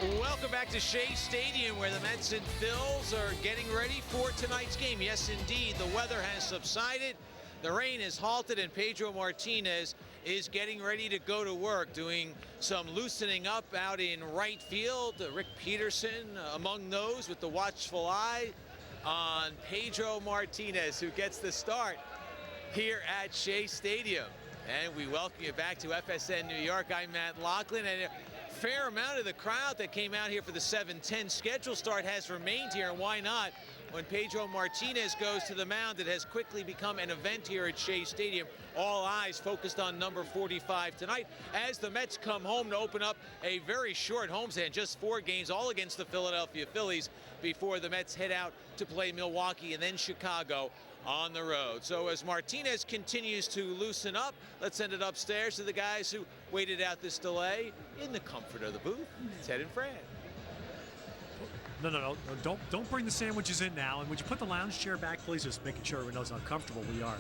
Welcome back to Shea Stadium, where the Mets and Phils are getting ready for tonight's game. Yes, indeed, the weather has subsided. The rain has halted, and Pedro Martinez is getting ready to go to work, doing some loosening up out in right field. Rick Peterson among those with the watchful eye on Pedro Martinez, who gets the start here at Shea Stadium. And we welcome you back to FSN New York. I'm Matt Lachlan, and a fair amount of the crowd that came out here for the 7:10 schedule start has remained here, and why not? When Pedro Martinez goes to the mound, it has quickly become an event here at Shea Stadium. All eyes focused on number 45 tonight as the Mets come home to open up a very short homestand, just 4 games, all against the Philadelphia Phillies, before the Mets head out to play Milwaukee and then Chicago on the road. So as Martinez continues to loosen up, let's send it upstairs to the guys who waited out this delay in the comfort of the booth. Ted and Fran. No, don't bring the sandwiches in now. And would you put the lounge chair back, please? Just making sure everyone knows how comfortable we are.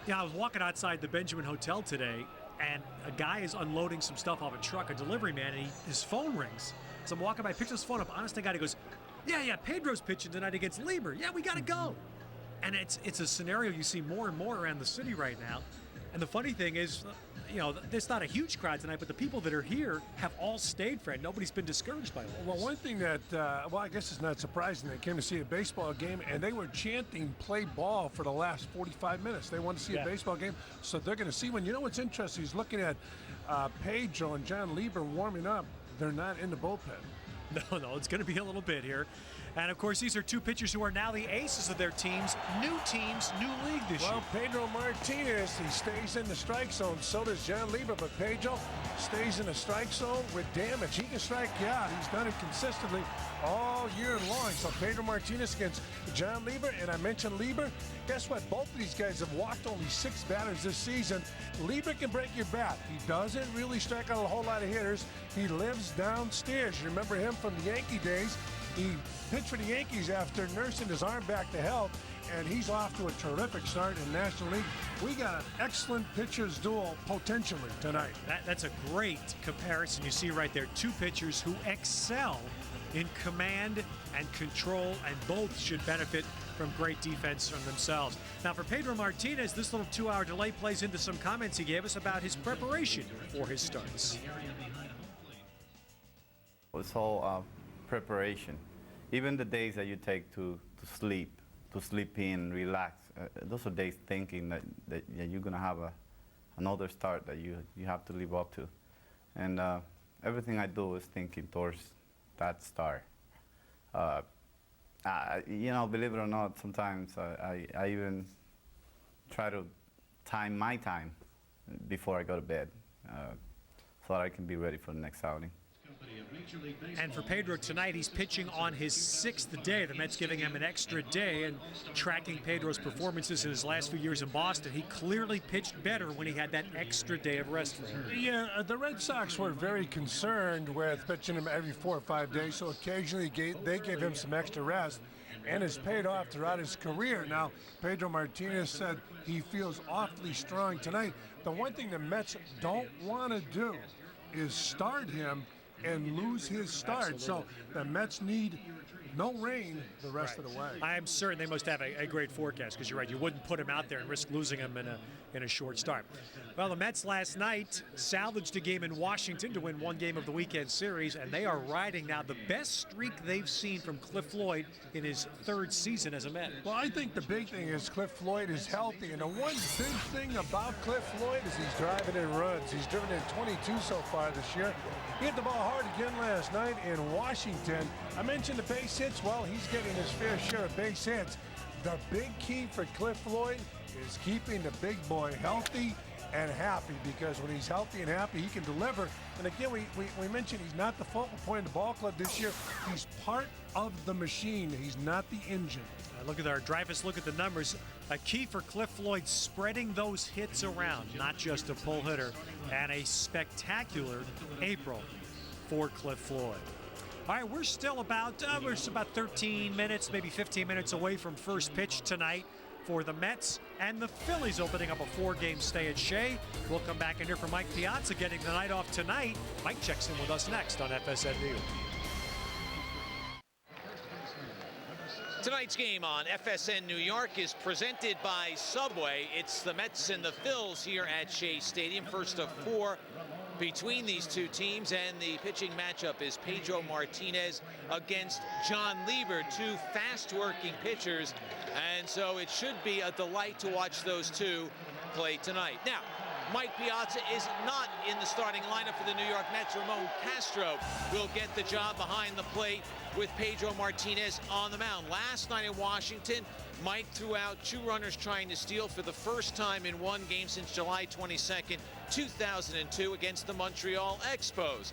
Yeah, I was walking outside the Benjamin Hotel today, and a guy is unloading some stuff off a truck, a delivery man, and his phone rings. So I'm walking by, picks his phone up. Honest to God, he goes, yeah, Pedro's pitching tonight against Lieber. Yeah, we got to go. And it's a scenario you see more and more around the city right now. And the funny thing is, you know, there's not a huge crowd tonight, but the people that are here have all stayed, Fred. Nobody's been discouraged by it. Well, one thing that, well, I guess it's not surprising. They came to see a baseball game, and they were chanting play ball for the last 45 minutes. They want to see a baseball game, so they're going to see one. You know what's interesting? He's looking at Pedro and John Lieber warming up. They're not in the bullpen. No, it's going to be a little bit here. And, of course, these are two pitchers who are now the aces of their teams, new league this year. Well, Pedro Martinez, he stays in the strike zone. So does John Lieber, but Pedro stays in the strike zone with damage. He can strike you out. He's done it consistently all year long. So Pedro Martinez against John Lieber, and I mentioned Lieber. Guess what? Both of these guys have walked only 6 batters this season. Lieber can break your bat. He doesn't really strike out a whole lot of hitters. He lives downstairs. You remember him from the Yankee days. He pitched for the Yankees after nursing his arm back to health, and he's off to a terrific start in the National League. We got an excellent pitchers duel potentially tonight. That's a great comparison. You see right there, two pitchers who excel in command and control, and both should benefit from great defense from themselves. Now for Pedro Martinez, this little 2-hour delay plays into some comments he gave us about his preparation for his starts. It's all preparation. Even the days that you take to sleep in, relax, those are days thinking that you're going to have another start that you have to live up to. And everything I do is thinking towards that start. You know, believe it or not, sometimes I even try to time my time before I go to bed so that I can be ready for the next outing. And for Pedro tonight, he's pitching on his 6th day. The Mets giving him an extra day, and tracking Pedro's performances in his last few years in Boston, he clearly pitched better when he had that extra day of rest for him. Yeah, the Red Sox were very concerned with pitching him every 4 or 5 days, so occasionally they gave him some extra rest, and it's paid off throughout his career. Now, Pedro Martinez said he feels awfully strong tonight. The one thing the Mets don't want to do is start him and lose his start. So the Mets need no rain the rest of the way. I am certain they must have a great forecast, because you're right, you wouldn't put him out there and risk losing him in a short start. Well, the Mets last night salvaged a game in Washington to win 1 game of the weekend series, and they are riding now the best streak they've seen from Cliff Floyd in his 3rd season as a Met. Well, I think the big thing is Cliff Floyd is healthy, and the one big thing about Cliff Floyd is he's driving in runs. He's driven in 22 so far this year. He hit the ball hard again last night in Washington. I mentioned the base hits. Well, he's getting his fair share of base hits. The big key for Cliff Floyd is keeping the big boy healthy and happy, because when he's healthy and happy, he can deliver. And again, we mentioned he's not the focal point of the ball club this year. He's part of the machine. He's not the engine. Look at our Dreyfus, look at the numbers. A key for Cliff Floyd, spreading those hits around, not just a pull hitter, and a spectacular April for Cliff Floyd. All right, we're still about 13 minutes, maybe 15 minutes away from first pitch tonight. for the Mets and the Phillies, opening up a 4-game stay at Shea. We'll come back and hear from Mike Piazza getting the night off tonight. Mike checks in with us next on FSN News. Tonight's game on FSN New York is presented by Subway. It's the Mets and the Phils here at Shea Stadium. First of 4 between these two teams, and the pitching matchup is Pedro Martinez against John Lieber, 2 fast-working pitchers, and so it should be a delight to watch those two play tonight. Now, Mike Piazza is not in the starting lineup for the New York Mets. Ramon Castro will get the job behind the plate with Pedro Martinez on the mound. Last night in Washington, Mike threw out 2 runners trying to steal for the first time in one game since July 22nd, 2002 against the Montreal Expos.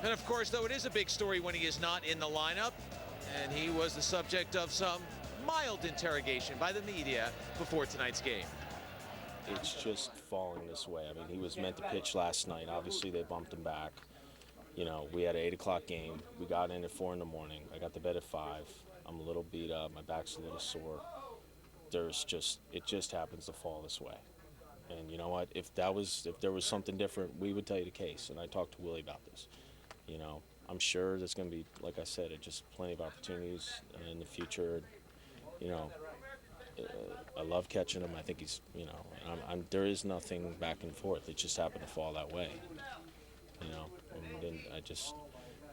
And of course, though, it is a big story when he is not in the lineup, and he was the subject of some mild interrogation by the media before tonight's game. It's just falling this way. I mean, he was meant to pitch last night. Obviously, they bumped him back. You know, we had an 8 o'clock game. We got in at 4 in the morning. I got to bed at 5. I'm a little beat up. My back's a little sore. It just happens to fall this way. And you know what? If there was something different, we would tell you the case. And I talked to Willie about this. You know, I'm sure there's going to be, like I said, just plenty of opportunities in the future. You know, I love catching him. I think he's, you know, there is nothing back and forth. It just happened to fall that way. You know, and then I just,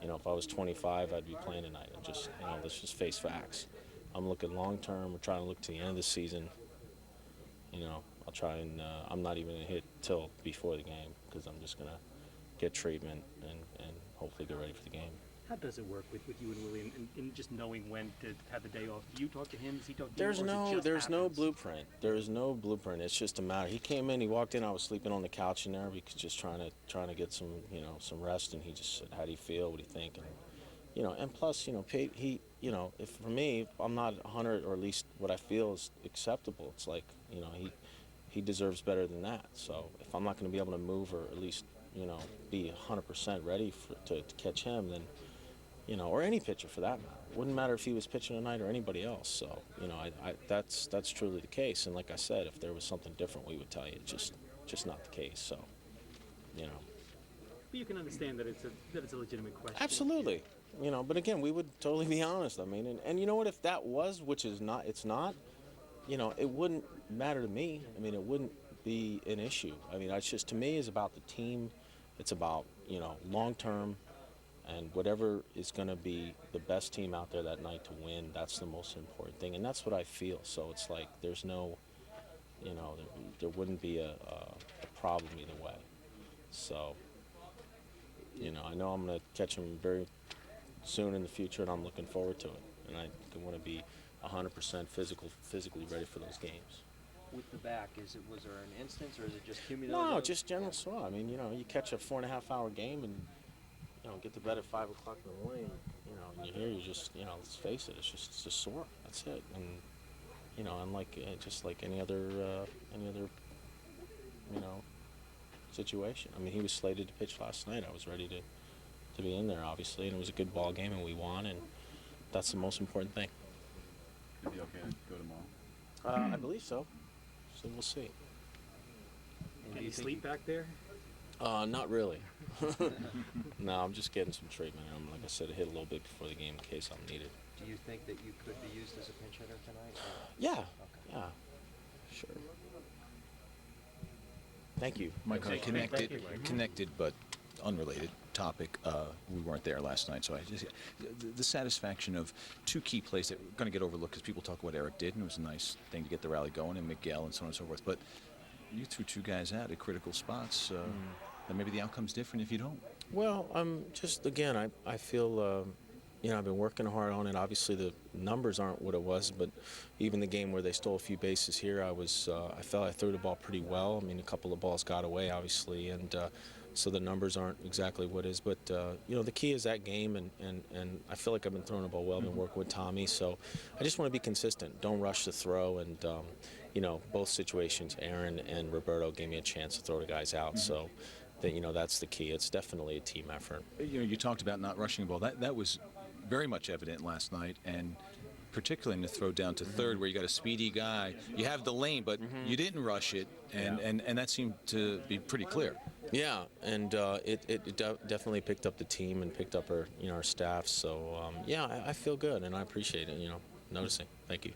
you know, if I was 25, I'd be playing tonight. And just, you know, let's just face facts. I'm looking long term. We're trying to look to the end of the season. You know, I'll try and I'm not even going to hit till before the game because I'm just going to get treatment and hopefully get ready for the game. How does it work with you and Willie and just knowing when to have the day off? Do you talk to him? Does he talk to you? There's no blueprint. There is no blueprint. It's just a matter. He came in, he walked in, I was sleeping on the couch in there because just trying to get some, you know, some rest, and he just said, "How do you feel? What do you think?" And you know, and plus, you know, he, you know, if for me, I'm not 100, or at least what I feel is acceptable. It's like, you know, he deserves better than that. So if I'm not going to be able to move, or at least, you know, be 100% ready to catch him, then, you know, or any pitcher for that matter. Wouldn't matter if he was pitching tonight or anybody else. So, you know, that's truly the case. And like I said, if there was something different, we would tell you. It's just not the case. So, you know. But you can understand that it's a legitimate question. Absolutely. You know, but again, we would totally be honest. I mean, and you know what? If that was, which is not, it's not. You know, it wouldn't matter to me. I mean, it wouldn't be an issue. I mean, it's just, to me, it's about the team. It's about, you know, long term. And whatever is going to be the best team out there that night to win, that's the most important thing. And that's what I feel. So it's like there's no, you know, there wouldn't be a problem either way. So, you know, I know I'm going to catch him very soon in the future, and I'm looking forward to it. And I want to be 100% physically ready for those games. With the back, was there an instance, or is it just cumulative? No, just general sore. I mean, you know, you catch a 4.5-hour game and, you know, get to bed at 5 o'clock in the morning, you know, and you're here, you just, you know, let's face it, it's just sore. That's it. And, you know, unlike just like any other, you know, situation. I mean, he was slated to pitch last night. I was ready to be in there, obviously, and it was a good ball game, and we won, and that's the most important thing. Is he okay to go tomorrow? I believe so. So we'll see. Can you sleep back there? Not really. No, I'm just getting some treatment. Like I said, I hit a little bit before the game in case I'm needed. Do you think that you could be used as a pinch hitter tonight? Yeah. Okay. Yeah. Sure. Thank you. Mike, on a Thank you, Mike. connected but unrelated topic, we weren't there last night, so the satisfaction of 2 key plays that are going to get overlooked because people talk about Eric did, and it was a nice thing to get the rally going, and Miguel and so on and so forth. But you threw 2 guys out at critical spots. And maybe the outcome's different if you don't. Well, just, again, I feel, you know, I've been working hard on it. Obviously, the numbers aren't what it was, but even the game where they stole a few bases here, I felt I threw the ball pretty well. I mean, a couple of balls got away, obviously, and so the numbers aren't exactly what it is. But, you know, the key is that game, and I feel like I've been throwing the ball well. I've been working with Tommy, so I just want to be consistent. Don't rush the throw, and, you know, both situations, Aaron and Roberto gave me a chance to throw the guys out, so that, you know, that's the key. It's definitely a team effort. You know, you talked about not rushing the ball. That was very much evident last night, and particularly in the throw down to third, where you got a speedy guy. You have the lane, but you didn't rush it, and that seemed to be pretty clear. Yeah, and it definitely picked up the team and picked up our staff. So yeah, I feel good, and I appreciate it. Noticing. Thank you.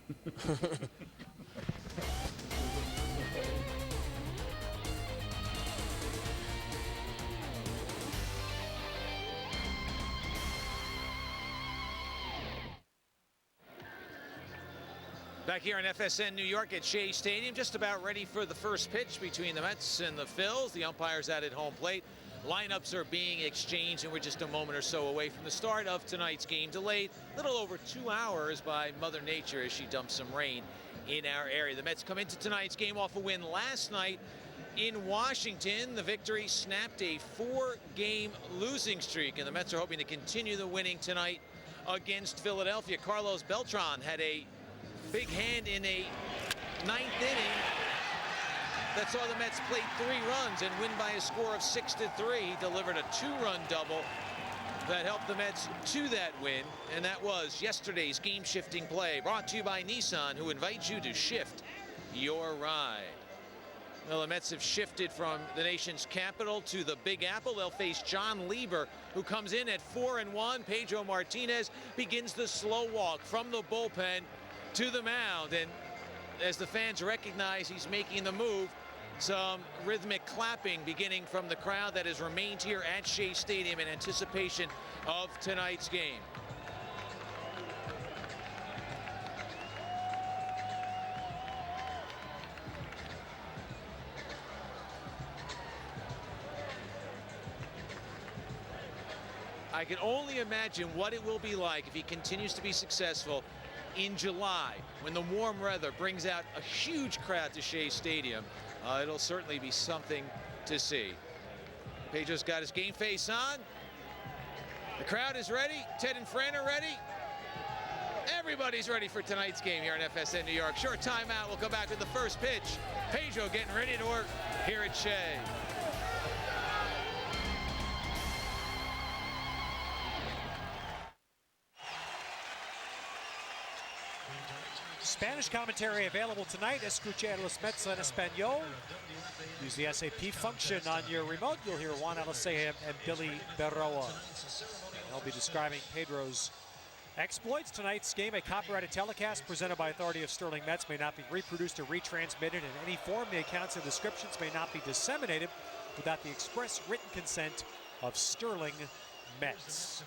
Back here in FSN New York at Shea Stadium, just about ready for the first pitch between the Mets and the Phils. The umpires out at home plate. Lineups are being exchanged, and we're just a moment or so away from the start of tonight's game, delayed a little over 2 hours by Mother Nature as she dumps some rain in our area. The Mets come into tonight's game off a win last night in Washington. The victory snapped a 4-game losing streak, and the Mets are hoping to continue the winning tonight against Philadelphia. Carlos Beltran had a big hand in a 9th inning that saw the Mets play 3 runs and win by a score of 6-3. He delivered a 2-run double that helped the Mets to that win, and that was yesterday's game-shifting play, brought to you by Nissan, who invites you to shift your ride. Well, the Mets have shifted from the nation's capital to the Big Apple. They'll face John Lieber, who comes in at 4-1. Pedro Martinez begins the slow walk from the bullpen to the mound, and as the fans recognize he's making the move, some rhythmic clapping beginning from the crowd that has remained here at Shea Stadium in anticipation of tonight's game. I can only imagine what it will be like if he continues to be successful in July, when the warm weather brings out a huge crowd to Shea Stadium. It'll certainly be something to see. Pedro's got his game face on. The crowd is ready. Ted and Fran are ready. Everybody's ready for tonight's game here on FSN New York. Short timeout. We'll come back with the first pitch. Pedro getting ready to work here at Shea. Spanish commentary available tonight. Escuche los Mets en Español. Use the SAP function on your remote. You'll hear Juan Alicea and Billy Berroa. They'll be describing Pedro's exploits. Tonight's game, a copyrighted telecast presented by authority of Sterling Mets, may not be reproduced or retransmitted in any form. The accounts and descriptions may not be disseminated without the express written consent of Sterling Mets.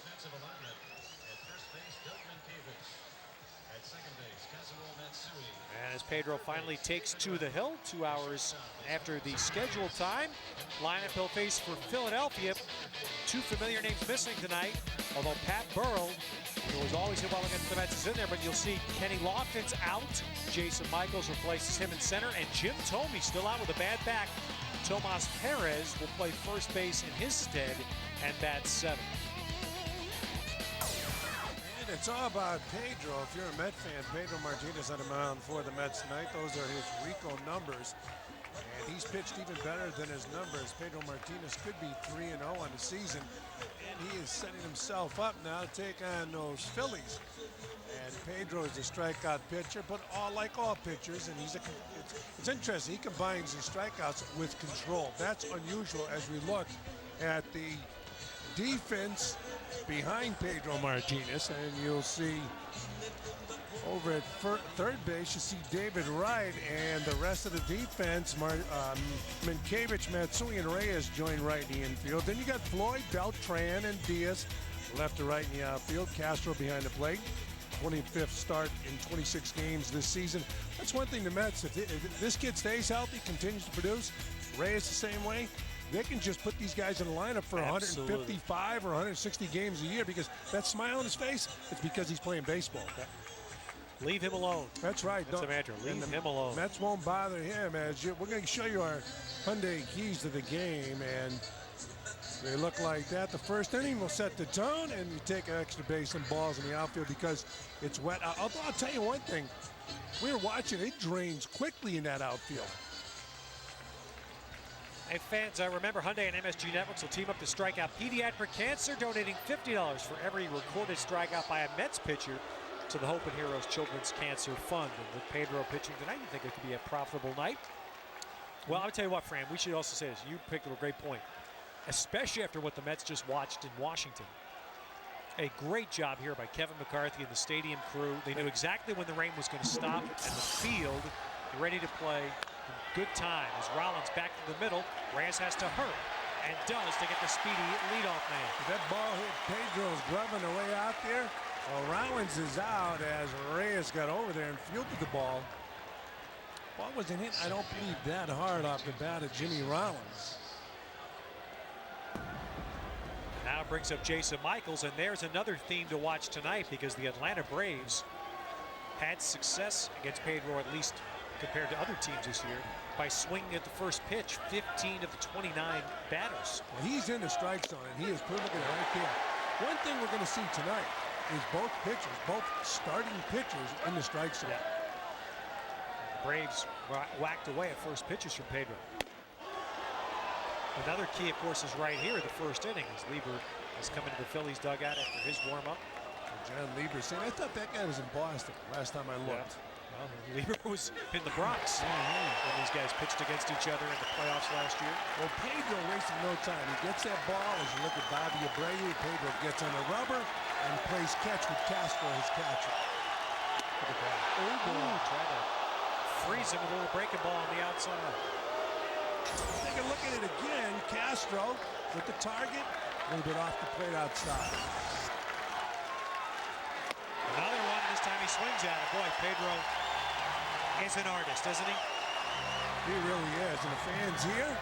And as Pedro finally takes to the hill 2 hours after the scheduled time, lineup he'll face for Philadelphia. 2 familiar names missing tonight, although Pat Burrell, who has always hit well against the Mets, is in there, but you'll see Kenny Lofton's out. Jason Michaels replaces him in center, and Jim Thome still out with a bad back. Tomas Perez will play first base in his stead and bat 7th. It's all about Pedro. If you're a Met fan, Pedro Martinez on the mound for the Mets tonight. Those are his Rico numbers. And he's pitched even better than his numbers. Pedro Martinez could be 3-0 on the season. And he is setting himself up now to take on those Phillies. And Pedro is a strikeout pitcher, but like all pitchers, and it's interesting. He combines his strikeouts with control. That's unusual as we look at the defense behind Pedro Martinez, and you'll see over at third base, you see David Wright, and the rest of the defense, Minkiewicz, Matsui, and Reyes join right in the infield. Then you got Floyd, Beltran, and Diaz left to right in the outfield. Castro behind the plate. 25th start in 26 games this season. That's one thing the Mets, if this kid stays healthy, continues to produce, Reyes the same way, they can just put these guys in the lineup for 155 or 160 games a year, because that smile on his face, it's because he's playing baseball. Leave him alone. That's right. That's the mantra. Leave him alone. Mets won't bother him. We're going to show you our Hyundai keys to the game, and they look like that. The first inning will set the tone, and you take an extra base and balls in the outfield because it's wet. Although I'll tell you one thing, we were watching, it drains quickly in that outfield. Hey fans, remember Hyundai and MSG Networks will team up to strike out pediatric cancer, donating $50 for every recorded strikeout by a Mets pitcher to the Hope and Heroes Children's Cancer Fund. And with Pedro pitching tonight, you think it could be a profitable night? Well, I'll tell you what, Fran, we should also say this. You picked up a great point, especially after what the Mets just watched in Washington. A great job here by Kevin McCarthy and the stadium crew. They knew exactly when the rain was going to stop, and the field ready to play in good time. As Rollins back to the middle, Reyes has to hurt, and does to get the speedy leadoff man. That ball hit Pedro's glove on the way out there. Well, Rollins is out as Reyes got over there and fielded the ball. Ball wasn't hit, I don't believe, that hard off the bat of Jimmy Rollins. Now it brings up Jason Michaels, and there's another theme to watch tonight because the Atlanta Braves had success against Pedro, at least compared to other teams this year, by swinging at the first pitch 15 of the 29 batters. Well, he's in the strike zone, and he is proving it right there. One thing we're going to see tonight is both pitchers, both starting pitchers in the strike zone. Yeah. The Braves whacked away at first pitches from Pedro. Another key, of course, is right here, the first inning, as Lieber has come into the Phillies dugout after his warm-up. John Lieber saying, I thought that guy was in Boston last time I looked. Yeah. Well, Lieber was in the Bronx when these guys pitched against each other in the playoffs last year. Well, Pedro wasting no time. He gets that ball. As you look at Bobby Abreu, Pedro gets on the rubber and plays catch with Castro, his catcher. Look at that. Oh, boy. Trying to freeze him with a little breaking ball on the outside. Take a look at it again. Castro with the target, a little bit off the plate outside. Another one. This time he swings at it. Boy, Pedro is an artist, isn't he? He really is. And the fans here,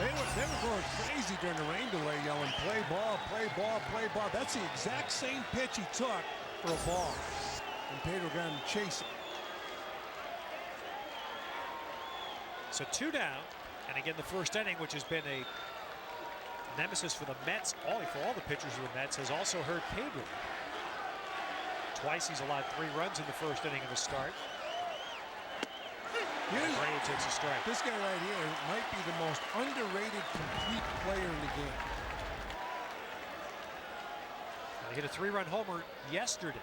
they were going crazy during the rain delay, yelling, play ball, play ball, play ball. That's the exact same pitch he took for a ball. And Pedro got him to chase it. So 2 down, and again the first inning, which has been a nemesis for the Mets, for all the pitchers of the Mets, has also hurt Pedro. Twice he's allowed 3 runs in the first inning of the start. Abreu takes a strike. This guy right here might be the most underrated complete player in the game. He hit a 3-run homer yesterday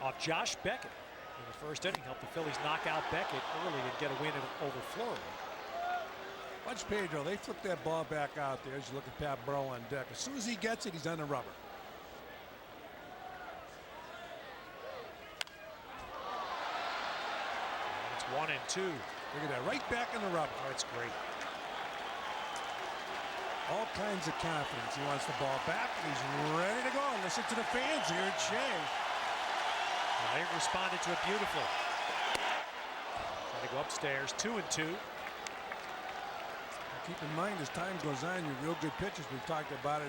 off Josh Beckett. In the first inning, helped the Phillies knock out Beckett early and get a win over Florida. Watch Pedro. They flip that ball back out there as you look at Pat Burrell on deck. As soon as he gets it, he's on the rubber. And it's 1-2. Look at that. Right back in the rubber. Oh, it's great. All kinds of confidence. He wants the ball back, and he's ready to go. Listen to the fans here at Shea. Well, they've responded to it beautiful. Trying to go upstairs, 2-2. Keep in mind, as time goes on, your real good pitchers, we've talked about it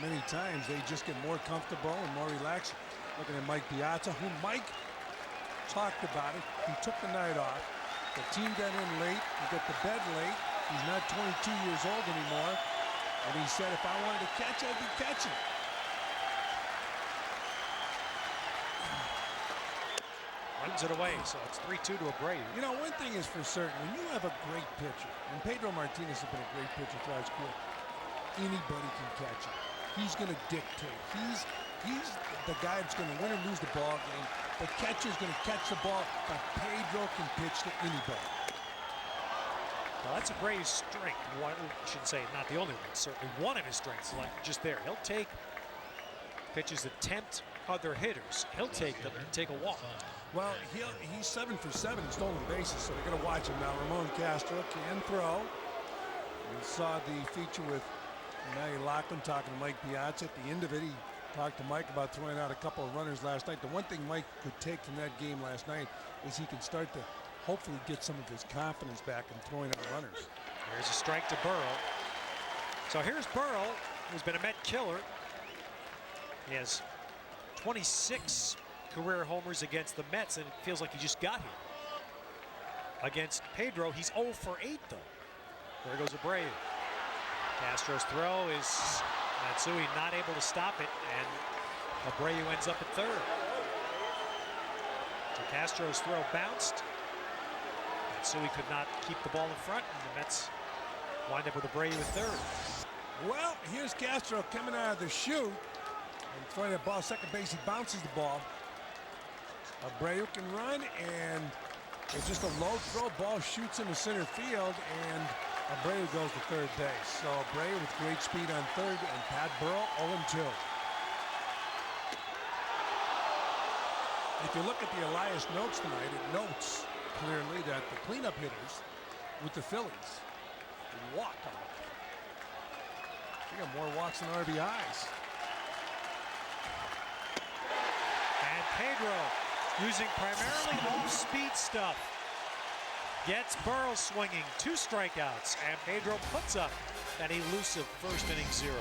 many times, they just get more comfortable and more relaxed. Looking at Mike Piazza, who Mike talked about it. He took the night off. The team got in late. He got to bed late. He's not 22 years old anymore. And he said, if I wanted to catch, I'd be catching. Runs it away, so it's 3-2 to Abreu. You know, one thing is for certain, when you have a great pitcher, and Pedro Martinez has been a great pitcher throughout his career, anybody can catch him. He's going to dictate. He's the guy that's going to win or lose the ball game. The catcher's going to catch the ball, but Pedro can pitch to anybody. Well, that's Abreu's strength. I shouldn't say not the only one, certainly one of his strengths, like just there. He'll take pitches that tempt other hitters. He'll take them and take a walk. Well, he's 7 for 7 in stolen bases, so they're going to watch him now. Ramon Castro can throw. We saw the feature with Matty Lachlan talking to Mike Piazza. At the end of it, he talked to Mike about throwing out a couple of runners last night. The one thing Mike could take from that game last night is he can start to hopefully get some of his confidence back in throwing out runners. There's a strike to Burrow. So here's Burrow, who's been a Met killer. He has 26 career homers against the Mets, and it feels like he just got here. Against Pedro, he's 0 for 8, though. There goes Abreu. Castro's throw is Matsui not able to stop it, and Abreu ends up at third. So Castro's throw bounced. Matsui could not keep the ball in front, and the Mets wind up with Abreu at third. Well, here's Castro coming out of the chute. And throwing that ball second base, he bounces the ball. Abreu can run, and it's just a low throw. Ball shoots into center field, and Abreu goes to third base. So Abreu with great speed on third, and Pat Burrell 0-2. If you look at the Elias notes tonight, it notes clearly that the cleanup hitters with the Phillies walk a lot. They got more walks than RBIs. And Pedro, using primarily off-speed stuff, gets Burrow swinging, 2 strikeouts, and Pedro puts up that elusive first inning 0.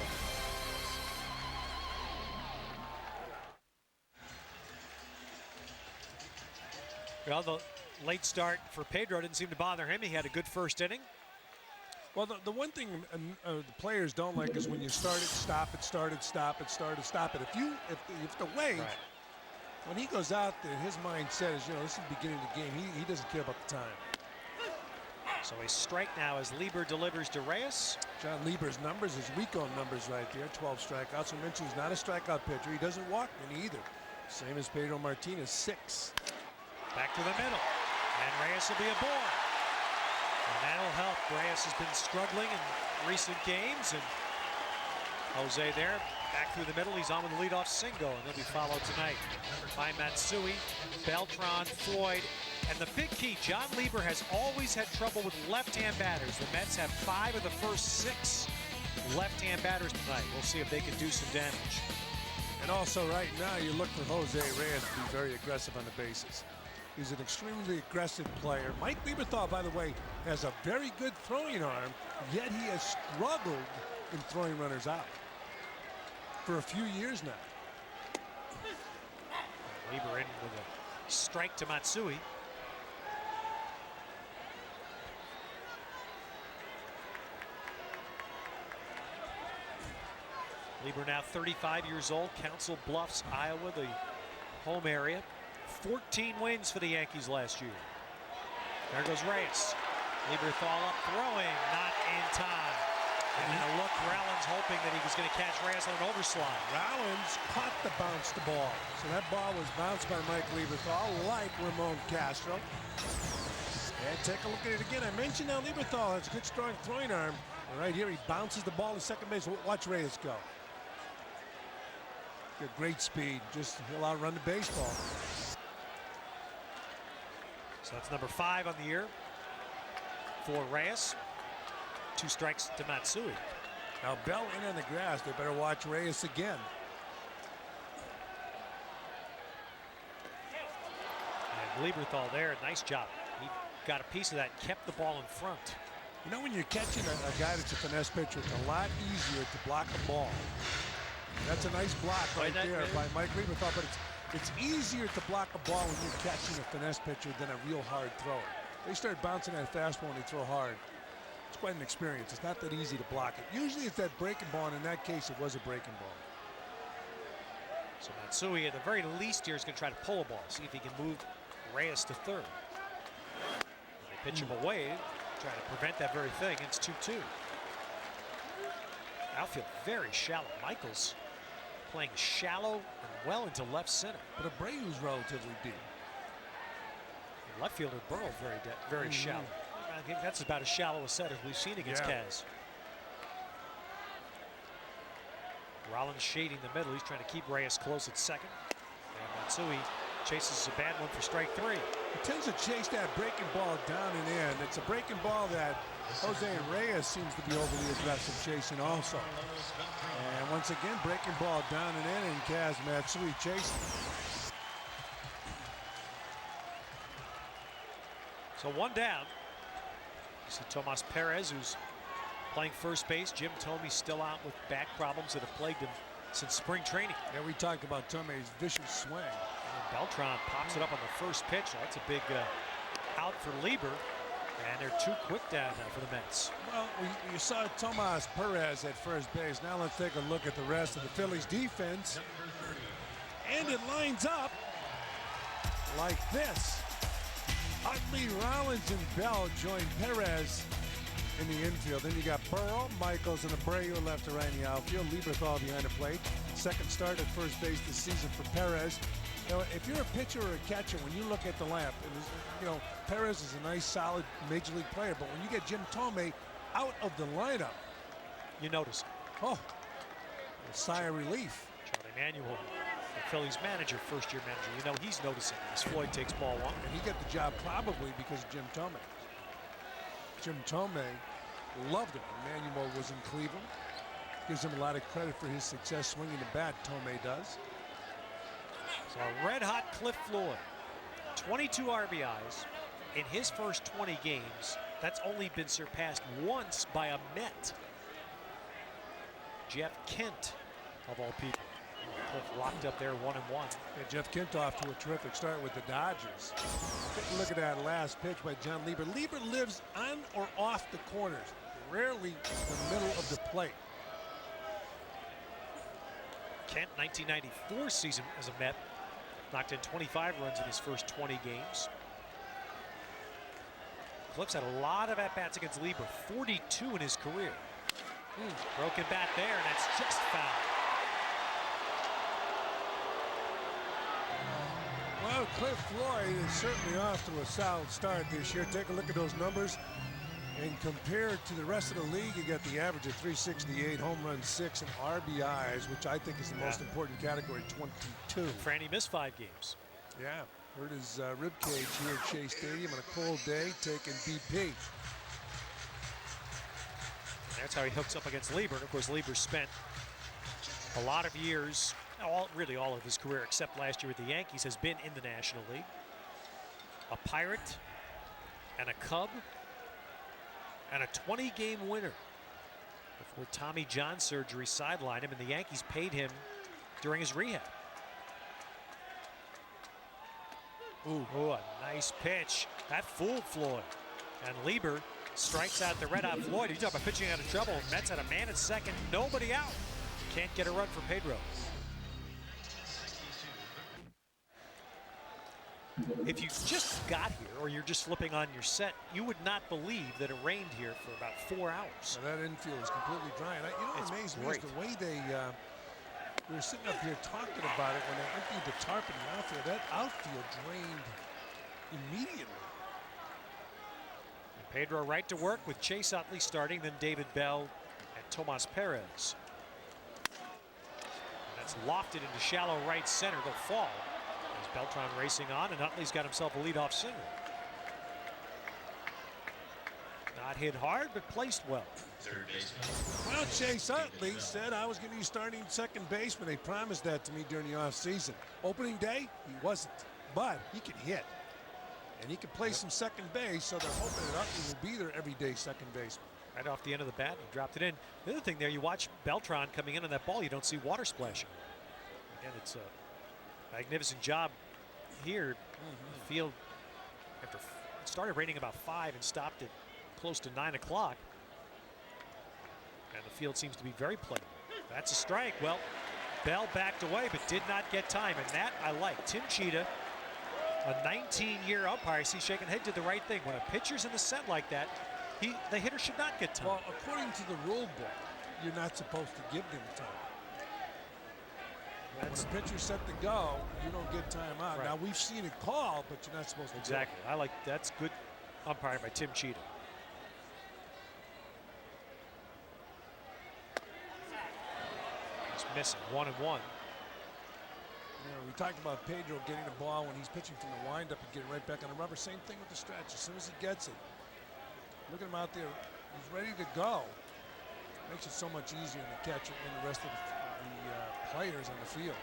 Well, the late start for Pedro didn't seem to bother him. He had a good first inning. Well, the one thing the players don't like is when you start it, stop it, start it, stop it, start it, stop it. If you have to wait, Right. when he goes out there, his mindset is, this is the beginning of the game. He doesn't care about the time. So a strike now as Lieber delivers to Reyes. John Lieber's numbers, his Rico numbers right there, 12 strikeouts. We mentioned he's not a strikeout pitcher. He doesn't walk many either. Same as Pedro Martinez, 6. Back to the middle, and Reyes will be aboard. And that'll help. Reyes has been struggling in recent games, and Jose there, back through the middle. He's on with the leadoff single, and he'll be followed tonight by Matsui, Beltran, Floyd, and the big key, John Lieber has always had trouble with left-hand batters. The Mets have 5 of the first 6 left-hand batters tonight. We'll see if they can do some damage. And also right now, you look for Jose Reyes to be very aggressive on the bases. He's an extremely aggressive player. Mike Lieberthal, by the way, has a very good throwing arm, yet he has struggled in throwing runners out for a few years now. Lieber in with a strike to Matsui. Lieber now 35 years old, Council Bluffs, Iowa, the home area. 14 wins for the Yankees last year. There goes Reyes. Lieberthal up throwing, not in time. And then a look, Rollins hoping that he was going to catch Reyes on an overslide. Rollins caught the bounce the ball. So that ball was bounced by Mike Lieberthal, like Ramon Castro. And take a look at it again. I mentioned now Lieberthal has a good, strong throwing arm. And right here, he bounces the ball to second base. Watch Reyes go. Got great speed. Just he'll outrun the baseball. So that's number 5 on the year for Reyes. 2 strikes to Matsui. Now Bell in on the grass. They better watch Reyes again. And Lieberthal there, nice job. He got a piece of that, kept the ball in front. You know, when you're catching a guy that's a finesse pitcher, it's a lot easier to block a ball. That's a nice block right there by Mike Lieberthal, but it's easier to block a ball when you're catching a finesse pitcher than a real hard thrower. They start bouncing that fastball and they throw hard. It's quite an experience. It's not that easy to block it. Usually it's that breaking ball, and in that case it was a breaking ball. So Matsui at the very least here is going to try to pull a ball, see if he can move Reyes to third. They pitch him away, trying to prevent that very thing. It's 2-2. Outfield very shallow. Michaels playing shallow and well into left center. But Abreu's relatively deep. Left fielder Burrow very shallow. I think that's about as shallow a set as we've seen against Kaz. Rollins shading the middle. He's trying to keep Reyes close at second. And Matsui chases a bad one for strike 3. He tends to chase that breaking ball down and in. It's a breaking ball that Jose Reyes seems to be overly aggressive chasing also. And once again, breaking ball down and in, and Kaz Matsui chasing. So 1 down. You see Tomas Perez, who's playing first base. Jim Thome still out with back problems that have plagued him since spring training. Yeah, we talked about Tome's vicious swing. And Beltran pops it up on the first pitch. That's a big out for Lieber. And they're too quick down now for the Mets. Well, you saw Tomas Perez at first base. Now let's take a look at the rest of the Phillies defense. And it lines up like this. Utley, Rollins, and Bell join Perez in the infield. Then you got Burrow, Michaels, and Abreu left to right in the outfield. Lieberthal behind the plate. Second start at first base this season for Perez. You know, if you're a pitcher or a catcher, when you look at the lineup, Perez is a nice, solid major league player, but when you get Jim Thome out of the lineup, You notice. oh, a sigh of relief. Charlie Manuel, the Phillies manager, first-year manager. You know he's noticing as Floyd takes ball one. And he got the job probably because of Jim Thome. Jim Thome loved him when Manuel was in Cleveland. Gives him a lot of credit for his success swinging the bat, Thome does. So red-hot Cliff Floyd, 22 RBIs in his first 20 games. That's only been surpassed once by a Met. Jeff Kent, of all people. Cliff locked up there 1-1. And Jeff Kent off to a terrific start with the Dodgers. Take a look at that last pitch by John Lieber. Lieber lives on or off the corners, rarely the middle of the plate. Kent, 1994 season as a Met, knocked in 25 runs in his first 20 games. Cliff's had a lot of at-bats against Lieber, 42 in his career. Broken bat there, and that's just foul. Well, Cliff Floyd is certainly off to a solid start this year. Take a look at those numbers. And compared to the rest of the league, you got the average of 368, home runs 6, and RBIs, which I think is the most important category, 22. Franny missed 5 games. Yeah, hurt his rib cage here at Shea Stadium on a cold day, taking BP. That's how he hooks up against Lieber. And of course, Lieber spent a lot of years, really all of his career, except last year with the Yankees, has been in the National League. A Pirate and a Cub and a 20-game winner before Tommy John surgery sidelined him, and the Yankees paid him during his rehab. Ooh, a nice pitch. That fooled Floyd. And Lieber strikes out the red-hot Floyd. You talk about pitching out of trouble. Mets had a man at second, nobody out. Can't get a run for Pedro. If you just got here or you're just flipping on your set, you would not believe that it rained here for about 4 hours. Now that infield is completely dry. And what amazed me is the way they were sitting up here talking about it when they emptied the tarp in the outfield. That outfield drained immediately. And Pedro right to work with Chase Utley starting, then David Bell and Tomas Perez. And that's lofted into shallow right center. They'll fall. Beltran racing on, and Utley's got himself a leadoff single. Not hit hard, but placed well. Well, Chase Utley said I was going to be starting second baseman. They promised that to me during the offseason. Opening day, he wasn't, but he can hit. And he can play some second base, so they're hoping that Utley will be there every day, second baseman. Right off the end of the bat, he dropped it in. The other thing there, you watch Beltran coming in on that ball, you don't see water splashing. Again, it's a magnificent job here. The field, after it started raining about 5 and stopped at close to 9 o'clock. And the field seems to be very playable. That's a strike. Well, Bell backed away but did not get time, and that I like. Tim Cheetah, a 19-year umpire, he's shaking head, did the right thing. When a pitcher's in the set like that, the hitter should not get time. Well, according to the rule book, you're not supposed to give them time. When a pitcher's set to go, you don't get time out. Right. Now, we've seen it called, but you're not supposed to. Exactly. I like that's good umpiring by Tim Cheetah. He's missing 1-1. We talked about Pedro getting the ball when he's pitching from the windup and getting right back on the rubber. Same thing with the stretch. As soon as he gets it, look at him out there. He's ready to go. Makes it so much easier on the catcher and the rest of the players on the field.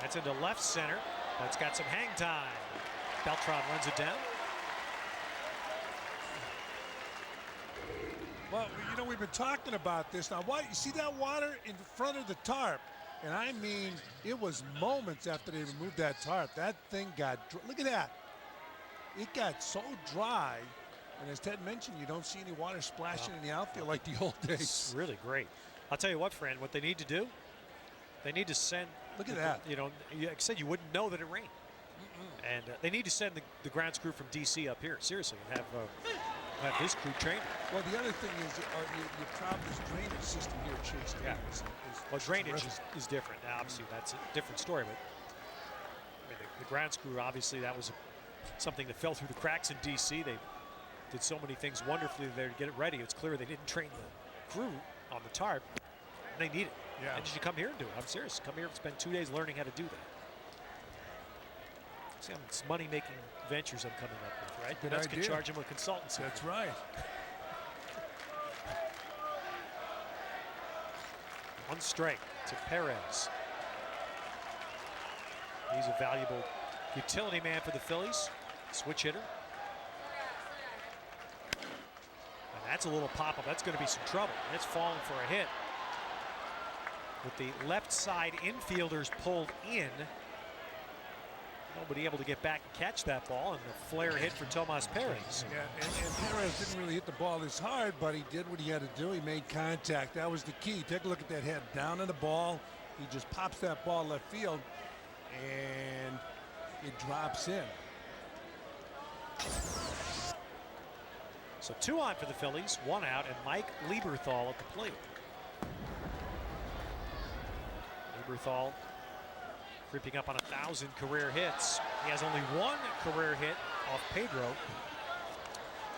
That's into left center. That's got some hang time. Beltran runs it down. Well, we've been talking about this. Now, you see that water in front of the tarp? And I mean, it was moments after they removed that tarp. That thing got, look at that. It got so dry. And as Ted mentioned, you don't see any water splashing in the outfield like the old days. It's really great. I'll tell you what, Fran, what they need to do, they need to send Look at that. You know, like I said, you wouldn't know that it rained. And they need to send the grounds crew from D.C. up here, seriously, and have this crew train. Well, the other thing is your problem is drainage system here at Shea Stadium. Yeah. Well, drainage is different. Now, obviously, that's a different story. But I mean, the grounds crew, obviously, that was something that fell through the cracks in D.C. They did so many things wonderfully there to get it ready. It's clear they didn't train the crew on the tarp. And they need it. Yeah. And you should come here and do it. I'm serious. Come here and spend 2 days learning how to do that. See, it's money-making ventures I'm coming up with, right? Good That's idea. can charge them with consultancy. That's right. One strike to Perez. He's a valuable utility man for the Phillies. Switch hitter. And that's a little pop-up. That's going to be some trouble. It's falling for a hit. With the left side infielders pulled in. Nobody able to get back and catch that ball, and the flare hit for Tomas Perez. Yeah, and Perez didn't really hit the ball as hard, but he did what he had to do. He made contact. That was the key. Take a look at that head down on the ball. He just pops that ball left field, and it drops in. So 2 on for the Phillies, 1 out, and Mike Lieberthal at the plate. Lieberthal creeping up on 1,000 career hits. He has only 1 career hit off Pedro.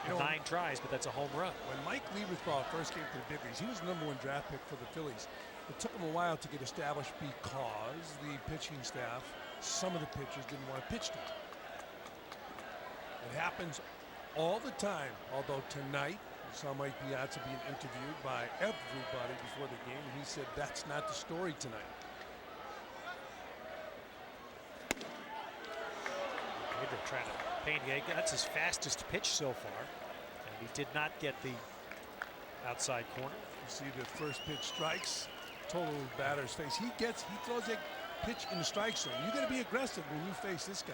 9 tries, but that's a home run. When Mike Lieberthal first came to the big leagues, he was the #1 draft pick for the Phillies. It took him a while to get established because the pitching staff, some of the pitchers didn't want to pitch to him. It happens all the time, although tonight we saw Mike Piazza being interviewed by everybody before the game, and he said that's not the story tonight. Pedro trying to paint. That's his fastest pitch so far. And he did not get the outside corner. You see the first pitch strikes, total batter's face. He throws a pitch in the strike zone. You got to be aggressive when you face this guy.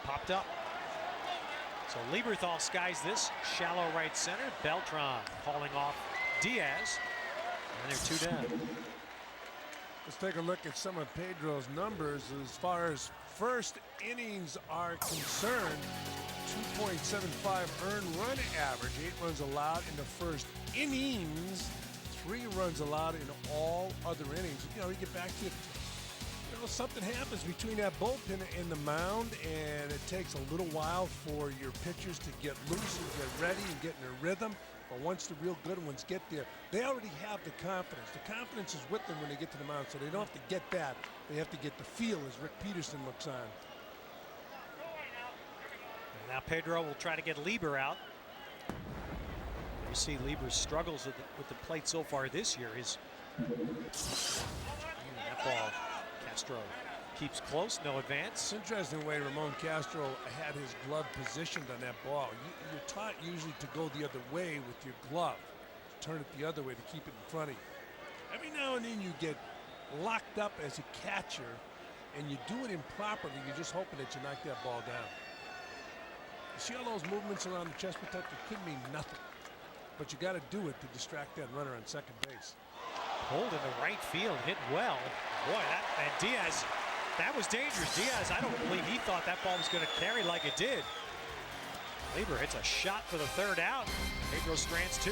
Popped up. So Lieberthal skies this. Shallow right center. Beltran hauling off Diaz. And they're 2 down. Let's take a look at some of Pedro's numbers as far as first innings are concerned. 2.75 earned run average, 8 runs allowed in the first innings, 3 runs allowed in all other innings. You know, you get back to, something happens between that bullpen and the mound, and it takes a little while for your pitchers to get loose and get ready and get in their rhythm. But once the real good ones get there, they already have the confidence. The confidence is with them when they get to the mound, so they don't have to get that. They have to get the feel as Rick Peterson looks on. And now Pedro will try to get Lieber out. You see Lieber's struggles with the plate so far this year. That ball, Castro keeps close, no advance. It's interesting the way Ramon Castro had his glove positioned on that ball. You're taught usually to go the other way with your glove. Turn it the other way to keep it in front of you. Every now and then you get locked up as a catcher and you do it improperly. You're just hoping that you knock that ball down. You see all those movements around the chest protector? Could mean nothing. But you got to do it to distract that runner on second base. Pulled in the right field, hit well. Boy, and Diaz, that was dangerous. Diaz, I don't believe he thought that ball was going to carry like it did. Lieber hits a shot for the 3rd out. Pedro strands 2.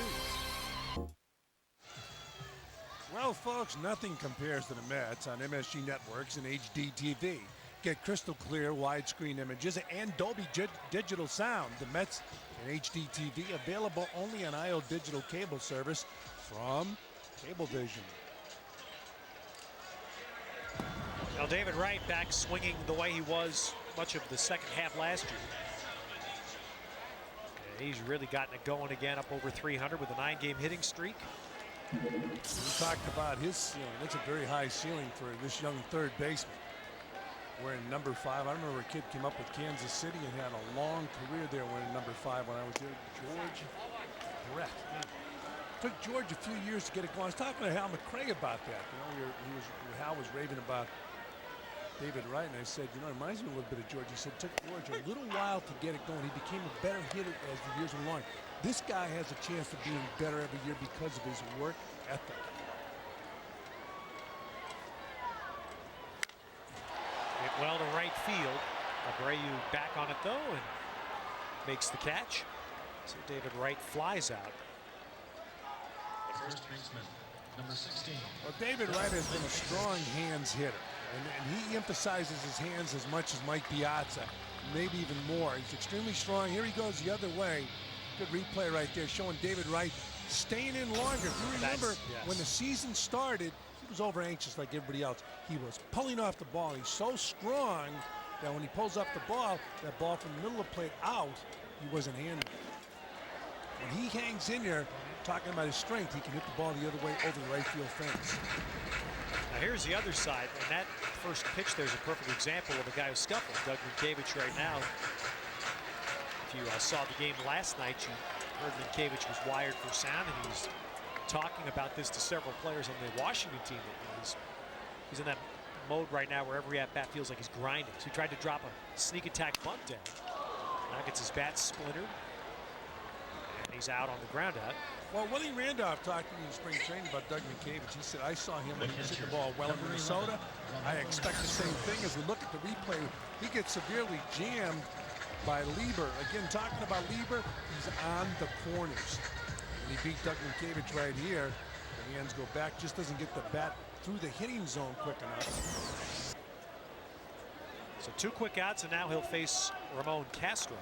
Well, folks, nothing compares to the Mets on MSG Networks and HD TV. Get crystal clear widescreen images and Dolby Digital sound. The Mets and HD TV available only on IO Digital cable service from Cablevision. Now David Wright back swinging the way he was much of the second half last year. Yeah, he's really gotten it going again, up over 300 with a 9-game hitting streak. We talked about his ceiling. It's a very high ceiling for this young third baseman. Wearing number 5. I remember a kid came up with Kansas City and had a long career there wearing number 5 when I was there. George Brett. Took George a few years to get it going. I was talking to Hal McRae about that. You know, Hal was raving about David Wright, and I said, you know, it reminds me a little bit of George. He said it took George a little while to get it going. He became a better hitter as the years went along. This guy has a chance of being better every year because of his work ethic. Hit well to right field. Abreu back on it though and makes the catch. So David Wright flies out. First baseman, number 16. Well, David Wright has been a strong hands hitter, and he emphasizes his hands as much as Mike Piazza, maybe even more. He's extremely strong. Here he goes the other way. Good replay right there showing David Wright staying in longer. If you remember, when the season started, he was over anxious like everybody else. He was pulling off the ball. He's so strong that when he pulls up the ball, that ball from the middle of the plate out, he wasn't handling it. When he hangs in there, talking about his strength, he can hit the ball the other way over the right field fence. Now here's the other side, and that first pitch there's a perfect example of a guy who's scuffling. Doug Minkiewicz right now. If you saw the game last night, you heard Minkiewicz was wired for sound, and he's talking about this to several players on the Washington team. That he's in that mode right now where every at-bat feels like he's grinding. So he tried to drop a sneak attack bunt down. Now gets his bat splintered. And he's out on the ground out. Well, Willie Randolph talked to me in spring training about Doug Minkiewicz. He said, I saw him when he was hitting the ball well in Minnesota. I expect the same thing. As we look at the replay, he gets severely jammed by Lieber. Again, talking about Lieber, he's on the corners. And he beat Doug Minkiewicz right here. The hands go back, just doesn't get the bat through the hitting zone quick enough. So 2 quick outs, and now he'll face Ramon Castro.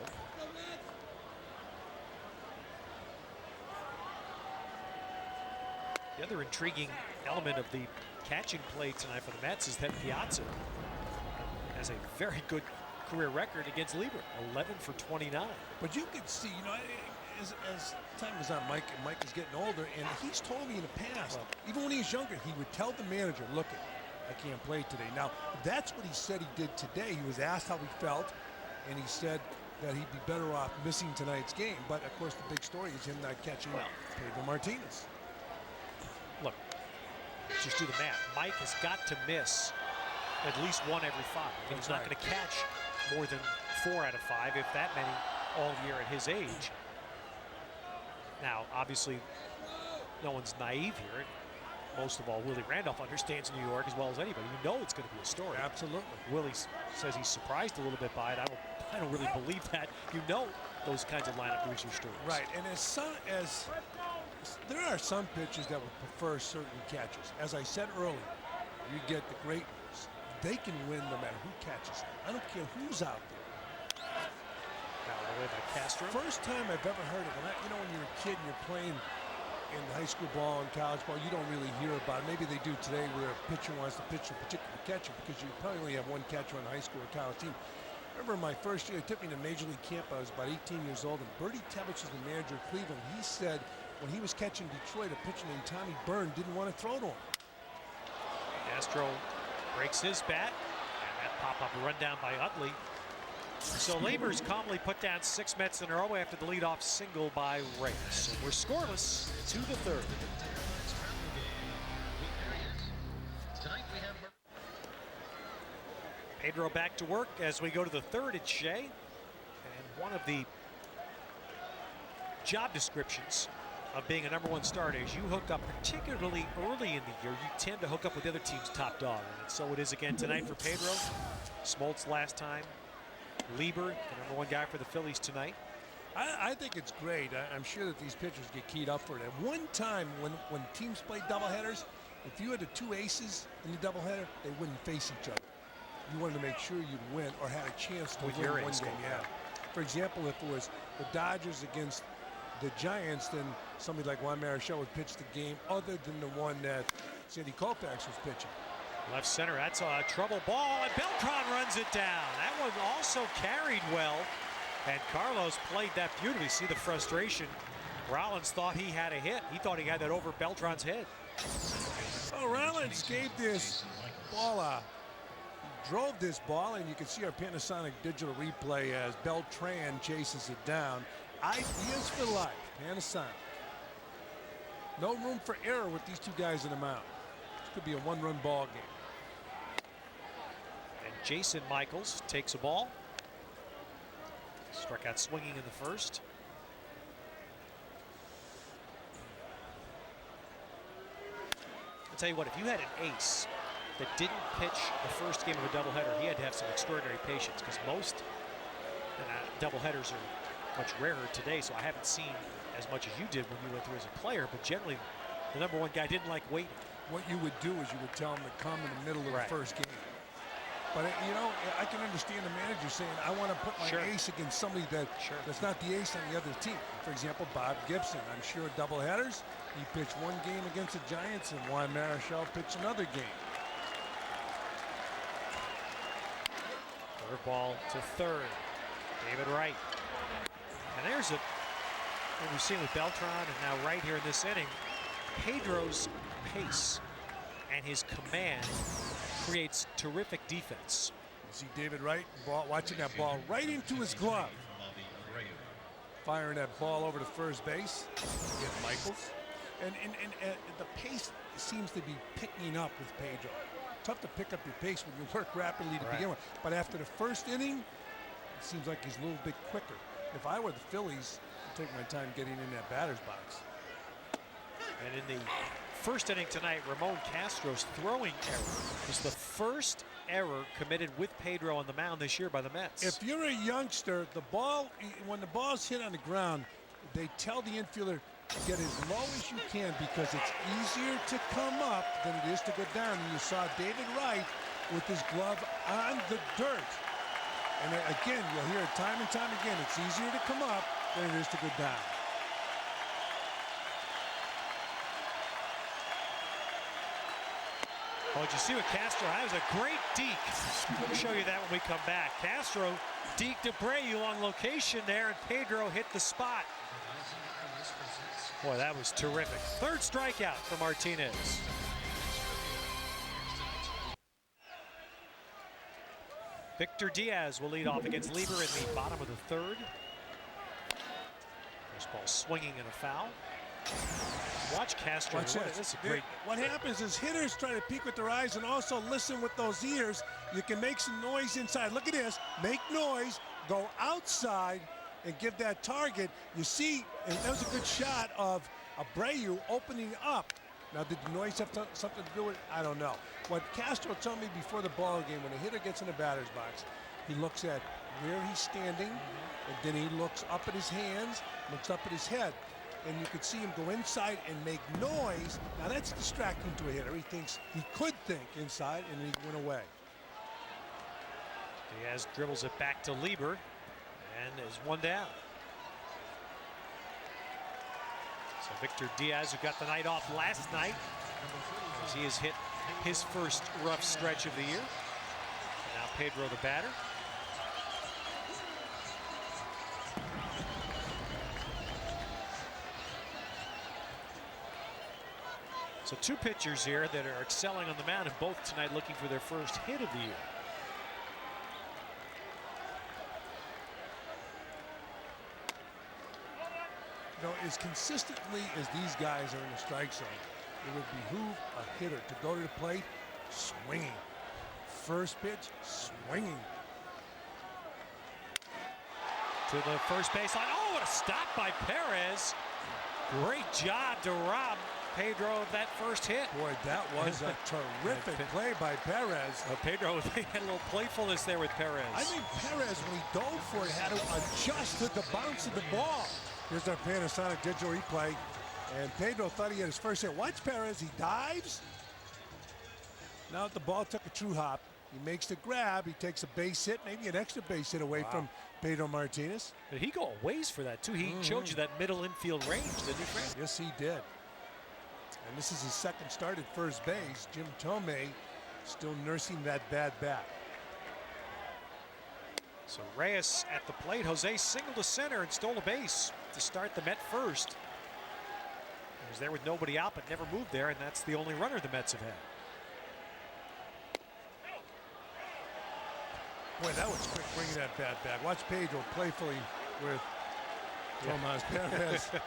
The other intriguing element of the catching play tonight for the Mets is that Piazza has a very good career record against Lieber, 11 for 29. But you can see, you know, as time goes on, Mike is getting older, and he's told me in the past, even when he was younger, he would tell the manager, look, I can't play today. Now, that's what he said he did today. He was asked how he felt, and he said that he'd be better off missing tonight's game. But, of course, the big story is him not catching Pedro Martinez. Look, just do the math. Mike has got to miss at least 1 every 5. I mean, he's not going to catch more than 4 out of 5, if that many, all year at his age. Now, obviously, no one's naive here. Most of all, Willie Randolph understands New York as well as anybody. You know it's going to be a story. Absolutely. Willie says he's surprised a little bit by it. I don't really believe that. You know those kinds of lineup moves are stories. Right, and as there are some pitchers that would prefer certain catches. As I said earlier, you get the great ones. They can win no matter who catches. I don't care who's out there. Now away by Castro. First time I've ever heard of it. You know, when you're a kid and you're playing in high school ball and college ball, you don't really hear about it. Maybe they do today where a pitcher wants to pitch a particular catcher because you probably only have one catcher on the high school or college team. I remember my first year, it took me to Major League camp. I was about 18 years old, and Bertie Tevich was the manager of Cleveland. He said when he was catching Detroit, a pitcher named Tommy Byrne didn't want to throw to him. Castro breaks his bat, and that pop-up run down by Utley. So Lieber's calmly put down 6 Mets in a row after the leadoff single by Reyes. So we're scoreless to the 3rd. Pedro back to work as we go to the 3rd at Shea. And one of the job descriptions of being a #1 starter is you hook up, particularly early in the year, you tend to hook up with the other team's top dog. And so it is again tonight for Pedro. Smoltz last time. Lieber, the #1 guy for the Phillies tonight. I think it's great. I'm sure that these pitchers get keyed up for it. At one time, when teams played doubleheaders, if you had the 2 aces in the doubleheader, they wouldn't face each other. You wanted to make sure you'd win or had a chance to win one game. Yeah. For example, if it was the Dodgers against the Giants, then somebody like Juan Marichal would pitch the game other than the one that Sandy Koufax was pitching. Left center, that's a trouble ball, and Beltran runs it down. That one also carried well, and Carlos played that beautifully. See the frustration. Rollins thought he had a hit. He thought he had that over Beltran's head. Oh, Rollins gave this ball drove this ball, and you can see our Panasonic digital replay as Beltran chases it down. Ideas for life, Panasonic. No room for error with these 2 guys in the mound. This could be a 1-run ball game. And Jason Michaels takes a ball. Struck out swinging in the first. I'll tell you what, if you had an ace that didn't pitch the first game of a doubleheader, he had to have some extraordinary patience, because most doubleheaders are much rarer today, so I haven't seen as much as you did when you went through as a player, but generally the number one guy didn't like waiting. What you would do is you would tell him to come in the middle of the first game. But, you know, I can understand the manager saying, I want to put my ace against somebody that's not the ace on the other team. For example, Bob Gibson. I'm sure doubleheaders, he pitched one game against the Giants, and Juan Marichal pitched another game. Curveball to third. David Wright. And there's what we've seen with Beltran and now Wright here in this inning. Pedro's pace and his command creates terrific defense. You see David Wright watching that ball right into his glove. Firing that ball over to first base to get Michaels. And the pace seems to be picking up with Pedro. Tough to pick up your pace when you work rapidly to begin with. But after the first inning, it seems like he's a little bit quicker. If I were the Phillies, I'd take my time getting in that batter's box. And in the first inning tonight, Ramon Castro's throwing error was the first error committed with Pedro on the mound this year by the Mets. If you're a youngster, the ball, when the ball's hit on the ground, they tell the infielder, get as low as you can, because it's easier to come up than it is to go down. And you saw David Wright with his glove on the dirt. And again, you'll hear it time and time again, it's easier to come up than it is to go down. Oh, did you see what Castro had? That was a great deke. We'll show you that when we come back. Castro deked Abreu on location there, and Pedro hit the spot. Boy, that was terrific. Third strikeout for Martinez. Victor Diaz will lead off against Lieber in the bottom of the third. First ball swinging and a foul. Watch Castro. Watch this. This is great. What happens is hitters try to peek with their eyes and also listen with those ears. You can make some noise inside. Look at this. Make noise, go outside, and give that target. You see, and that was a good shot of Abreu opening up. Now, did the noise have something to do with it? I don't know. What Castro told me before the ball game, when a hitter gets in the batter's box, he looks at where he's standing, and then he looks up at his hands, looks up at his head, and you could see him go inside and make noise. Now, that's distracting to a hitter. He thinks he could think inside, and he went away. Diaz dribbles it back to Lieber, and is one down. So Victor Diaz, who got the night off last night, as he has hit his first rough stretch of the year. And now Pedro, the batter. So two pitchers here that are excelling on the mound, and both tonight looking for their first hit of the year. You know, as consistently as these guys are in the strike zone, it would behoove a hitter to go to the plate swinging. First pitch, swinging. To the first baseline. Oh, what a stop by Perez. Great job to rob Pedro of that first hit. Boy, that was a terrific play by Perez. Pedro had a little playfulness there with Perez. I think Perez, when he dove for it, had to adjust to the bounce of the ball. Here's our Panasonic digital replay. And Pedro thought he had his first hit. Watch Perez, he dives. Now the ball took a true hop. He makes the grab, he takes a base hit, maybe an extra base hit away from Pedro Martinez. Did he go a ways for that too? He showed you that middle infield range, didn't he, Frank? Yes, he did. And this is his second start at first base. Jim Tomei still nursing that bad back. So Reyes at the plate. Jose singled to center and stole a base to start the Met first. He was there with nobody out, but never moved there, and that's the only runner the Mets have had. Boy, that was quick bringing that bat back. Watch Pedro playfully with Tomas Perez. He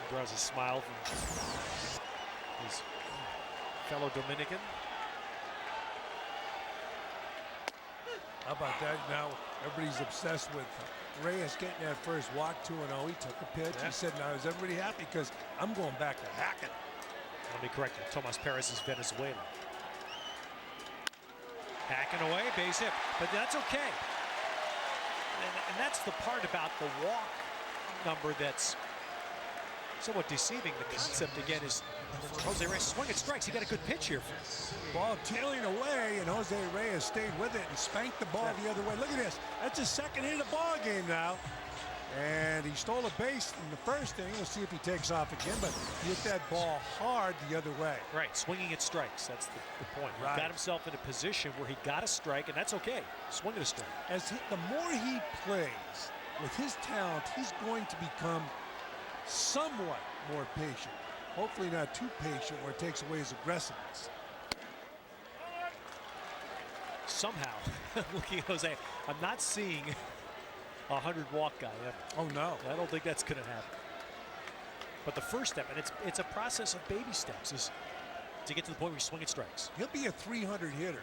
draws a smile from his fellow Dominican. How about that? Now everybody's obsessed with Reyes getting that first walk 2-0. He took a pitch. Yeah. He said, now is everybody happy? Because I'm going back to hacking. Let me correct you. Tomas Perez is Venezuelan. Hacking away, base hit. But that's okay. And that's the part about the walk number that's somewhat deceiving. The concept, again, is Jose Reyes swinging strikes. He got a good pitch here. Ball tailing away, and Jose Reyes stayed with it and spanked the ball the other way. Look at this. That's his second hit of the ball game now. And he stole a base in the first inning. We'll see if he takes off again, but he hit that ball hard the other way. Right, swinging at strikes. That's the point. Right. He got himself in a position where he got a strike, and that's okay. Swing at a strike. The more he plays with his talent, he's going to become somewhat more patient. Hopefully not too patient where it takes away his aggressiveness. Somehow, looking at Jose, I'm not seeing a 100-walk guy ever. Oh, no. I don't think that's going to happen. But the first step, and it's a process of baby steps, is to get to the point where you swing at strikes. He'll be a 300 hitter.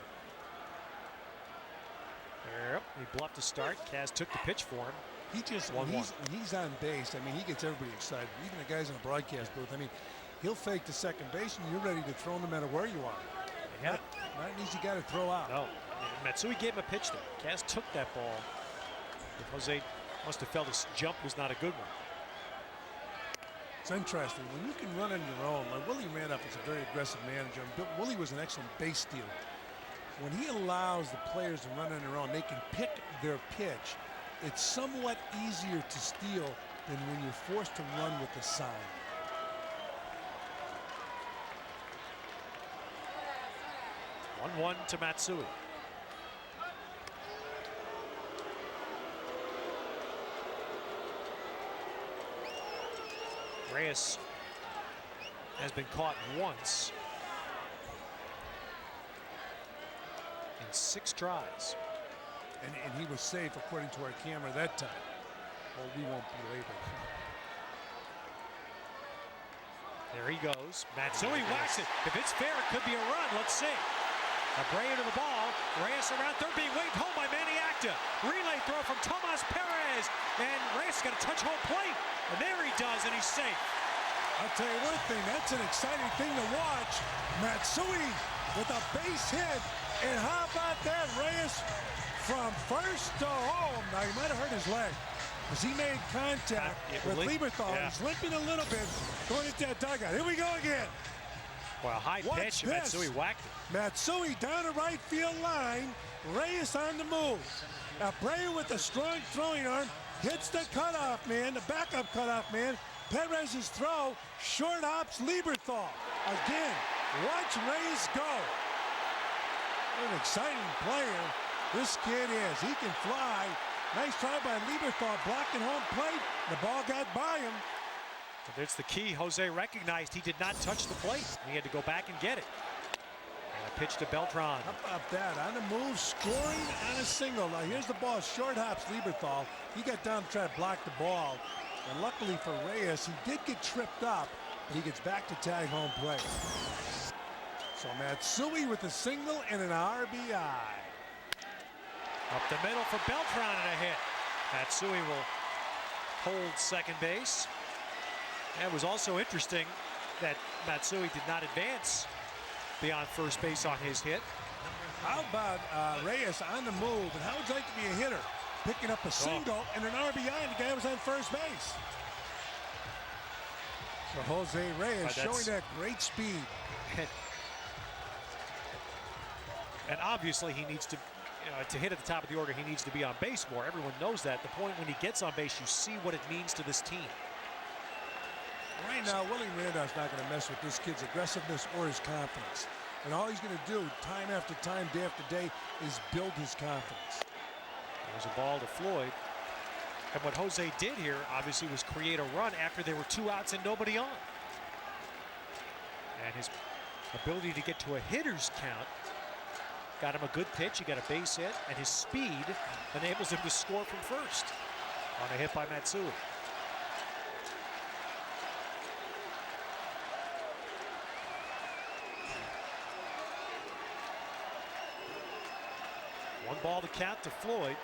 Yep, he bluffed to start. Kaz took the pitch for him. He just, when he's on base, I mean, he gets everybody excited. Even the guys in the broadcast booth. I mean, he'll fake the second base, and you're ready to throw no matter where you are. Yeah. Not an easy guy to throw out. No. Matsui gave him a pitch there. Kaz took that ball. Jose must have felt his jump was not a good one. It's interesting. When you can run on your own, like Willie Randolph is a very aggressive manager. Willie was an excellent base stealer. When he allows the players to run on their own, they can pick their pitch. It's somewhat easier to steal than when you're forced to run with the sign. One to Matsui. Reyes has been caught once in 6 tries. And he was safe according to our camera that time. Well, we won't belabor it. There he goes. Matsui whacks it. If it's fair, it could be a run. Let's see. Abreu to the ball. Reyes around third, being waved home by Manny Acta. Relay throw from Tomas Perez. And Reyes got to touch home plate. And there he does, and he's safe. I'll tell you one thing, that's an exciting thing to watch. Matsui with a base hit. And how about that, Reyes from first to home. Now, he might have hurt his leg because he made contact with Lieberthal. Yeah. He's limping a little bit going into that dugout. Here we go again. Well, a high pitch, and Matsui whacked it. Matsui down the right field line. Reyes on the move. Abreu with a strong throwing arm hits the cutoff man, the backup cutoff man. Perez's throw, short hops Lieberthal. Again, watch Reyes go. What an exciting player this kid is. He can fly. Nice try by Lieberthal blocking home plate. The ball got by him. So that's the key. Jose recognized he did not touch the plate. He had to go back and get it. And a pitch to Beltran. How about that? On the move, scoring on a single. Now here's the ball. Short hops Lieberthal. He got down to try to block the ball. And luckily for Reyes, he did get tripped up, but he gets back to tag home plate. So Matsui with a single and an RBI. Up the middle for Beltran and a hit. Matsui will hold second base. And it was also interesting that Matsui did not advance beyond first base on his hit. How about Reyes on the move? And how would you like to be a hitter? Picking up a single and an RBI, and the guy was on first base. So Jose Reyes showing that great speed. And obviously he needs to hit at the top of the order, he needs to be on base more. Everyone knows that. The point when he gets on base, you see what it means to this team. Right now, Willie Randolph's not going to mess with this kid's aggressiveness or his confidence. And all he's going to do time after time, day after day, is build his confidence. There's a ball to Floyd. And what Jose did here, obviously, was create a run after there were 2 outs and nobody on. And his ability to get to a hitter's count got him a good pitch. He got a base hit, and his speed enables him to score from first on a hit by Matsui. 1 ball to count to Floyd.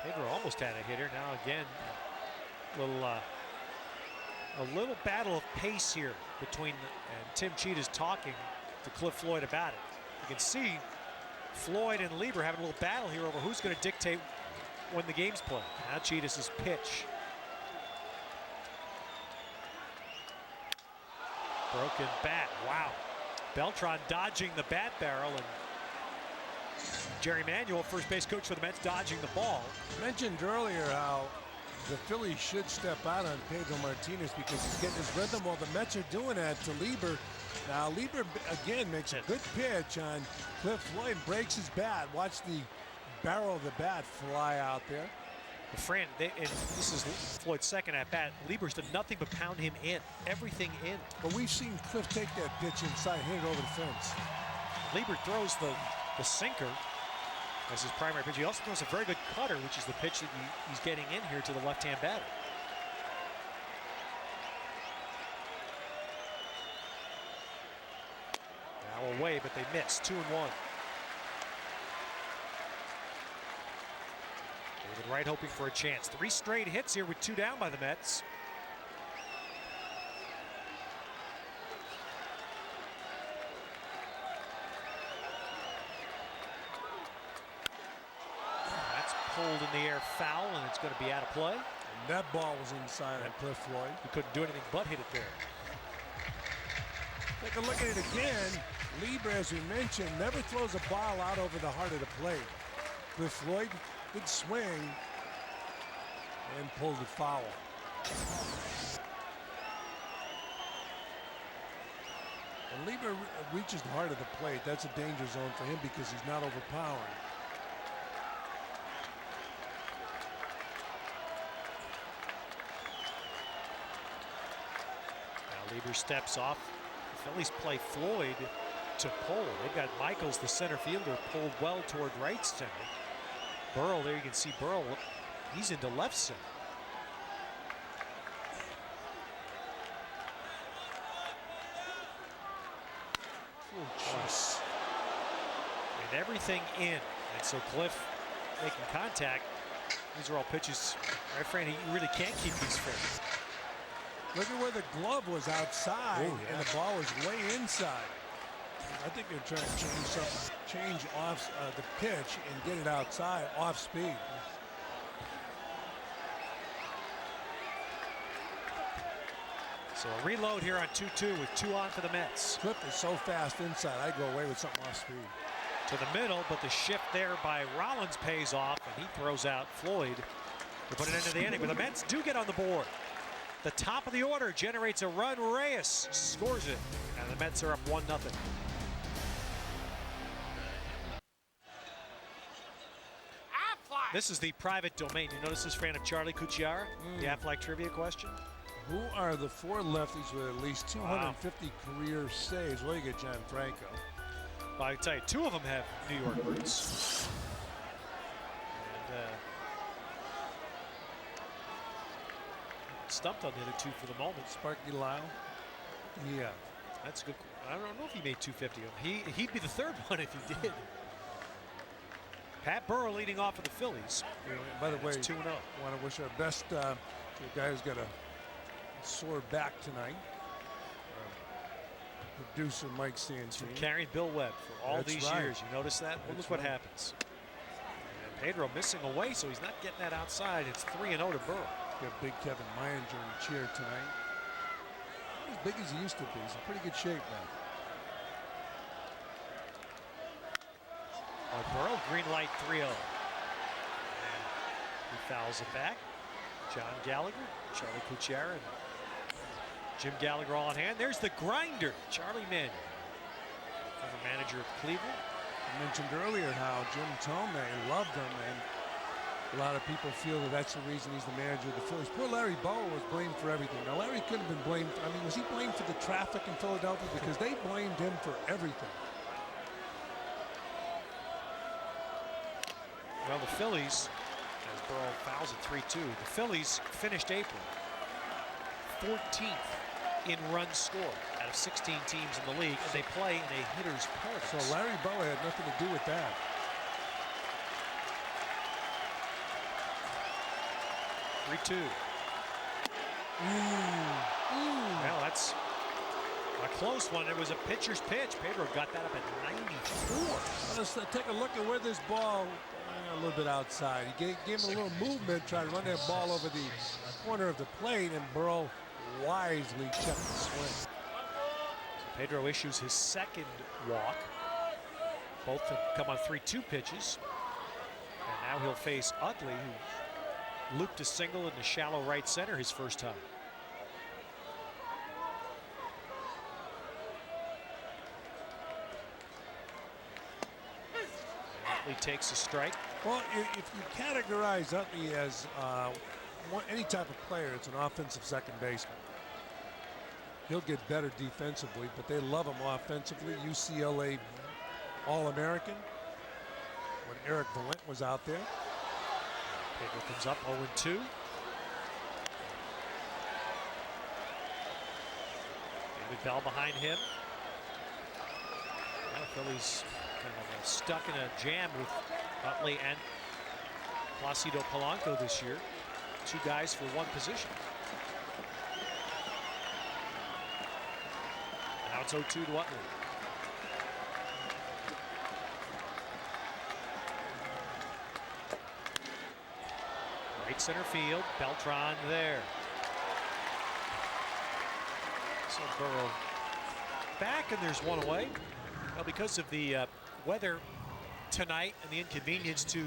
Pedro almost had a hitter. Now again, a little battle of pace here between, and Tim Cheetah's talking to Cliff Floyd about it. You can see Floyd and Lieber having a little battle here over who's going to dictate when the game's played. Now Cheetah's pitch. Broken bat. Wow. Beltran dodging the bat barrel, and Jerry Manuel, first base coach for the Mets, dodging the ball. Mentioned earlier how the Phillies should step out on Pedro Martinez because he's getting his rhythm. Well, the Mets are doing that to Lieber. Now Lieber again makes a good pitch on Cliff Floyd, breaks his bat. Watch the barrel of the bat fly out there. Well, Fran, and this is Floyd's second at bat. Lieber's done nothing but pound him in, everything in. But we've seen Cliff take that pitch inside, hit it over the fence. Lieber throws the sinker as his primary pitch. He also throws a very good cutter, which is the pitch that he's getting in here to the left-hand batter. Now away, but they miss. 2-1. David Wright hoping for a chance. 3 straight hits here with 2 down by the Mets. That's pulled in the air foul, and it's going to be out of play. And that ball was inside on Cliff Floyd. He couldn't do anything but hit it there. Take a look at it again. Lieber, as we mentioned, never throws a ball out over the heart of the plate. Cliff Floyd, good swing, and pulled it foul. And Lieber reaches the heart of the plate. That's a danger zone for him because he's not overpowering. Now Lieber steps off. The Phillies play Floyd to pull. They've got Michaels, the center fielder, pulled well toward right center. Burrell, there you can see Burrell, he's into left center. Oh, jeez. And everything in. And so Cliff making contact. These are all pitches. Right, Fran, you really can't keep these fair. Look at where the glove was outside, and the ball was way inside. I think they're trying to change off the pitch and get it outside, off speed. So a reload here on 2-2 with 2 on for the Mets. Cliff is so fast inside, I'd go away with something off speed. To the middle, but the shift there by Rollins pays off, and he throws out Floyd to put it into the inning. But the Mets do get on the board. The top of the order generates a run. Reyes scores it, and the Mets are up 1-0. This is the private domain. You notice this fan of Charlie Cucciara? The Affleck trivia question? Who are the 4 lefties with at least 250 career saves? Well, you get John Franco. Well, I can tell you, 2 of them have New York roots. And stumped on the other 2 for the moment. Sparky Lyle. Yeah. That's a good. I don't know if he made 250. He'd be the 3rd one if he did. Pat Burrell leading off for the Phillies. By the way, 2-0. Want to wish our best to the guy who's got a sore back tonight. Producer Mike Santini. Carrying Bill Webb for all these right. years. You notice that? Well, look what happens. And Pedro missing away, so he's not getting that outside. It's 3-0 to Burrell. Got big Kevin Meyer in the chair tonight. Not as big as he used to be. He's in pretty good shape now. Burrow, green light 3-0. And he fouls it back. John Gallagher, Charlie Cucciara, and Jim Gallagher all on hand. There's the grinder, Charlie Manuel, former manager of Cleveland. I mentioned earlier how Jim Thome loved him, and a lot of people feel that that's the reason he's the manager of the Phillies. Poor Larry Bowa was blamed for everything. Now, Larry couldn't have been blamed. I mean, was he blamed for the traffic in Philadelphia? Because they blamed him for everything. Well, the Phillies, as Burrow fouls at 3-2, the Phillies finished April 14th in runs scored out of 16 teams in the league, and they play in a hitter's paradise. So Larry Bowa had nothing to do with that. 3-2. Well, that's a close one. It was a pitcher's pitch. Pedro got that up at 94. Let's take a look at where this ball, a little bit outside. He gave him a little movement, tried to run that ball over the corner of the plate, and Burrow wisely kept the swing. So Pedro issues his second walk. Both have come on 3-2 pitches. And now he'll face Utley, who looped a single in the shallow right center his first time. Utley takes a strike. Well, if you categorize Utley as any type of player, it's an offensive second baseman. He'll get better defensively, but they love him offensively. UCLA All-American when Eric Valent was out there. Pedro comes up 0-2. David Bell behind him. Well, Phillies kind of stuck in a jam with Utley and Placido Polanco this year. Two guys for one position. Now it's 0-2 to Utley. Right center field, Beltran there. So Burrow back, and there's one away. Well, because of the weather tonight and the inconvenience to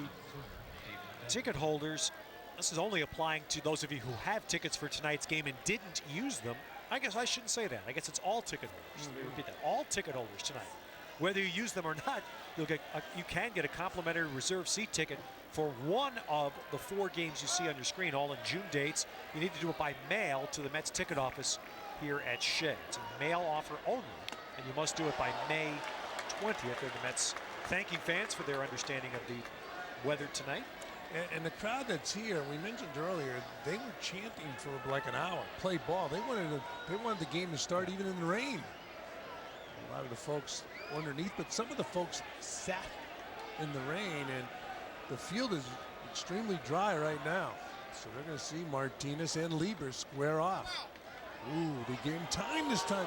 ticket holders, this is only applying to those of you who have tickets for tonight's game and didn't use them. I guess I shouldn't say that. I guess it's all ticket holders. Let me repeat that. All ticket holders tonight. Whether you use them or not, you can get a complimentary reserve seat ticket for one of the 4 games you see on your screen, all in June dates. You need to do it by mail to the Mets ticket office here at Shea. It's a mail offer only, and you must do it by May 20th. And the Mets thanking fans for their understanding of the weather tonight. And the crowd that's here, we mentioned earlier, they were chanting for like an hour. Play ball. They wanted the game to start even in the rain. A lot of the folks underneath, but some of the folks sat in the rain, and the field is extremely dry right now. So they're going to see Martinez and Lieber square off. Ooh, they gave him time this time.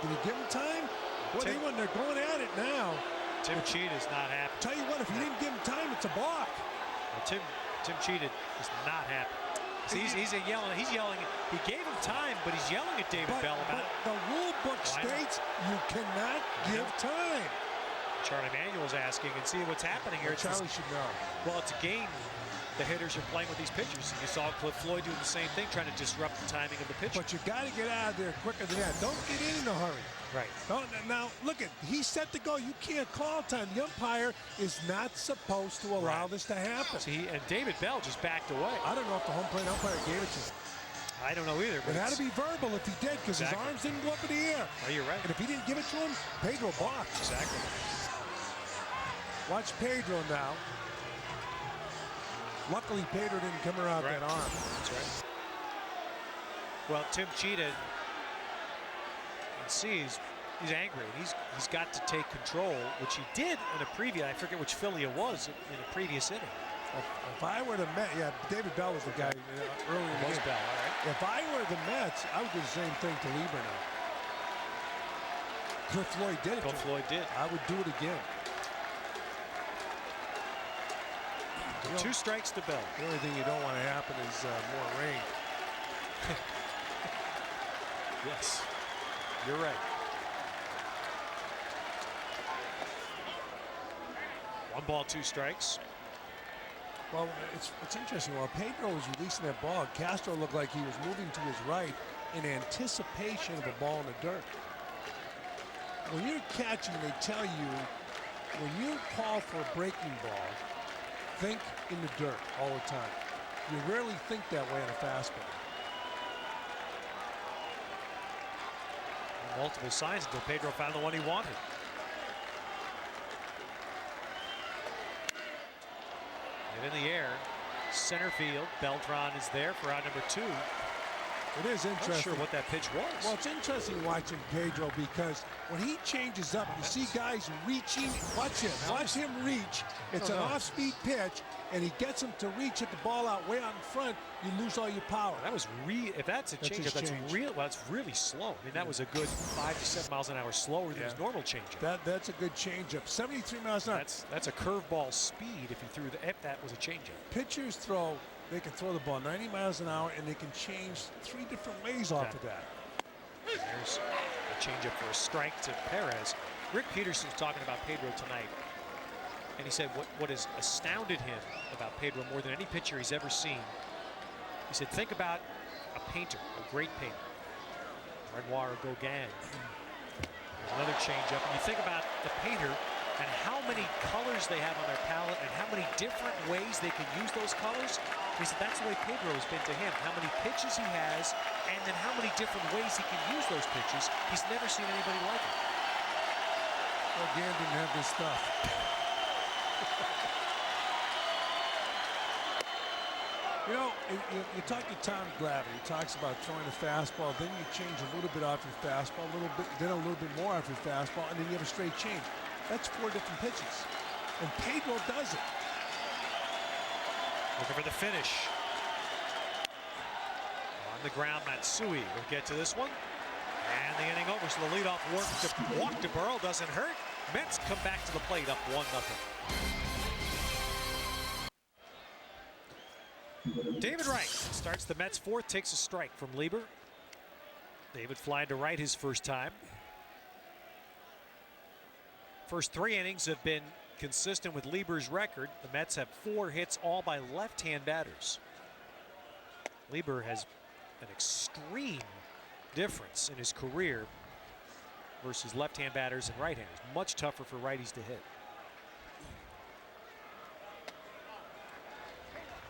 Did he give him time? Boy, they're going at it now. Tim Cheetah's not happy. Tell you what, if you didn't give him time, it's a balk. Well, Tim Cheetah is not happy. See, he's yelling. He gave him time, but he's yelling at David Bell about it. The rule book states you cannot give time. Charlie Manuel's asking, and see what's happening here. Charlie should know. Well, it's a game the hitters are playing with these pitchers. And you saw Cliff Floyd doing the same thing, trying to disrupt the timing of the pitch. But you got to get out of there quicker than that. Don't get in a hurry. Right. Now, look he's set to go. You can't call time. The umpire is not supposed to allow this to happen. See, and David Bell just backed away. I don't know if the home plate umpire gave it to him. I don't know either. But it had to be verbal if he did, because his arms didn't go up in the air. Oh, you're right. And if he didn't give it to him, Pedro balked. Exactly. Watch Pedro now. Luckily, Pedro didn't come around that arm. That's right. Well, Tim Cheetah, he's angry. He's got to take control, which he did in a previous. I forget which Philly it was in a previous inning. If I were the Mets, David Bell was the guy earlier in the game. Bell, all right. If I were the Mets, I would do the same thing to Lieber now. Cliff Floyd did it. Cliff Floyd did. I would do it again. 2 strikes to Bell. The only thing you don't want to happen is more rain. Yes, you're right. 1 ball, 2 strikes. Well, it's interesting. While Pedro was releasing that ball, Castro looked like he was moving to his right in anticipation of a ball in the dirt. When you're catching, they tell you, when you call for a breaking ball, think in the dirt all the time. You rarely think that way on a fastball. Multiple signs until Pedro found the one he wanted. And in the air, center field, Beltran is there for out number 2. It is I'm not interesting. sure what that pitch was. Well, it's interesting watching Pedro because when he changes up, you see guys reaching. Watch him reach. It's an off-speed pitch, and he gets him to reach, hit the ball out way out in front. You lose all your power. That was if that's a changeup, that's real. Well, it's really slow. I mean, that was a good 5 to 7 miles an hour slower than his normal changeup. That's a good changeup. 73 miles an hour. That's a curveball speed if that was a changeup. Pitchers throw. They can throw the ball 90 miles an hour, and they can change 3 different ways off of that. There's a changeup for a strike to Perez. Rick Peterson's talking about Pedro tonight, and he said what has astounded him about Pedro more than any pitcher he's ever seen. He said, think about a painter, a great painter, Renoir or Gauguin. There's another changeup, and you think about the painter and how many colors they have on their palette and how many different ways they can use those colors. He said that's the way Pedro has been to him. How many pitches he has, and then how many different ways he can use those pitches. He's never seen anybody like it. Well, Gann didn't have this stuff. You know, you talk to Tom Glavine. He talks about throwing a fastball, then you change a little bit off your fastball, a little bit, then a little bit more off your fastball, and then you have a straight change. That's 4 different pitches, and Pedro does it. Looking for the finish. On the ground, Matsui will get to this one. And the inning over, so the leadoff walk to Burrow doesn't hurt. Mets come back to the plate up 1-0. David Wright starts the Mets 4th, takes a strike from Lieber. David flying to right his first time. First 3 innings have been consistent with Lieber's record. The Mets have 4 hits, all by left-hand batters. Lieber has an extreme difference in his career versus left-hand batters and right-handers. Much tougher for righties to hit.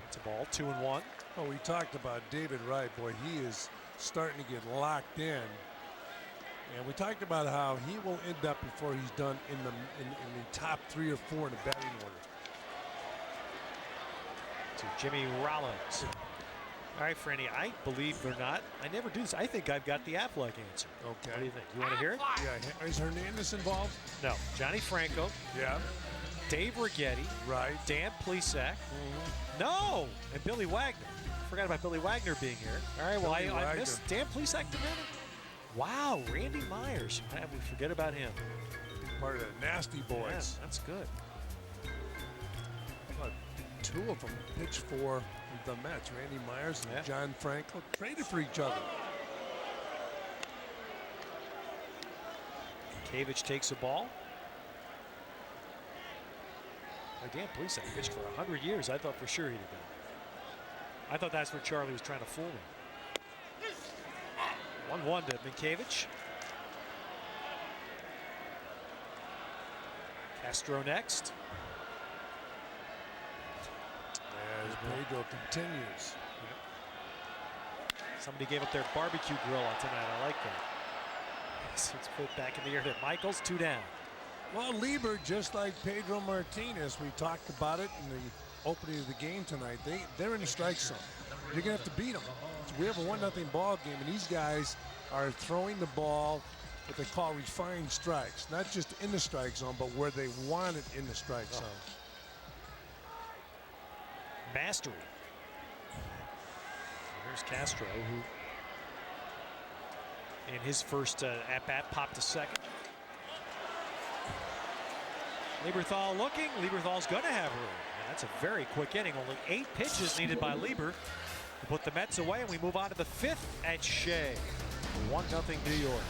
It's a ball, 2-1. Oh, we talked about David Wright. Boy, he is starting to get locked in. And we talked about how he will end up before he's done in the top 3 or 4 in the batting order. To Jimmy Rollins. All right, Franny, I believe it or not, I never do this. I think I've got the Affleck answer. Okay. What do you think? You want to hear it? Yeah. Is Hernandez involved? No. Johnny Franco. Yeah. Dave Righetti. Right. Dan Plesac. No. And Billy Wagner. Forgot about Billy Wagner being here. All right, well, I missed Dan Plesac the minute. Wow, Randy Myers. How we forget about him? Part of the Nasty Boys. Yeah, that's good. But 2 of them pitched for the Mets. Randy Myers and John Franco traded for each other. Cavich takes a ball. Dan Plesac pitched for 100 years. I thought for sure he'd have done. I thought that's where Charlie was trying to fool me. 1-1 to Minkiewicz. Castro next. As Pedro continues. Somebody gave up their barbecue grill on tonight. I like that. It's put back in the air to Michaels, 2 down. Well, Lieber, just like Pedro Martinez, we talked about it in the opening of the game tonight. They're in the strike zone. You're going to have to beat them. So we have a 1-0 ball game, and these guys are throwing the ball what they call refined strikes. Not just in the strike zone, but where they want it in the strike zone. Mastery. There's Castro, who in his first at-bat popped to second. Lieberthal looking. Lieberthal's going to have room. That's a very quick inning. Only 8 pitches needed by Lieber to put the Mets away, and we move on to the 5th at Shea. 1-0 New York.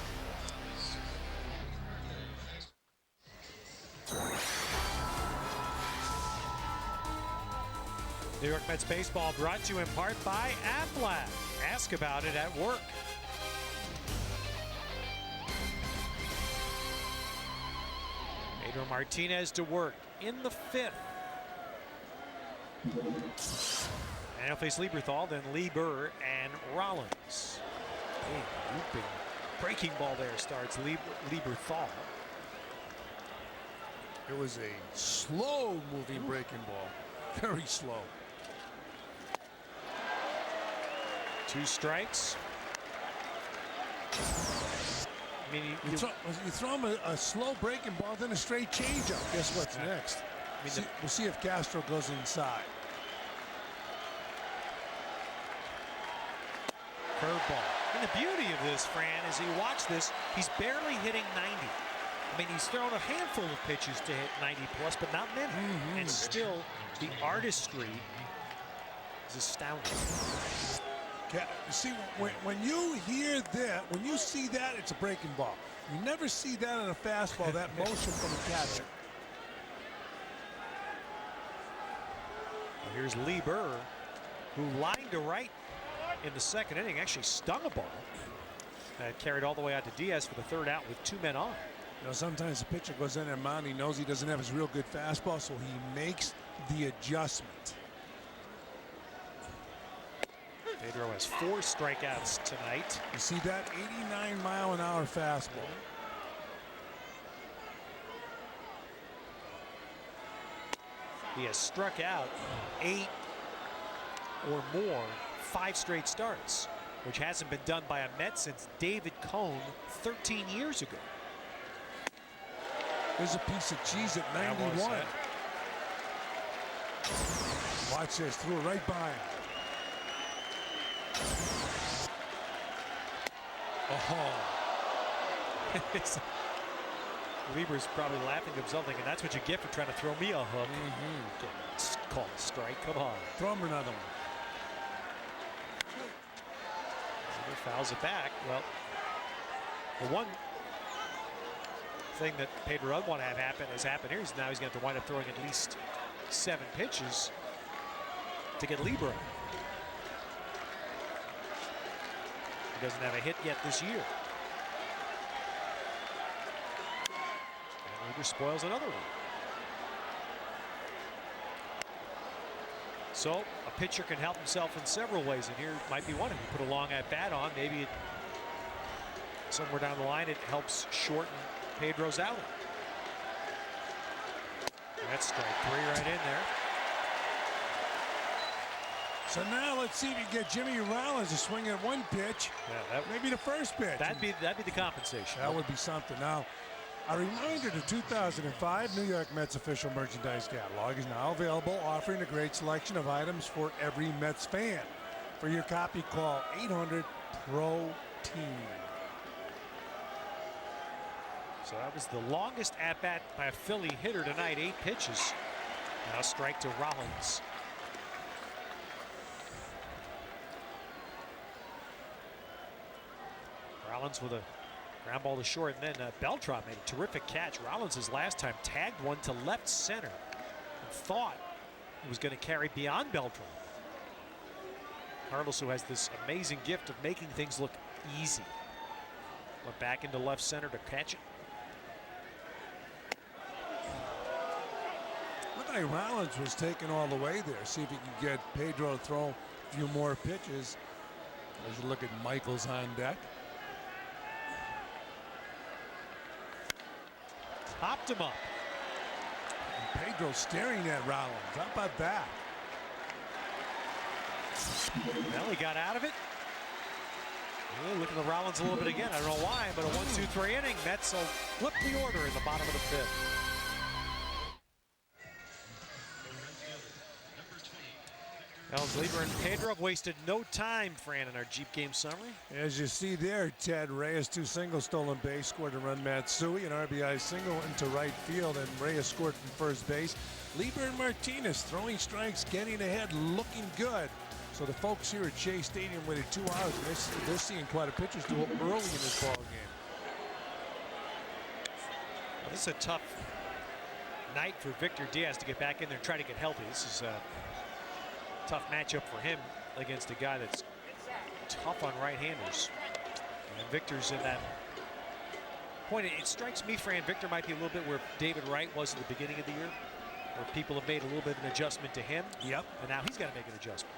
New York Mets baseball brought to you in part by Aflac. Ask about it at work. Pedro Martinez to work in the 5th. And he'll face Lieberthal, then Lieber and Rollins. Looping breaking ball there starts Lieberthal. It was a slow-moving breaking ball. Very slow. 2 strikes. I mean, You throw him a slow breaking ball, then a straight changeup. Guess what's next? I mean, We'll see if Castro goes inside. curveball. And the beauty of this, Fran, is you watch this, he's barely hitting 90. I mean, he's thrown a handful of pitches to hit 90 plus, but not many. And still, the artistry is astounding. See, when you hear that, when you see that, it's a breaking ball. You never see that in a fastball, that motion from a catcher. Well, here's Lieber, who lined to right in the second inning, actually stung a ball. Carried all the way out to Diaz for the third out with 2 men on. You know, sometimes the pitcher goes in there, man, he knows he doesn't have his real good fastball, so he makes the adjustment. Pedro has 4 strikeouts tonight. You see that 89-mile-an-hour fastball. He has struck out 8 or more 5 straight starts, which hasn't been done by a Met since David Cone 13 years ago. There's a piece of cheese at 91. Watch this, threw it right by him. Oh. Lieber's probably laughing to himself, thinking that's what you get for trying to throw me a hook. It's called a strike. Come on. Throw him another one. Lieber fouls it back. Well, the one thing that Pedro doesn't want to have happen has happened here. Now he's going to have to wind up throwing at least 7 pitches to get Lieber out. He doesn't have a hit yet this year. And Lieber spoils another one. So a pitcher can help himself in several ways, and here might be one. If you put a long at bat on, maybe somewhere down the line it helps shorten Pedro's outing. That's strike 3 right in there. So now let's see if you get Jimmy Rollins to swing at one pitch. Yeah, maybe the first pitch. That'd be the compensation. That would be something. Now, a reminder, the 2005 New York Mets official merchandise catalog is now available, offering a great selection of items for every Mets fan. For your copy, call 800-PRO-TEAM. So that was the longest at-bat by a Philly hitter tonight, 8 pitches. Now strike to Rollins. Rollins with a ground ball to short, and then Beltran made a terrific catch. Rollins, his last time, tagged one to left center and thought it was going to carry beyond Beltran. Carlos, who has this amazing gift of making things look easy, went back into left center to catch it. Looked like Rollins was taken all the way there. See if he can get Pedro to throw a few more pitches. As you look at Michaels on deck. Popped him up. And Pedro staring at Rollins. How about that? Well, he got out of it. Yeah, looking at Rollins a little bit again. I don't know why, but a 1-2-3 inning. Mets will flip the order in the bottom of the 5th. Well, Lieber and Pedro have wasted no time, Fran, in our Jeep game summary. As you see there, Ted, Reyes 2 singles, stolen base, scored a run. Matsui, an RBI single into right field, and Reyes scored from first base. Lieber and Martinez throwing strikes, getting ahead, looking good. So the folks here at Shea Stadium waited 2 hours. They're seeing quite a pitcher's duel early in this ball game. Well, this is a tough night for Victor Diaz to get back in there and try to get healthy. This is a tough matchup for him against a guy that's tough on right-handers. And Victor's in that point. It strikes me, Fran, Victor might be a little bit where David Wright was at the beginning of the year, where people have made a little bit of an adjustment to him. Yep. And now he's got to make an adjustment.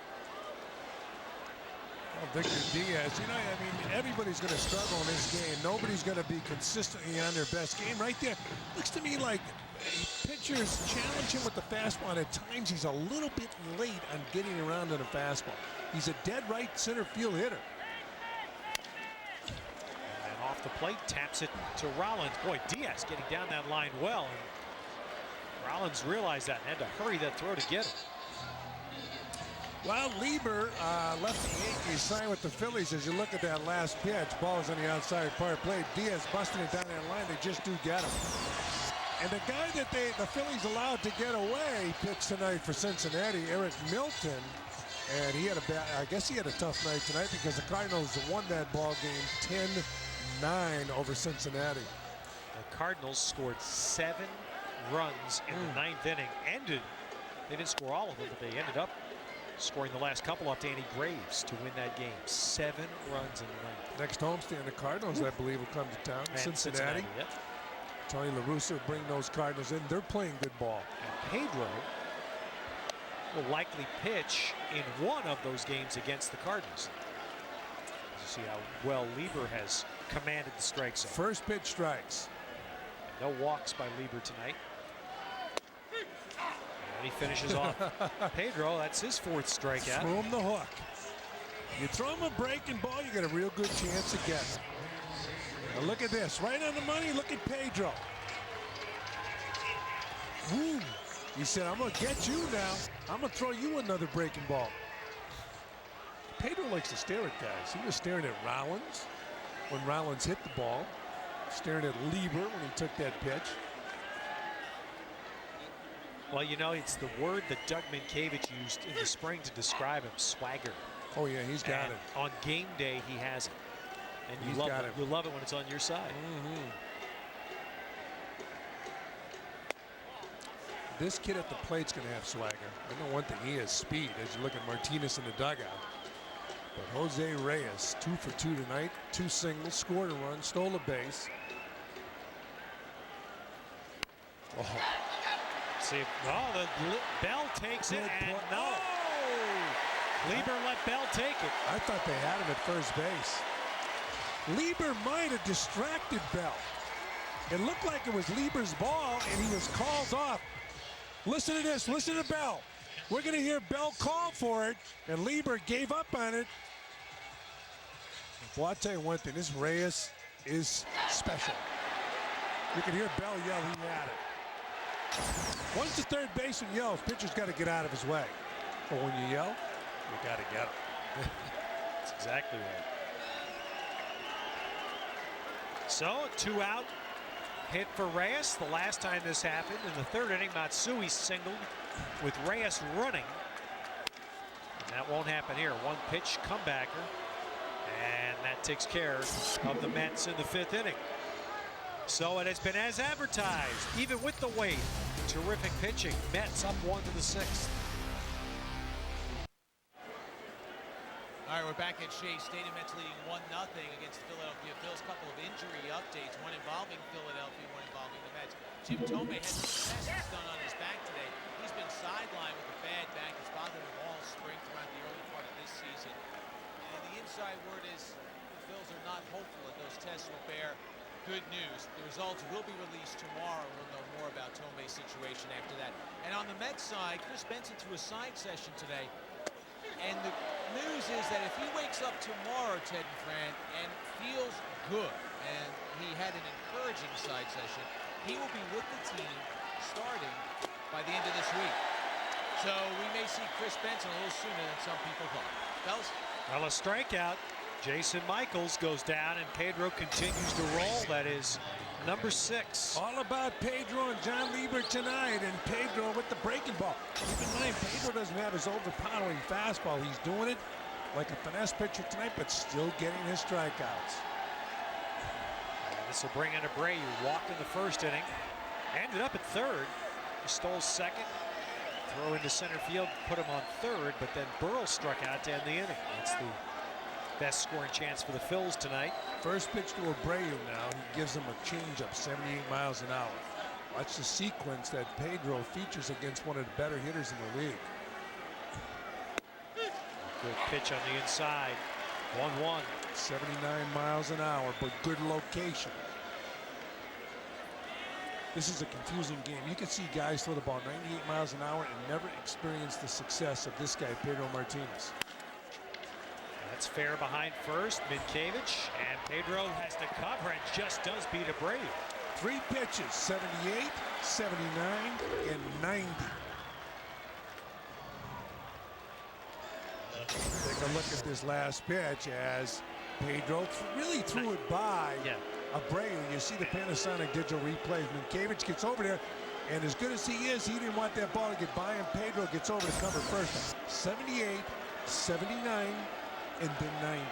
Well, Victor Diaz, you know, I mean, everybody's going to struggle in this game. Nobody's going to be consistently on their best game. Right there, looks to me like pitchers challenge him with the fastball, and at times he's a little bit late on getting around to the fastball. He's a dead right center field hitter. the plate, taps it to Rollins. Boy, Diaz getting down that line well. And Rollins realized that and had to hurry that throw to get him. Well, Lieber left the Yankees signed with the Phillies. As you look at that last pitch, ball is on the outside part of play. Diaz busting it down that line. They just do get him. And the guy that the Phillies allowed to get away pitched tonight for Cincinnati, Eric Milton. And he had I guess he had a tough night tonight because the Cardinals won that ball game 10-9 over Cincinnati. The Cardinals scored 7 runs in the 9th inning. They didn't score all of them, but they ended up scoring the last couple off Danny Graves to win that game. 7 runs in the 9th. Next homestand, the Cardinals, I believe, will come to town. And Cincinnati. Yep. Tony La Russa will bring those Cardinals in. They're playing good ball. And Pedro will likely pitch in one of those games against the Cardinals. You see how well Lieber has commanded the strike zone. First pitch strikes. No walks by Lieber tonight. And he finishes off Pedro. That's his 4th strikeout. Throw him the hook. You throw him a breaking ball, you got a real good chance to get it. Now look at this. Right on the money, look at Pedro. Woo. He said, I'm going to get you now. I'm going to throw you another breaking ball. Pedro likes to stare at guys. He was staring at Rollins when Rollins hit the ball. Staring at Lieber when he took that pitch. Well, you know, it's the word that Doug Minkiewicz used in the spring to describe him, swagger. Oh, yeah, he's got it. On game day, he has it. And you love it when it's on your side. This kid at the plate's going to have swagger. I know one thing, he has speed as you look at Martinez in the dugout. But Jose Reyes, 2 for 2 tonight, 2 singles, scored a run, stole a base. Oh. See, the Bell takes it, and no. Lieber let Bell take it. I thought they had him at first base. Lieber might have distracted Bell. It looked like it was Lieber's ball, and he was called off. Listen to this. Listen to Bell. We're going to hear Bell call for it, and Lieber gave up on it. Well, I'll tell you one thing. This Reyes is special. You can hear Bell yell he had it. Once the third baseman yells, pitcher's got to get out of his way. But when you yell, you got to get him. That's exactly right. So, a 2-out hit for Reyes. The last time this happened in the 3rd inning, Matsui singled with Reyes running. And that won't happen here. 1 pitch comebacker. And that takes care of the Mets in the 5th inning. So it has been as advertised, even with the wait. Terrific pitching. Mets up 1 to the 6th. All right, we're back at Shea Stadium. Mets leading 1-0 against the Philadelphia Phillies. A couple of injury updates, one involving Philadelphia, one involving the Mets. Jim Thome had some tests done on his back today. He's been sidelined with a bad back. It's bothered him all spring throughout the early part of this season. And the inside word is the Phils are not hopeful that those tests will bear good news. The results will be released tomorrow. We'll know more about Thome's situation after that. And on the Mets side, Chris Benson threw a side session today. And the news is that if he wakes up tomorrow, Ted and Fran, and feels good, and he had an encouraging side session, he will be with the team starting by the end of this week. So we may see Chris Benson a little sooner than some people thought. Fellas? Well, a strikeout. Jason Michaels goes down, and Pedro continues to roll. That is number 6. All about Pedro and John Lieber tonight, and Pedro with the breaking ball. Keep in mind, Pedro doesn't have his overpowering fastball. He's doing it like a finesse pitcher tonight, but still getting his strikeouts. This will bring in Abreu, who walked in the 1st inning, ended up at 3rd. He stole 2nd. Throw into center field, put him on 3rd, but then Burrell struck out to end the inning. That's the best scoring chance for the Phils tonight. First pitch to Abreu now. He gives him a changeup, 78 miles an hour. Watch the sequence that Pedro features against one of the better hitters in the league. Good pitch on the inside. 1-1. 79 miles an hour, but good location. This is a confusing game. You can see guys throw the ball 98 miles an hour and never experience the success of this guy, Pedro Martinez. That's fair behind first. Minkevich, and Pedro has to cover and just does beat a Brady. 3 pitches, 78, 79, and 90. Take a look at this last pitch as Pedro really threw it by Abreu. You see the Panasonic digital replays. Minkevich gets over there, and as good as he is, he didn't want that ball to get by him. Pedro gets over to cover first. 78, 79, and then 90.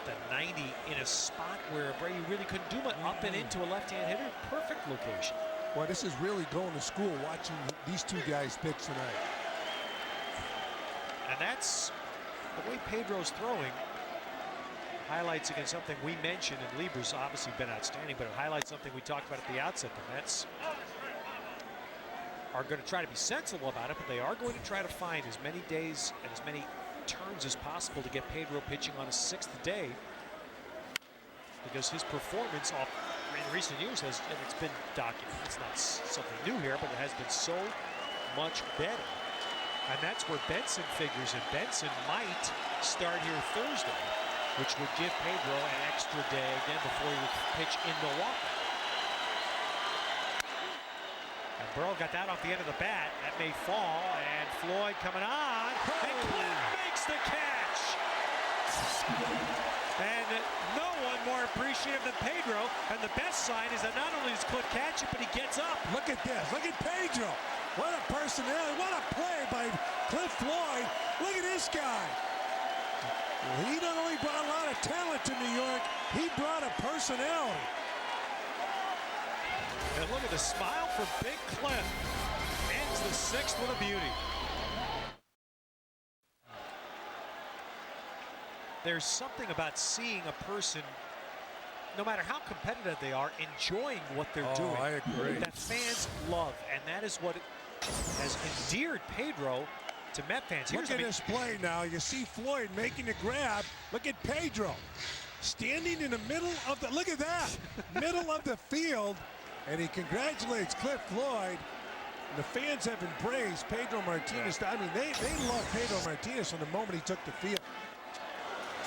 The 90 in a spot where Abreu really couldn't do much. Up and into a left-hand hitter. Perfect location. Boy, this is really going to school watching these two guys pitch tonight. And that's the way Pedro's throwing. Highlights again something we mentioned, and Lieber's obviously been outstanding, but it highlights something we talked about at the outset. The Mets are going to try to be sensible about it, but they are going to try to find as many days and as many turns as possible to get Pedro pitching on a 6th day, because his performance in recent years has, and it's been documented, it's not something new here, but it has been so much better. And that's where Benson figures in. Benson might start here Thursday, which would give Pedro an extra day again before he would pitch in Milwaukee. And Burrow got that off the end of the bat. That may fall, and Floyd coming on, and Cliff makes the catch. And no one more appreciative than Pedro, and the best sign is that not only does Cliff catch it, but he gets up. Look at this. Look at Pedro. What a personality. What a play by Cliff Floyd. Look at this guy. He not only brought a lot of talent to New York, he brought a personality. And look at the smile for Big Cliff. Ends the 6th with a beauty. There's something about seeing a person, no matter how competitive they are, enjoying what they're doing. I agree. That fans love, and that is what has endeared Pedro to Met fans. Look at this play now. You see Floyd making the grab. Look at Pedro standing in the middle of the, look at that, middle of the field, and he congratulates Cliff Floyd. And the fans have embraced Pedro Martinez. I mean, they love Pedro Martinez from the moment he took the field.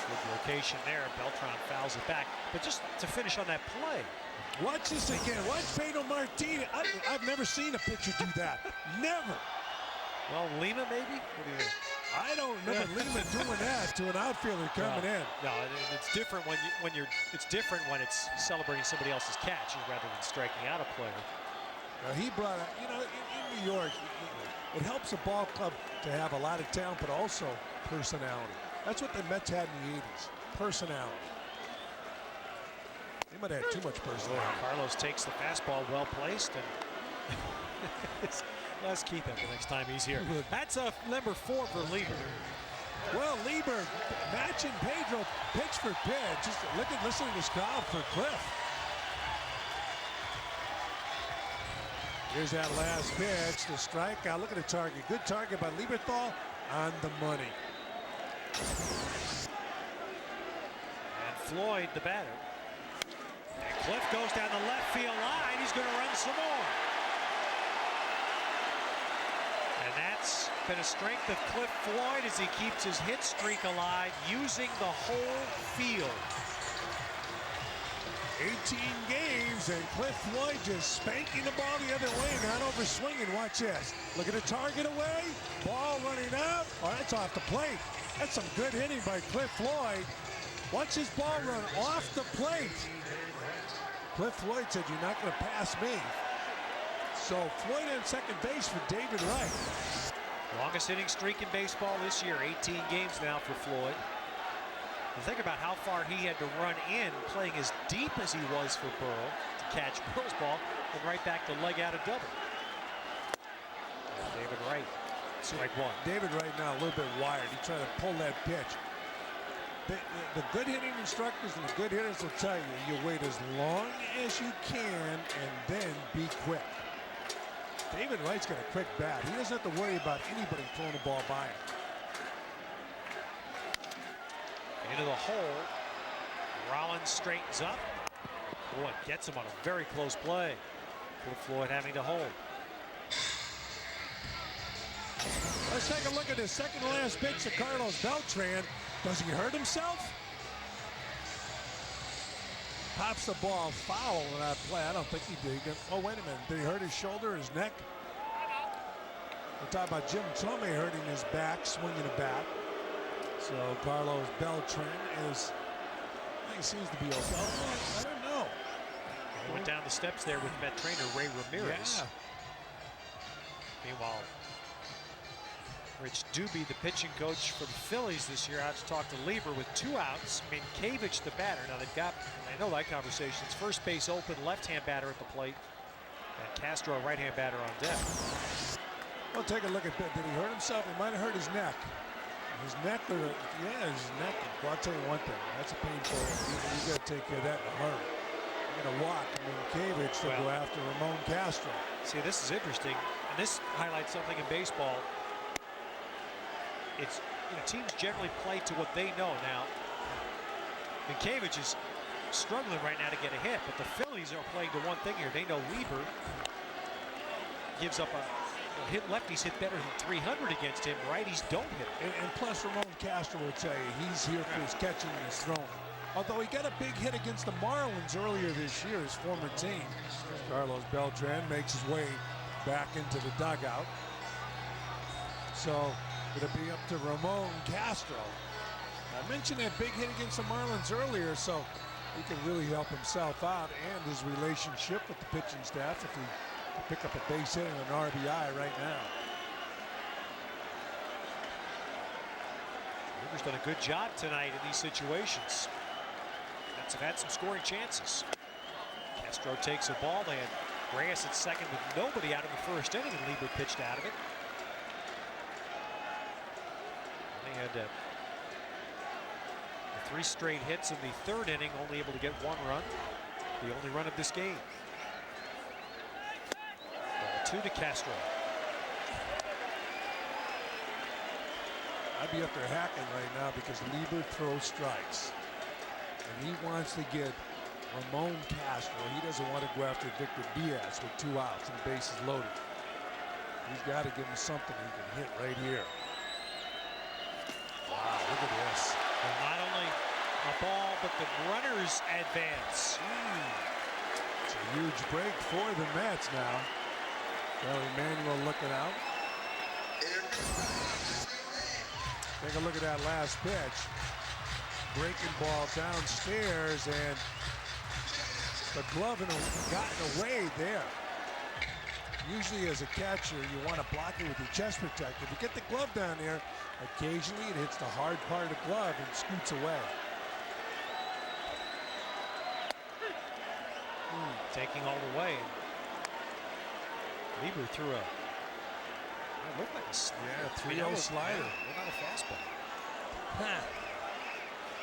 Good location there. Beltran fouls it back. But just to finish on that play. Watch this again. Watch Pedro Martinez. I've never seen a pitcher do that. Never. Well, Lima maybe? What do you think? I don't remember Lima doing that to an outfielder coming in. No, it's different it's different when it's celebrating somebody else's catch rather than striking out a player. He brought, in New York, it helps a ball club to have a lot of talent, but also personality. That's what the Mets had in the 80s, personality. They might have had too much personality. Carlos takes the fastball well placed, and let's keep it the next time he's here. That's a number 4 for Lieber. Well, Lieber matching Pedro pitch for pitch. Just listen to this crowd for Cliff. Here's that last pitch, the strikeout. Look at the target. Good target by Lieberthal on the money. And Floyd, the batter. And Cliff goes down the left field line. He's going to run some more. And that's been a strength of Cliff Floyd as he keeps his hit streak alive, using the whole field. 18 games, and Cliff Floyd just spanking the ball the other way, not over swinging. Watch this. Look at the target away. Ball running up. Oh, that's off the plate. That's some good hitting by Cliff Floyd. Watch his ball run off the plate. Cliff Floyd said, "You're not going to pass me." So Floyd on second base for David Wright. Longest hitting streak in baseball this year. 18 games now for Floyd. Think about how far he had to run in, playing as deep as he was for Burrow to catch Burrow's ball, and right back to leg out a double. David Wright, strike 1. David Wright now a little bit wired. He's trying to pull that pitch. The good hitting instructors and the good hitters will tell you, you wait as long as you can and then be quick. David Wright's got a quick bat. He doesn't have to worry about anybody throwing the ball by him. Into the hole. Rollins straightens up. Boy, gets him on a very close play. Cliff Floyd having to hold. Let's take a look at the second to last pitch to Carlos Beltran. Does he hurt himself? Pops the ball foul in that play. I don't think he did. Oh, wait a minute. Did he hurt his shoulder, his neck? We're talking about Jim Thome hurting his back, swinging a bat. So Carlos Beltran is, I think he seems to be okay. I don't know. He went down the steps there with Met trainer Ray Ramirez. Yeah. Meanwhile, Rich Doobie, the pitching coach for the Phillies this year, out to talk to Lieber with 2 outs. Minkiewicz, the batter. Now they've got, I know that conversation. It's first base open, left-hand batter at the plate, and Castro, right-hand batter on deck. Well, take a look at that. Did he hurt himself? He might have hurt his neck. His neck, yeah, his neck. Well, I'll tell you one thing. That's a painful. You got to take care of that in a hurry. You're going to walk Minkiewicz to go after Ramon Castro. See, this is interesting, and this highlights something in baseball. It's, teams generally play to what they know. Now, Minkiewicz is struggling right now to get a hit, but the Phillies are playing to one thing here. They know Lieber gives up a hit. Lefties hit better than 300 against him. Righties don't hit. And plus, Ramon Castro will tell you he's here for his catching and his throwing. Although he got a big hit against the Marlins earlier this year, his former team. Carlos Beltran makes his way back into the dugout. So it'll be up to Ramon Castro. I mentioned that big hit against the Marlins earlier, so he can really help himself out and his relationship with the pitching staff if he pick up a base hit and an RBI right now. Lieber's done a good job tonight in these situations. Mets have had some scoring chances. Castro takes a ball. They had Reyes at second with nobody out of the first inning, and Lieber pitched out of it. They had 3 straight hits in the third inning, only able to get 1 run. The only run of this game. Ball 2 to Castro. I'd be up there hacking right now because Lieber throws strikes. And he wants to get Ramon Castro. He doesn't want to go after Victor Diaz with 2 outs and the bases loaded. He's got to give him something he can hit right here. Wow, look at this. And not only a ball, but the runners advance. It's a huge break for the Mets now. Charlie Manuel looking out. Take a look at that last pitch. Breaking ball downstairs, and the glove gotten away there. Usually as a catcher, you want to block it with your chest protector. If you get the glove down there, occasionally it hits the hard part of the glove and scoots away. Taking all the way. Lieber threw a, it looked like a slider. 3-0 slider. Not a fastball.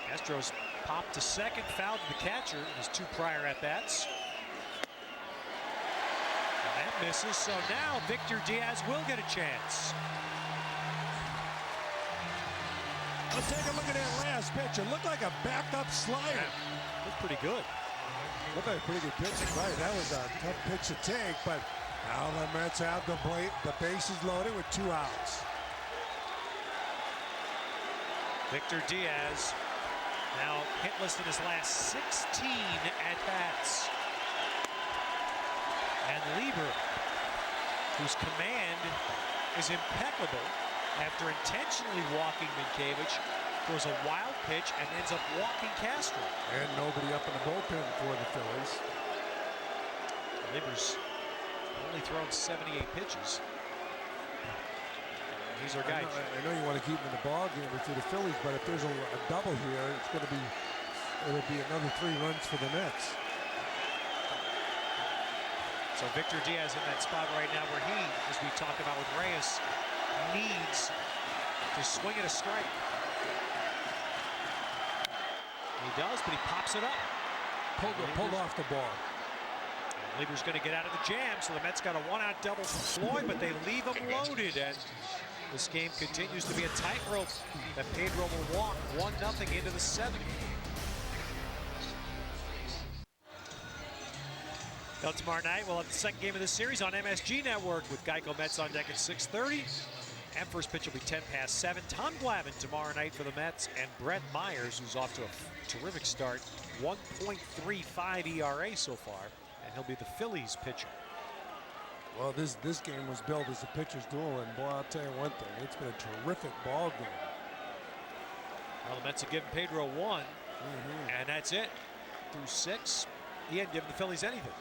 Castro's popped to second, fouled the catcher in his 2 prior at-bats. And that misses, so now Victor Diaz will get a chance. Let's take a look at that last pitch. It looked like a backup slider. Yeah, looked pretty good. Looked like a pretty good pitch. Right, that was a tough pitch to take, but now the Mets have the bases loaded with 2 outs. Victor Diaz now hitless in his last 16 at-bats. And Lieber, whose command is impeccable after intentionally walking Minkiewicz, throws a wild pitch and ends up walking Castro. And nobody up in the bullpen for the Phillies. Lieber's only thrown 78 pitches. He's our guy. I know you want to keep him in the ball game for the Phillies, but if there's a double here, it'll be another 3 runs for the Mets. So Victor Diaz in that spot right now where he, as we talked about with Reyes, needs to swing at a strike. He does, but he pops it up. Pulled off the ball. Lieber's going to get out of the jam, so the Mets got a 1-out double from Floyd, but they leave him loaded, and this game continues to be a tightrope that Pedro will walk 1-0 into the 7th. Well, tomorrow night we'll have the second game of this series on MSG Network with Geico Mets on deck at 6:30. And first pitch will be 10 past 7. Tom Glavine tomorrow night for the Mets, and Brett Myers, who's off to a terrific start, 1.35 ERA so far, and he'll be the Phillies pitcher. Well, this game was billed as a pitcher's duel, and boy, I'll tell you one thing, it's been a terrific ball game. Well, the Mets have given Pedro 1, and that's it. Through 6, he hadn't given the Phillies anything.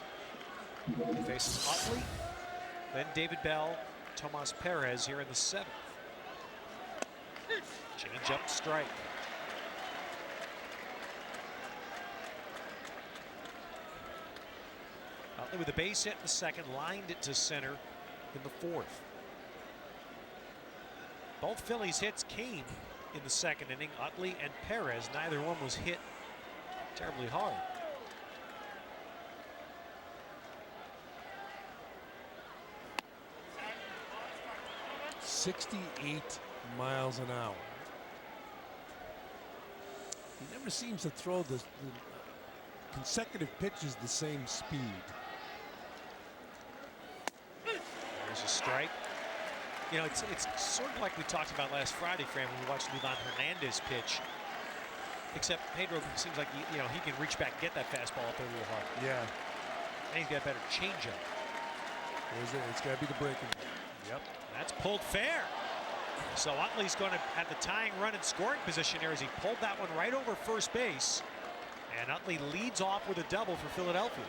He faces Utley, then David Bell, Tomas Perez here in the 7th. Change up strike. Utley with a base hit in the 2nd, lined it to center in the 4th. Both Phillies hits came in the 2nd inning. Utley and Perez, neither one was hit terribly hard. 68 miles an hour. He never seems to throw the consecutive pitches the same speed. There's a strike. You know, it's sort of like we talked about last Friday, Fran, when we watched Livan Hernandez pitch. Except Pedro seems like he can reach back and get that fastball up there a little hard. Yeah. And he's got a better changeup. It's got to be the breaking ball. Yep. That's pulled fair. So Utley's going to have the tying run in scoring position here as he pulled that one right over first base. And Utley leads off with a double for Philadelphia.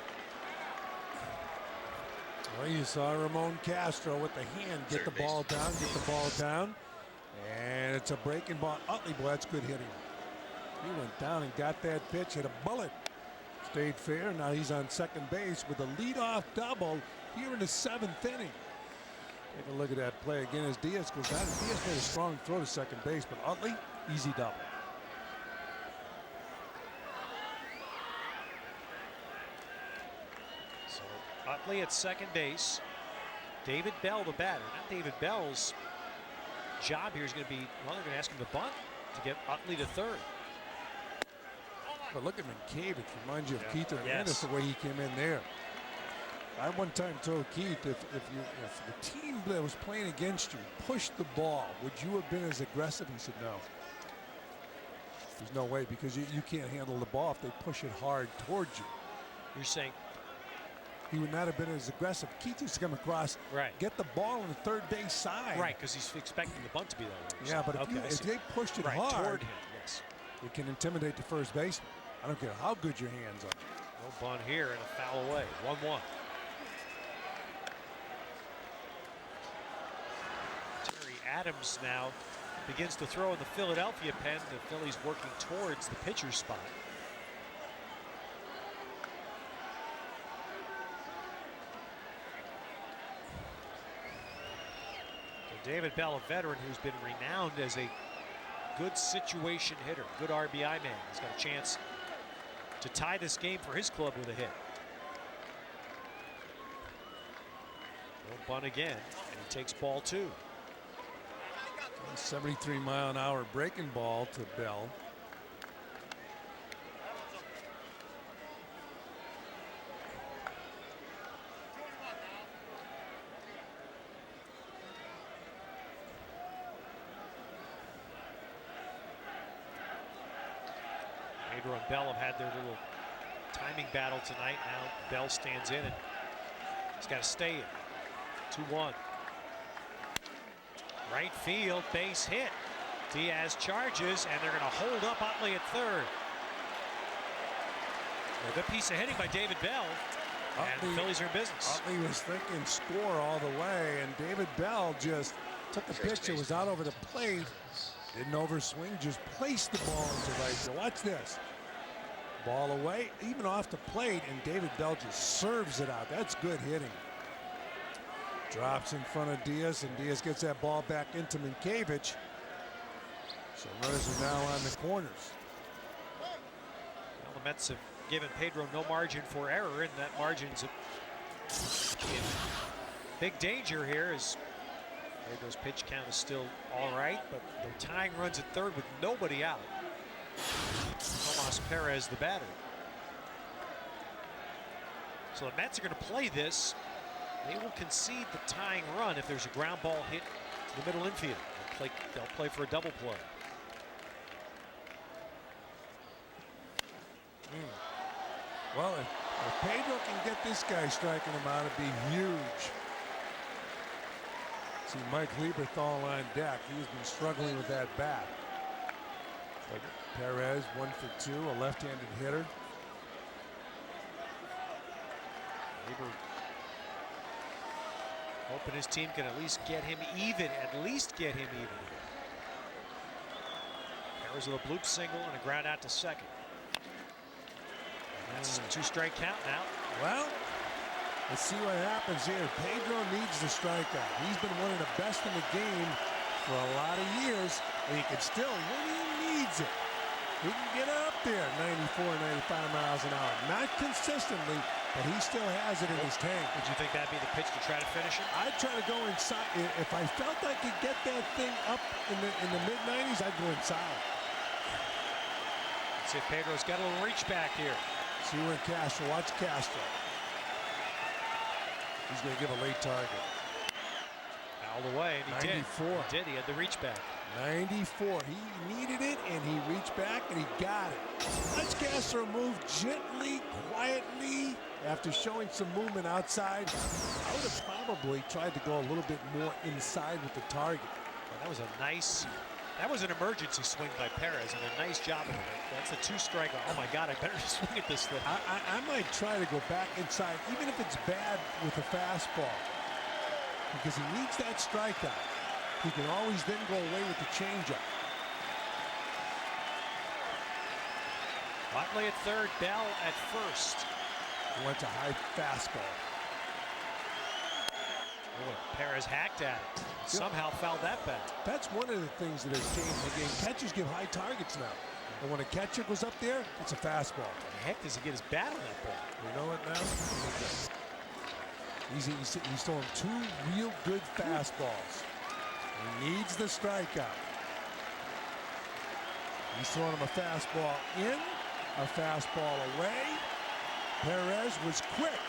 Well, you saw Ramon Castro with the hand get the ball down, and it's a breaking ball. Utley, boy, that's good hitting. He went down and got that pitch, hit a bullet. Stayed fair. Now he's on second base with a leadoff double here in the 7th inning. Take a look at that play again as Diaz goes down. Diaz made a strong throw to second base, but Utley, easy double. So Utley at second base. David Bell, the batter. Now David Bell's job here is going to be, well, they're going to ask him to bunt to get Utley to third. But look at Minkavich. Reminds you of Keith Hernandez, the way he came in there. I one time told Keith, if the team that was playing against you pushed the ball, would you have been as aggressive? He said no. There's no way, because you can't handle the ball if they push it hard towards you. You're saying he would not have been as aggressive. Keith used to come across, get the ball on the third base side. Right, because he's expecting the bunt to be that way. Yeah, but if they pushed it hard toward him, yes, it can intimidate the first baseman. I don't care how good your hands are. No bunt here and a foul away. 1-1. Terry Adams now begins to throw in the Philadelphia pen. The Phillies working towards the pitcher's spot. So David Bell, a veteran who's been renowned as a good situation hitter, good RBI man. He's got a chance to tie this game for his club with a hit. No bunt again, and he takes ball 2. 73-mile-an-hour breaking ball to Bell. Pedro and Bell have had their little timing battle tonight. Now Bell stands in and he's got to stay in. 2-1. Right field, base hit. Diaz charges, and they're going to hold up Utley at third. A good piece of hitting by David Bell, and the Phillies are in business. Utley was thinking score all the way, and David Bell just took a pitch that was out over the plate. Didn't overswing, just placed the ball into right field. Watch this. Ball away, even off the plate, and David Bell just serves it out. That's good hitting. Drops in front of Diaz, and Diaz gets that ball back into Minkavich. So runners are now on the corners. Well, the Mets have given Pedro no margin for error, and that margin's in big danger here as Pedro's pitch count is still all right, but they're tying runs at third with nobody out. Tomas Perez, the batter. So the Mets are going to play this. They will concede the tying run if there's a ground ball hit to the middle infield. They'll play for a double play. Well, if Pedro can get this guy striking him out, it'd be huge. See Mike Lieberthal on deck. He's been struggling with that bat. Perez 1 for 2, a left-handed hitter. Lieber hoping his team can at least get him even. Perez with a bloop single and a ground out to second. That's a 2-strike count now. Well, let's see what happens here. Pedro needs the strikeout. He's been one of the best in the game for a lot of years, and he can still, when he needs it, he can get up there 94, 95 miles an hour. Not consistently, but he still has it in his tank. Would you think that'd be the pitch to try to finish him? I'd try to go inside. If I felt I could get that thing up in the mid-90s, I'd go inside. Let's see if Pedro's got a little reach back here. See where Castro, watch Castro. He's going to give a late target. Fouled away, and he 94. did. He had the reach back. 94. He needed it, and he reached back, and he got it. Watch Castro move gently, quietly, after showing some movement outside. I would have probably tried to go a little bit more inside with the target. Well, that was an emergency swing by Perez, and a nice job of it. That's a 2-strike. Oh my God, I better swing at this thing. I might try to go back inside, even if it's bad with a fastball, because he needs that strikeout. He can always then go away with the changeup. Utley at third, Bell at first. He went to high fastball. Boy, Perez hacked at it. Somehow fouled that back. That's one of the things that has changed the game. Catchers give high targets now. And when a catcher goes up there, it's a fastball. The heck does he get his bat on that ball? You know what now? He's throwing 2 real good fastballs. He needs the strikeout. He's throwing him a fastball in, a fastball away. Perez was quick.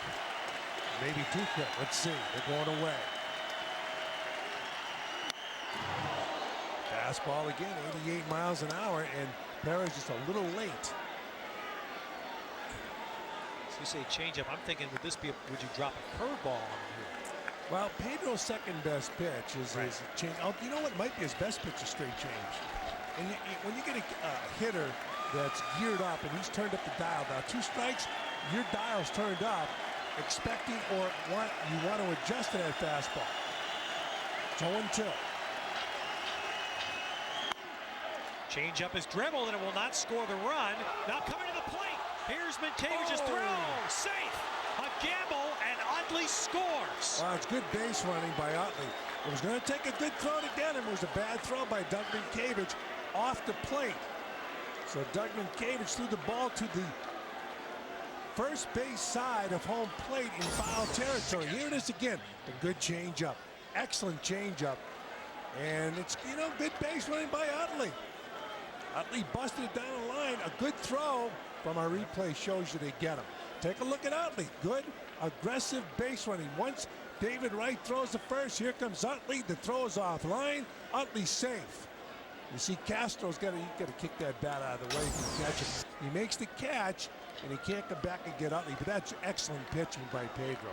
Maybe too quick. Let's see. They're going away. Fastball again, 88 miles an hour, and Perez just a little late. So you say changeup. I'm thinking, would you drop a curveball on him here? Well, Pedro's second best pitch is Right. his change. Oh, you know what might be his best pitch is straight change. And when you get a hitter that's geared up and he's turned up the dial, now 2 strikes, your dial's turned up, expecting or you want to adjust to that fastball. It's 0-2. Changeup is dribbled, and it will not score the run. Now coming to the plate. Here's Mancavich's throw. Safe. A gamble, and Utley scores. Wow, it's good base running by Utley. It was going to take a good throw to get him. It was a bad throw by Doug Mankiewicz off the plate. So Doug Mankiewicz threw the ball to the first base side of home plate in foul territory. Here it is again. A good changeup. Excellent changeup. And it's, good base running by Utley. Utley busted it down the line. A good throw from our replay shows you they get him. Take a look at Utley. Good, aggressive base running. Once David Wright throws the first, here comes Utley. The throw is offline. Utley's safe. You see, Castro's got to kick that bat out of the way. He can catch it. He makes the catch, and he can't come back and get Utley. But that's excellent pitching by Pedro.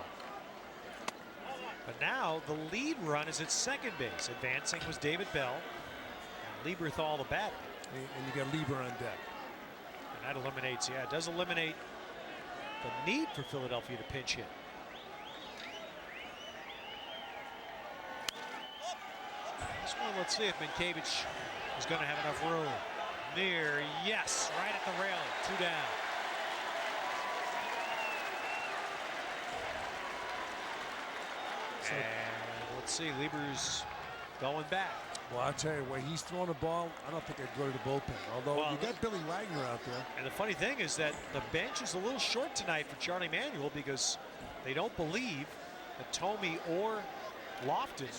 But now the lead run is at second base. Advancing was David Bell. And Lieberthal the batter. And you got Lieber on deck. And that eliminates, it does eliminate the need for Philadelphia to pinch hit. This one, let's see if Mankiewicz is going to have enough room. Near, yes, right at the railing. 2 down. And let's see, Lieber's going back. Well, I'll tell you, when he's throwing the ball, I don't think I'd go to the bullpen. Although you got Billy Wagner out there. And the funny thing is that the bench is a little short tonight for Charlie Manuel because they don't believe that Thome or Lofton,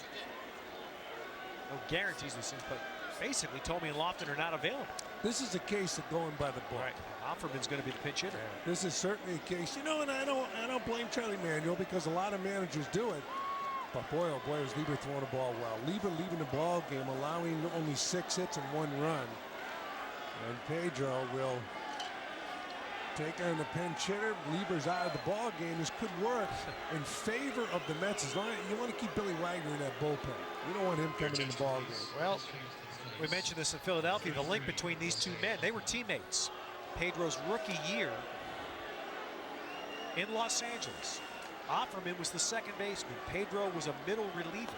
no guarantees these things, but basically Thome and Lofton are not available. This is a case of going by the book. Right. Offerman's going to be the pinch hitter. This is certainly a case. And I don't blame Charlie Manuel because a lot of managers do it. But boy, oh boy, was Lieber throwing the ball well. Lieber leaving the ball game, allowing only 6 hits and 1 run. And Pedro will take on the pinch hitter. Lieber's out of the ball game. This could work in favor of the Mets. As long as you want to keep Billy Wagner in that bullpen. You don't want him coming in the ball game. Well, we mentioned this in Philadelphia, the link between these two men. They were teammates. Pedro's rookie year in Los Angeles. Offerman was the second baseman. Pedro was a middle reliever.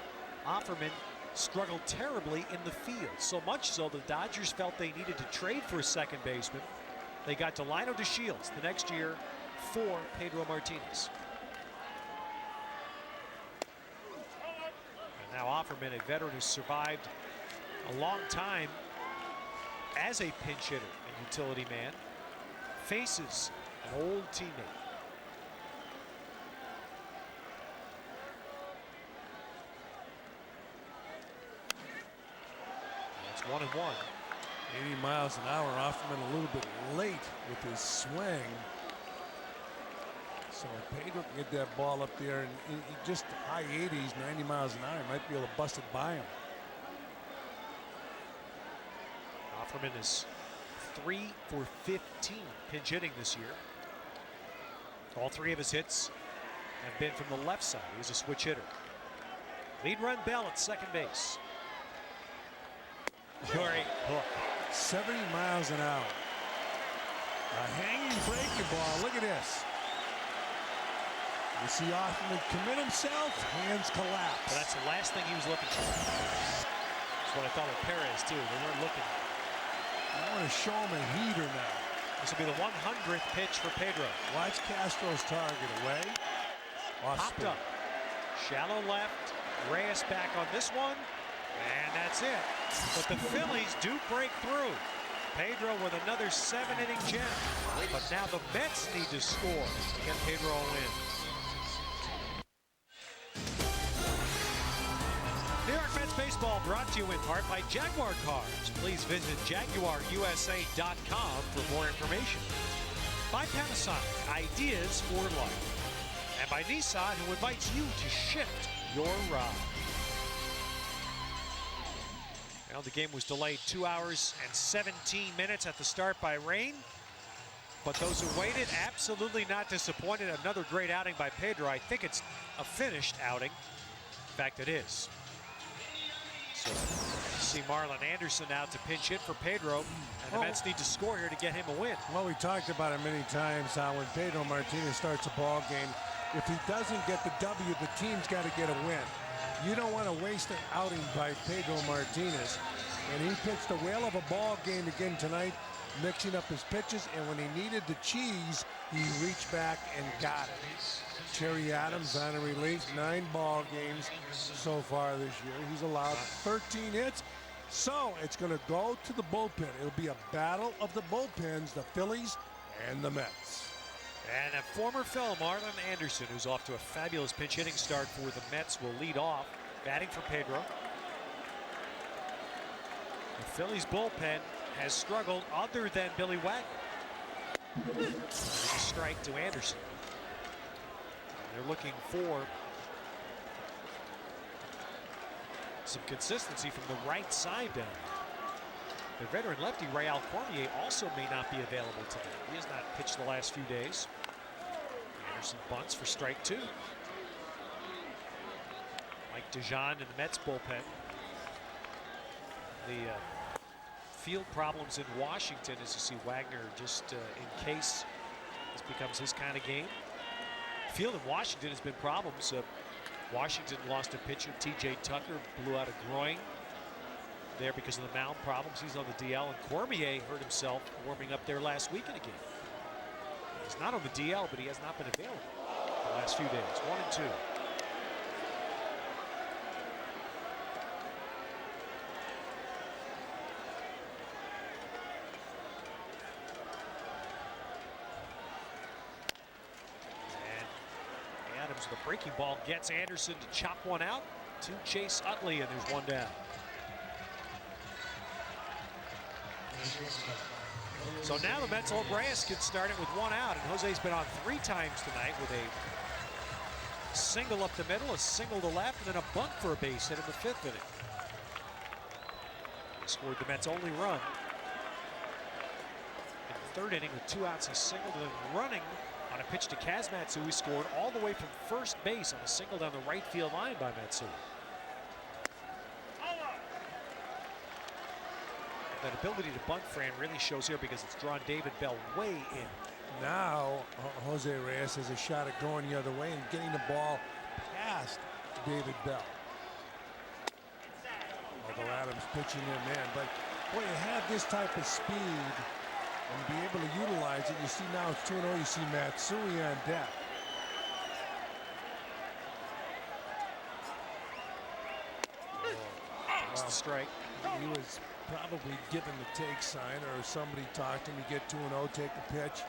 Offerman struggled terribly in the field, so much so the Dodgers felt they needed to trade for a second baseman. They got Delino DeShields the next year for Pedro Martinez. And now Offerman, a veteran who survived a long time as a pinch hitter and utility man, faces an old teammate. It's 1-1. 80 miles an hour. Offerman a little bit late with his swing. So Pedro can get that ball up there and just high 80s, 90 miles an hour. Might be able to bust it by him. Offerman is 3 for 15 pinch hitting this year. All 3 of his hits have been from the left side. He's a switch hitter. Lead run Bell at second base. Great hook. 70 miles an hour. A hanging breaking ball. Look at this. You see Offerman commit himself, hands collapse. Well, that's the last thing he was looking for. That's what I thought of Perez too. They weren't looking. I want to show him a heater now. This will be the 100th pitch for Pedro. Watch Castro's target away. Popped up. Shallow left. Reyes back on this one. And that's it. But the Phillies do break through. Pedro with another 7-inning gem. But now the Mets need to score to get Pedro a win. New York Mets baseball brought to you in part by Jaguar Cars. Please visit JaguarUSA.com for more information. By Panasonic, ideas for life. And by Nissan, who invites you to shift your ride. Well, the game was delayed 2 hours and 17 minutes at the start by rain. But those who waited, absolutely not disappointed. Another great outing by Pedro. I think it's a finished outing. In fact, it is. So see Marlon Anderson out to pinch hit for Pedro. And the Mets need to score here to get him a win. Well, we talked about it many times how when Pedro Martinez starts a ball game, if he doesn't get the W, the team's got to get a win. You don't want to waste an outing by Pedro Martinez. And he pitched a whale of a ball game again tonight, mixing up his pitches. And when he needed the cheese, he reached back and got it. Cherry Adams on a relief, 9 ball games so far this year. He's allowed 13 hits. So it's going to go to the bullpen. It'll be a battle of the bullpens, the Phillies and the Mets. And a former fellow, Marlon Anderson, who's off to a fabulous pinch hitting start for the Mets, will lead off, batting for Pedro. The Phillies bullpen has struggled other than Billy Wagner. A strike to Anderson. They're looking for some consistency from the right side down. The veteran lefty Reyes Cormier also may not be available today. He has not pitched the last few days. Anderson bunts for strike 2. Mike DeJean in the Mets bullpen. The field problems in Washington, as you see Wagner just in case this becomes his kind of game. Field in Washington has been problems. Washington lost a pitcher, T.J. Tucker, blew out a groin there because of the mound problems. He's on the DL, and Cormier hurt himself warming up there last week in a game. He's not on the DL, but he has not been available the last few days. 1-2. And Adams, the breaking ball, gets Anderson to chop one out to Chase Utley, and there's one down. So now the Mets hope Reyes can start it with 1 out, and Jose's been on 3 times tonight with a Single up the middle, a single to left, and then a bunt for a base hit in the 5th inning. He scored the Mets' only run. In the 3rd inning with 2 outs, he singled, and then running on a pitch to Kaz Matsui, scored all the way from first base on a single down the right field line by Matsui. That ability to bunt, Fran, really shows here because it's drawn David Bell way in. Now, Jose Reyes has a shot at going the other way and getting the ball past David Bell. Although Adams pitching him in. But, boy, you have this type of speed and be able to utilize it. You see now it's 2-0. You see Matsui on deck. Takes the strike. He was probably given the take sign, or somebody talked to him. You get 2-0, take the pitch.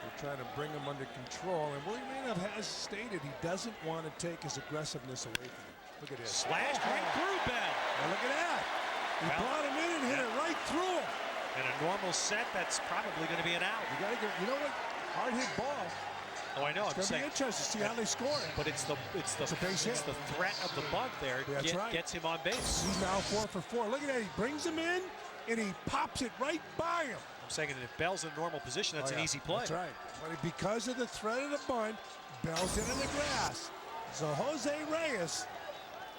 They're trying to bring him under control, and Willie Maynard has stated he doesn't want to take his aggressiveness away from him. Look at this. Slashed right through Bell. Now look at that. He brought him in and hit it right through him. In a normal set, that's probably going to be an out. You got to get, you know what? Hard hit ball. Oh, I know. It's going to be interesting to see how they score it. But it's the threat of the bunt there. That's right. Gets him on base. He's now 4 for 4. Look at that. He brings him in and he pops it right by him. I'm saying that if Bell's in normal position, that's an easy play. That's right. But because of the threat of the bunt, Bell's in the grass. So Jose Reyes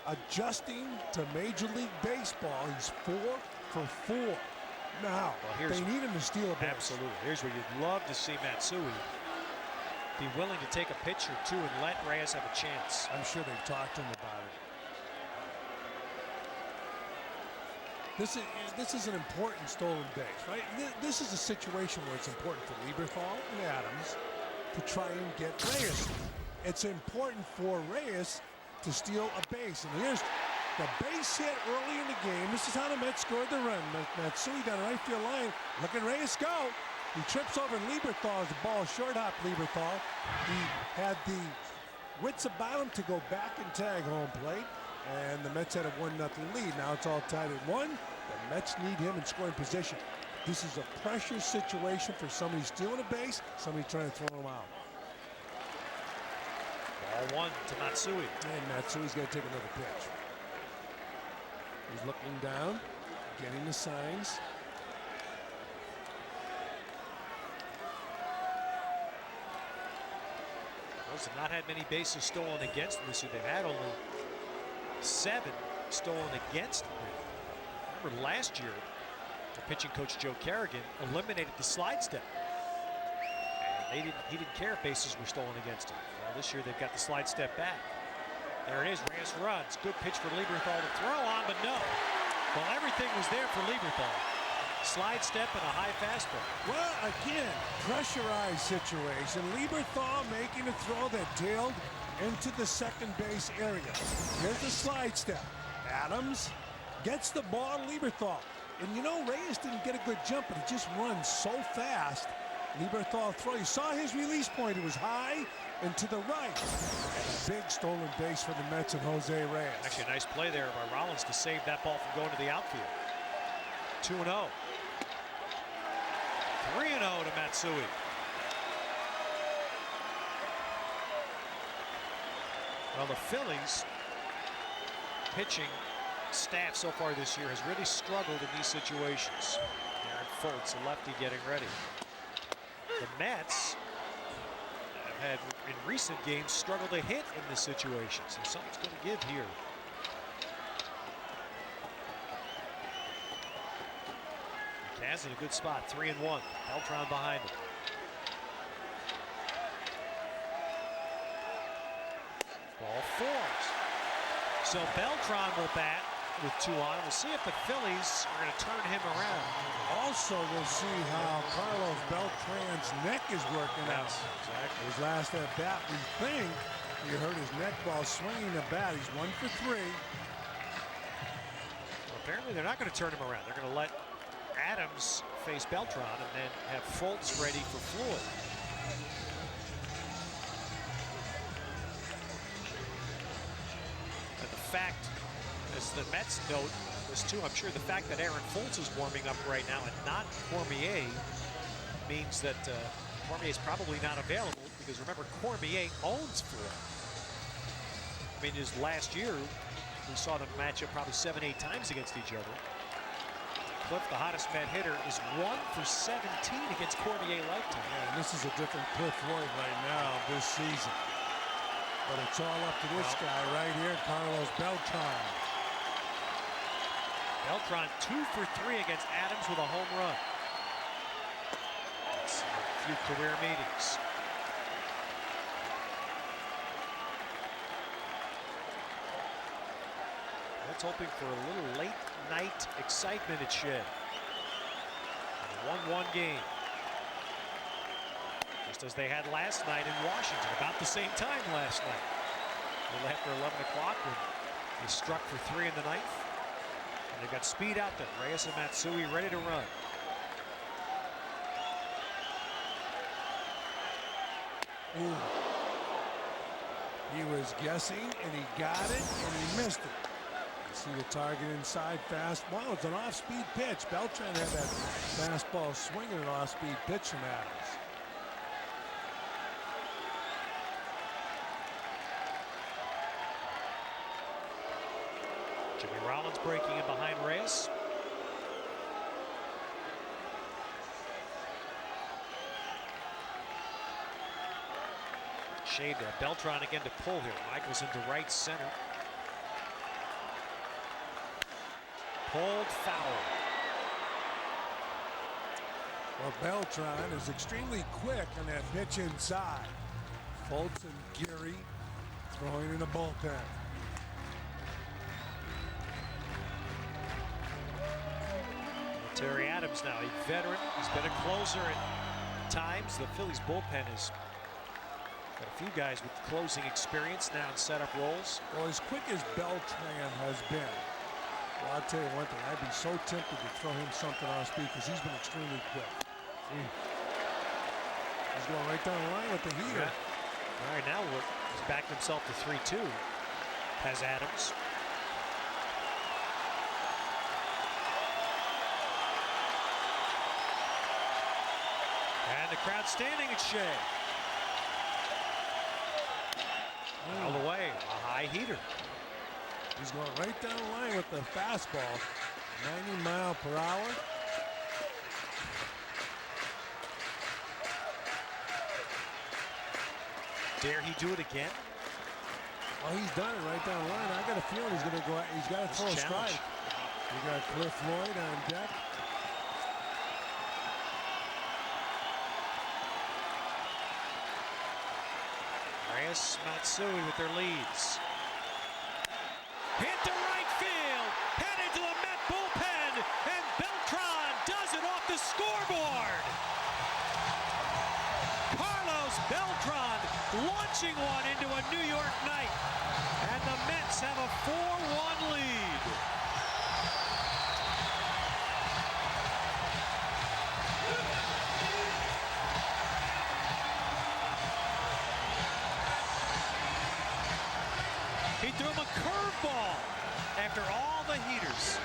adjusting to Major League Baseball. He's 4 for 4. Now, they need him to steal a base. Absolutely. Here's where you'd love to see Matsui be willing to take a pitch or two and let Reyes have a chance. I'm sure they've talked to him about it. This is an important stolen base, right? This is a situation where it's important for Lieberthal and Adams to try and get Reyes. It's important for Reyes to steal a base. And here's the base hit early in the game. This is how the Mets scored the run. Matsui down the right field line. Look at Reyes go. He trips over Lieberthal as the ball short hop Lieberthal. He had the wits about him to go back and tag home plate. And the Mets had a 1-0 lead. Now it's all tied at 1. The Mets need him in scoring position. This is a pressure situation for somebody stealing a base, somebody trying to throw him out. Ball 1 to Matsui. And Matsui's going to take another pitch. He's looking down, getting the signs. Those have not had many bases stolen against them this year. They've had only 7 stolen against them. Remember last year, the pitching coach Joe Kerrigan eliminated the slide step. And he didn't care if bases were stolen against him. Well, this year they've got the slide step back. There it is. Reyes runs. Good pitch for Lieberthal to throw on, but no. Well, everything was there for Lieberthal. Slide step and a high fastball. Well, again, pressurized situation. Lieberthal making a throw that tailed into the second base area. Here's the slide step. Adams gets the ball to Lieberthal. And you know, Reyes didn't get a good jump, but he just runs so fast. Lieberthal throw. You saw his release point. It was high and to the right. And a big stolen base for the Mets and Jose Reyes. Actually, a nice play there by Rollins to save that ball from going to the outfield. 2-0. 3-0 to Matsui. Well, the Phillies pitching staff so far this year has really struggled in these situations. Aaron Foltz, a lefty, getting ready. The Mets have had, in recent games, struggled to hit in this situation. So something's going to give here. Kaz in a good spot, 3-1. Beltran behind him. Ball 4. So Beltran will bat with 2 on. We'll see if the Phillies are going to turn him around. Also, we'll see how Carlos Beltran's neck is working out. Exactly. His last at bat, we think he hurt his neck while swinging the bat. He's 1 for 3. Well, apparently, they're not going to turn him around. They're going to let Adams face Beltran and then have Foltz ready for Floyd. And the fact, as the Mets note this too, I'm sure the fact that Aaron Foltz is warming up right now and not Cormier means that Cormier's probably not available because remember, Cormier owns 4. I mean, his last year, we saw them match up probably 7-8 times against each other. Cliff, the hottest man hitter, is 1 for 17 against Cormier lifetime. Yeah, this is a different Cliff Floyd right now this season. But it's all up to this guy right here, Carlos Beltran. Beltran 2 for 3 against Adams with a home run. That's a few career meetings. Let's hoping for a little late night excitement at Shea. A 1-1 game. Just as they had last night in Washington, about the same time last night. A little after 11 o'clock when they struck for 3 in the ninth. And they've got speed out there. Reyes and Matsui ready to run. Ooh. He was guessing, and he got it, and he missed it. See the target inside fastball. It's an off-speed pitch. Beltran had that fastball swinging an off-speed pitch from Adams. Jimmy Rollins breaking in behind Reyes. Shea there. Beltran again to pull here. Michaels into right center. Pulled foul. Well, Beltran is extremely quick on that pitch inside. Fultz and Geary throwing in the bullpen. Terry Adams now, a veteran. He's been a closer at times. The Phillies bullpen has got a few guys with closing experience now in setup roles. Well, as quick as Beltran has been, well, I'll tell you one thing. I'd be so tempted to throw him something off speed because he's been extremely quick. He's going right down the line with the heater. Yeah. All right, now he's backed himself to 3-2. Has Adams. And the crowd standing at Shea. All the way, a high heater. He's going right down the line with the fastball, 90 miles per hour. Dare he do it again? Well, he's done it right down the line. I got a feeling he's going to go out. He's got to throw a strike. We got Cliff Floyd on deck. Reyes, Matsui with their leads. Hit to right field, headed to the Met bullpen, and Beltran does it off the scoreboard. Carlos Beltran launching one into a New York night, and the Mets have a 4-1 lead. He threw him a curveball after all the heaters.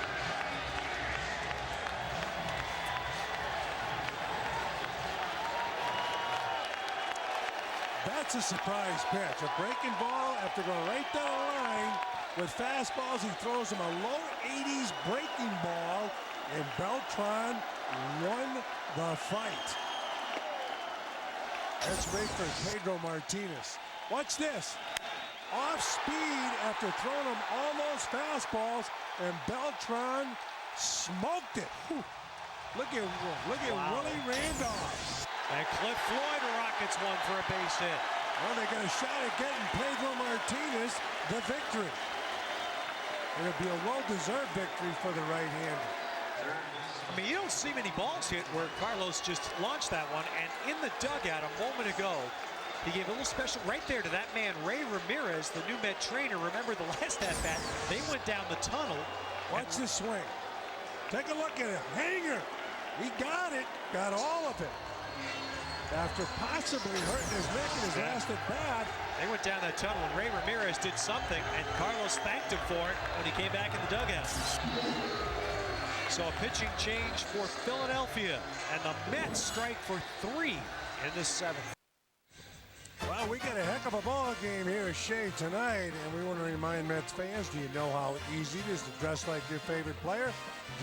That's a surprise pitch. A breaking ball after going right down the line with fastballs. He throws him a low 80s breaking ball, and Beltran won the fight. That's great for Pedro Martinez. Watch this. Off speed after throwing him all those fastballs, and Beltran smoked it. Whew. Look at Willie Randolph. And Cliff Floyd rockets one for a base hit. Well, they got a shot at getting Pedro Martinez the victory. It'll be a well-deserved victory for the right-hander. I mean, you don't see many balls hit where Carlos just launched that one, and in the dugout a moment ago, he gave a little special right there to that man, Ray Ramirez, the new Met trainer. Remember the last at-bat, they went down the tunnel. Watch the swing. Take a look at it. Hanger. He got it. Got all of it. After possibly hurting his neck in his last at-bat. They went down that tunnel, and Ray Ramirez did something, and Carlos thanked him for it when he came back in the dugout. So a pitching change for Philadelphia, and the Mets strike for 3 in the 7th. Well, we got a heck of a ball game here at Shea tonight, and we want to remind Mets fans, do you know how easy it is to dress like your favorite player?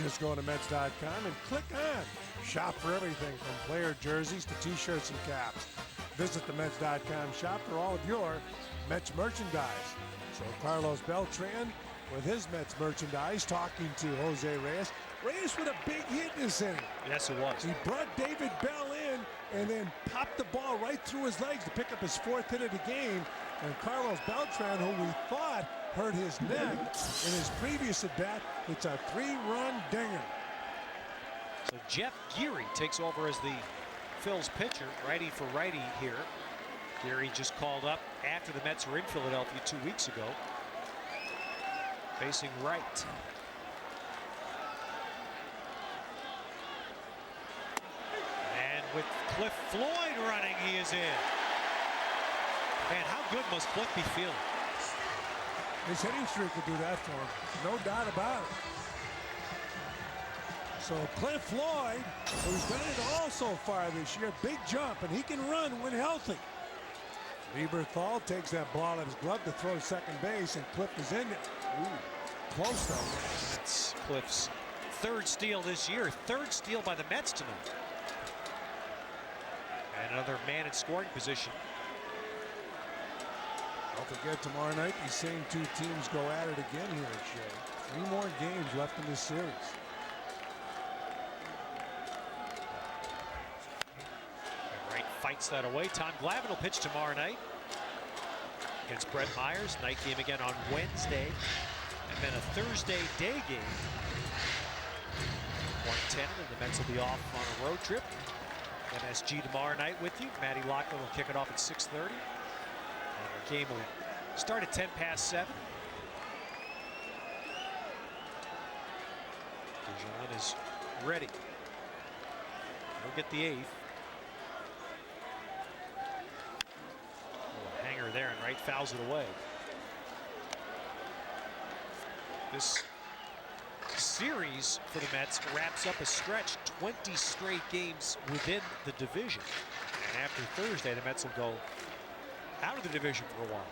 Just go to Mets.com and click on Shop for everything from player jerseys to T-shirts and caps. Visit the Mets.com shop for all of your Mets merchandise. So Carlos Beltran with his Mets merchandise talking to Jose Reyes. Reyes with a big hit in this inning. Yes, it was. He brought David Bell in and then popped the ball right through his legs to pick up his 4th hit of the game. And Carlos Beltran, who we thought hurt his neck in his previous at-bat, it's a 3-run dinger. So Jeff Geary takes over as the Phil's pitcher, righty for righty here. Geary just called up after the Mets were in Philadelphia 2 weeks ago. Facing right. And with Cliff Floyd running, he is in. Man, how good must Cliff be feeling? His hitting streak could do that for him. No doubt about it. So Cliff Floyd, who's done it all so far this year, big jump, and he can run when healthy. Lieberthal takes that ball out of his glove to throw to second base, and Cliff is in it. Ooh, close though. That's Cliff's 3rd steal this year. 3rd steal by the Mets tonight. And another man in scoring position. Don't forget, tomorrow night, these same 2 teams go at it again here at Shea. 3 more games left in this series. And Wright fights that away. Tom Glavine will pitch tomorrow night against Brett Myers. Night game again on Wednesday. And then a Thursday day game. 1:10, and the Mets will be off on a road trip. MSG tomorrow night with you. Matty Lockwood will kick it off at 6:30. The game will start at 7:10. Dijon is ready. He'll get the 8th. Oh, a hanger there, and Wright fouls it away. This series for the Mets wraps up a stretch, 20 straight games within the division. And after Thursday, the Mets will go out of the division for a while.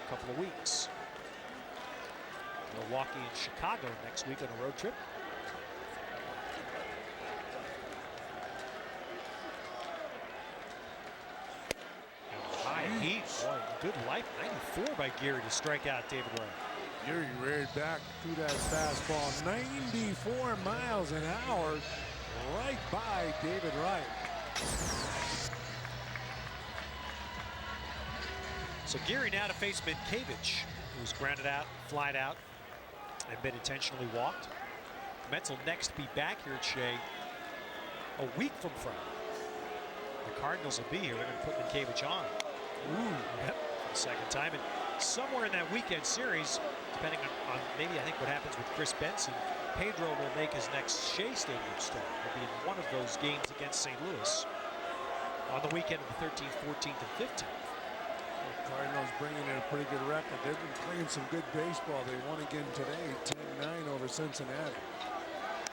A couple of weeks. Milwaukee and Chicago next week on a road trip. And high heat. Boy, good life. 94 by Geary to strike out David Wright. Geary reared back to that fastball. 94 miles an hour right by David Wright. So Geary now to face Minkevich, who was grounded out, flied out, and been intentionally walked. The Mets will next be back here at Shea a week from Friday. The Cardinals will be here. They're going to put Minkevich on. Ooh, yep, for the 2nd time. And somewhere in that weekend series, depending on maybe I think what happens with Chris Benson, Pedro will make his next Shea Stadium start. He'll be in one of those games against St. Louis on the weekend of the 13th, 14th, and 15th. Cardinals bringing in a pretty good record. They've been playing some good baseball. They won again today, 10-9 over Cincinnati.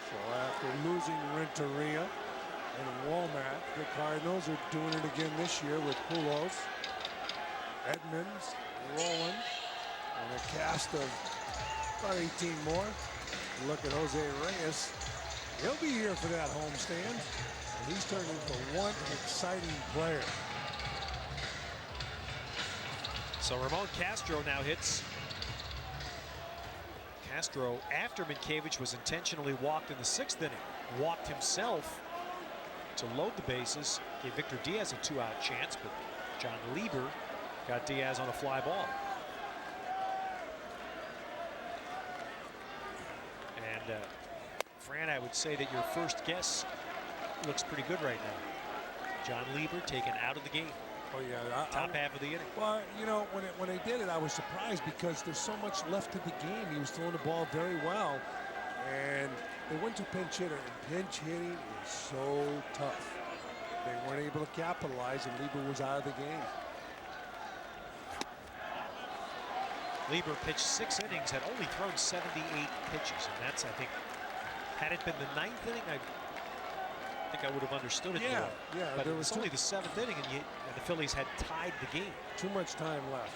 So after losing Renteria and Womack, the Cardinals are doing it again this year with Pujols, Edmonds, Rowland, and a cast of about 18 more. Look at Jose Reyes. He'll be here for that homestand. And he's turned into one exciting player. So Ramon Castro now hits. Castro, after Minkevich was intentionally walked in the 6th inning, walked himself to load the bases, gave Victor Diaz a 2-out chance, but John Lieber got Diaz on a fly ball. And Fran, I would say that your first guess looks pretty good right now. John Lieber taken out of the game. Oh yeah, top half of the inning. Well, you know, when they did it, I was surprised because there's so much left of the game. He was throwing the ball very well, and they went to pinch hitter, and pinch hitting is so tough. They weren't able to capitalize, and Lieber was out of the game. Lieber pitched 6 innings, had only thrown 78 pitches, and that's, I think, had it been the 9th inning, think I would have understood it Yeah, more. yeah, But there it was was only the 7th inning, and the Phillies had tied the game. Too much time left.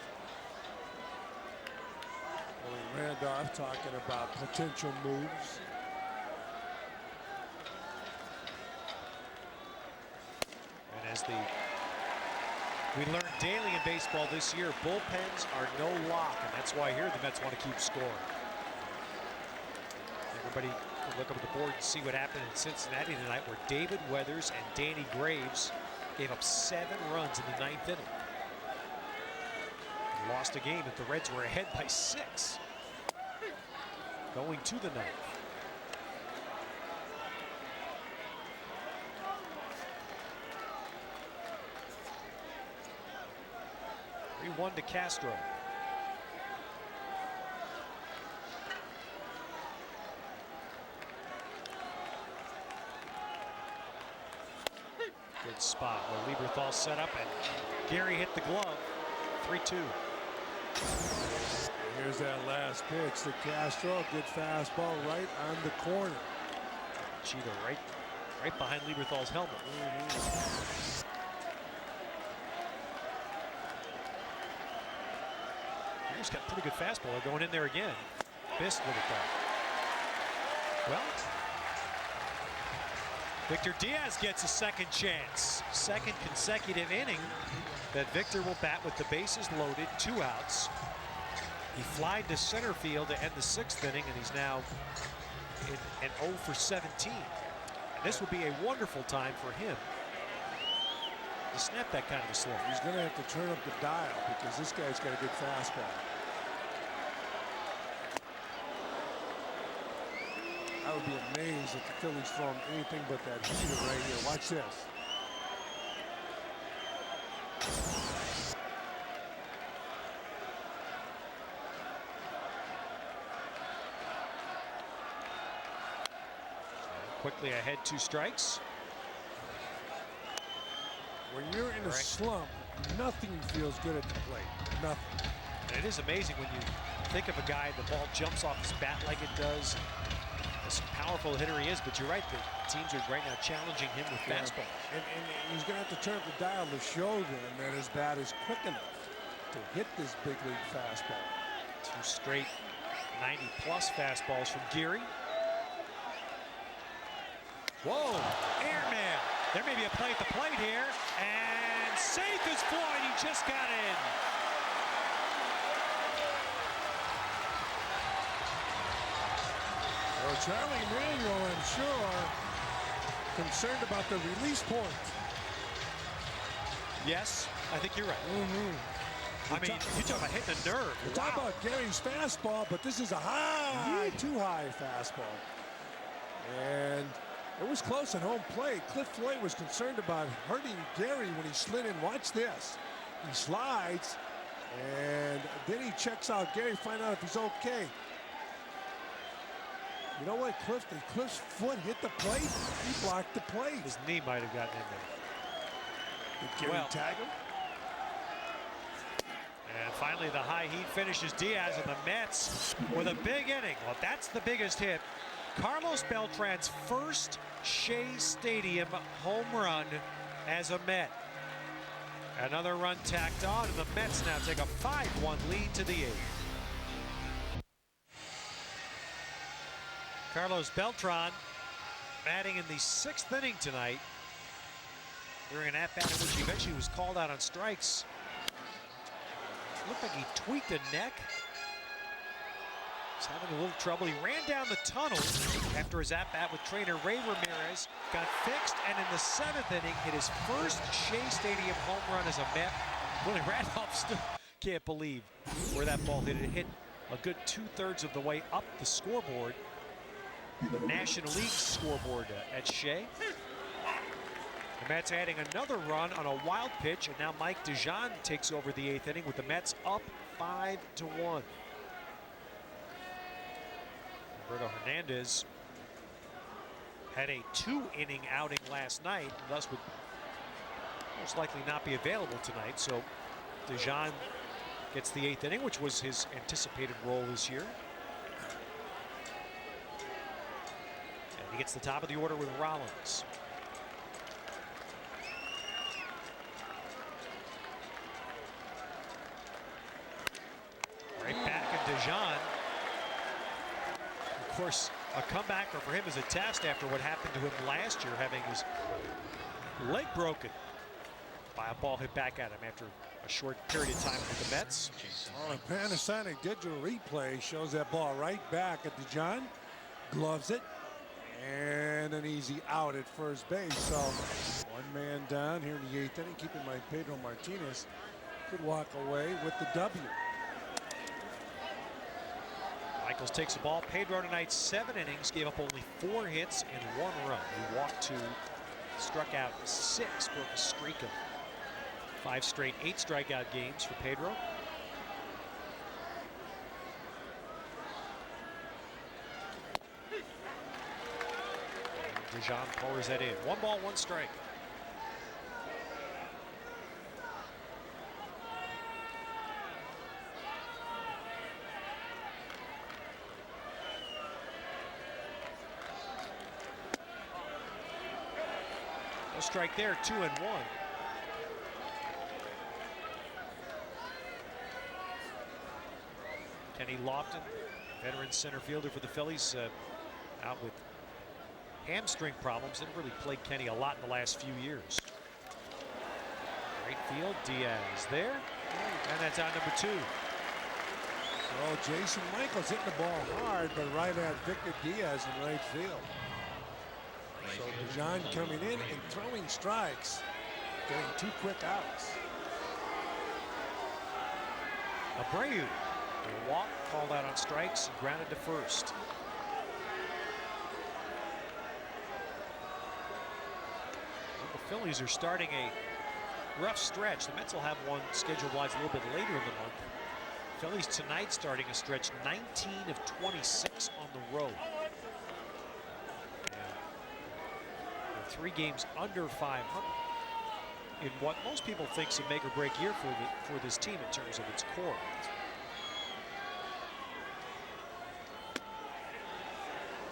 Randolph talking about potential moves. And as we learned daily in baseball this year, bullpens are no lock, and that's why here the Mets want to keep scoring. Everybody can look up at the board and see what happened in Cincinnati tonight, where David Weathers and Danny Graves gave up 7 runs in the 9th inning. And lost a game that the Reds were ahead by 6. Going to the 9th. 3-1 to Castro. Good spot where Lieberthal set up and Gary hit the glove. 3-2. Here's that last pitch to Castro. Good fastball right on the corner. Cheetah right behind Lieberthal's helmet. He's got a pretty good fastball. They're going in there again. Fist with it though. Well, Victor Diaz gets a second chance. Second consecutive inning that Victor will bat with the bases loaded, 2 outs. He flied to center field to end the 6th inning, and he's now in an 0 for 17. And this would be a wonderful time for him to snap that kind of a slip. He's going to have to turn up the dial because this guy's got a good fastball. I would be amazed if the Phillies throw him anything but that heater right here. Watch this. Quickly ahead, 2 strikes. When you're in a slump, nothing feels good at the plate. Nothing. And it is amazing when you think of a guy, the ball jumps off his bat like it does. As powerful a hitter he is, but you're right, the teams are right now challenging him with fastball. And he's going to have to turn up the dial to show them that his bat is quick enough to hit this big league fastball. 2 straight 90-plus fastballs from Geary. Whoa, airmail. There may be a play at the plate here, and safe is Floyd. He just got in. Well, Charlie Manuel, I'm sure, concerned about the release point. Yes, I think you're right. I mean, you talk about hitting a nerve. We're talking about Gary's fastball, but this is a high, too high fastball. And it was close at home plate. Cliff Floyd was concerned about hurting Gary when he slid in. Watch this. He slides, and then he checks out Gary, find out if he's okay. You know what, Cliff's foot hit the plate. He blocked the plate. His knee might have gotten in there. Did Gary tag him? And finally, the high heat finishes Diaz, and the Mets with a big inning. Well, that's the biggest hit. Carlos Beltran's first Shea Stadium home run as a Met. Another run tacked on, and the Mets now take a 5-1 lead to the 8th. Carlos Beltran batting in the 6th inning tonight during an at-bat in which he eventually was called out on strikes. Looked like he tweaked a neck. He's having a little trouble. He ran down the tunnel after his at-bat with trainer Ray Ramirez. Got fixed, and in the 7th inning, hit his first Shea Stadium home run as a Met. Willie Randolph still can't believe where that ball hit. It hit a good 2/3 of the way up the scoreboard. The National League scoreboard at Shea. The Mets adding another run on a wild pitch, and now Mike DeJean takes over the 8th inning with the Mets up 5-1. Roberto Hernandez had a 2-inning outing last night, and thus would most likely not be available tonight. So DeJean gets the 8th inning, which was his anticipated role this year. And he gets the top of the order with Rollins. Dejan. Of course, a comebacker for him is a test after what happened to him last year, having his leg broken by a ball hit back at him after a short period of time with the Mets. Well, a Panasonic digital replay shows that ball right back at Dejan. Gloves it. And an easy out at first base. So one man down here in the 8th inning. Keep in mind Pedro Martinez could walk away with the W. Michaels takes the ball. Pedro tonight 7 innings, gave up only 4 hits and 1 run. He walked 2, struck out 6, broke a streak of 5 straight 8 strikeout games for Pedro. Dejan pours that in. 1 ball, 1 strike. No strike there, 2-1. Kenny Lofton, veteran center fielder for the Phillies, out with hamstring problems. Didn't really play Kenny a lot in the last few years. Right field, Diaz there, and that's out number 2. So Jason Michaels hitting the ball hard, but right at Victor Diaz in right field. So Dejan coming in and throwing strikes, getting 2 quick outs. Abreu, a walk called out on strikes and grounded to first. The Phillies are starting a rough stretch. The Mets will have one schedule-wise a little bit later in the month. Phillies tonight starting a stretch 19 of 26 on the road. And 3 games under 500 in what most people think is a make or break year for this team in terms of its core.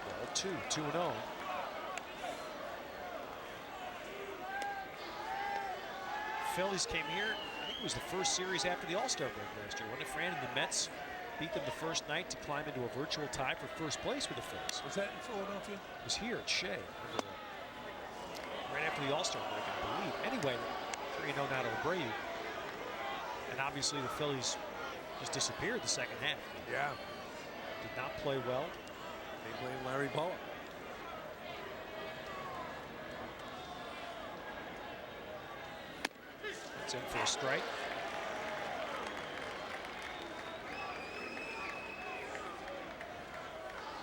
Well, 2-0. Phillies came here, I think it was the first series after the All-Star break last year, wasn't it, Fran? And the Mets beat them the first night to climb into a virtual tie for first place with the Phillies. Was that in Philadelphia? It was here at Shea. Right after the All-Star break, I believe. Anyway, 3-0 now to Abreu. And obviously the Phillies just disappeared the second half. Yeah. Did not play well. They blame Larry Bowa. It's in for a strike.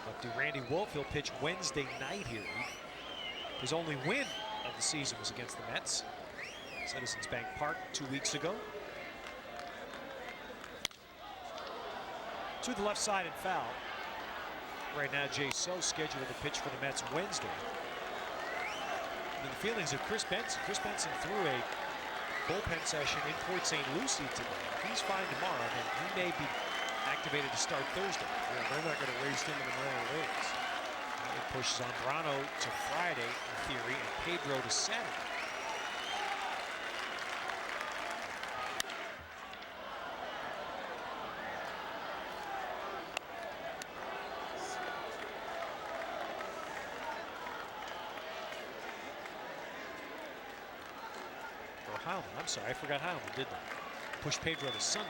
Lefty Randy Wolf, he'll pitch Wednesday night here. His only win of the season was against the Mets. Citizens Bank Park 2 weeks ago. To the left side and foul. Right now, Jay So scheduled to pitch for the Mets Wednesday. And the feelings of Chris Benson. Chris Benson threw a bullpen session in Port St. Lucie today. If he's fine tomorrow, then he may be activated to start Thursday. Yeah, they're not going to waste him in the Maryland Leagues. It pushes Zambrano to Friday, in theory, and Pedro to Saturday. I'm sorry, I forgot Howland did that. Push Pedro to Sunday.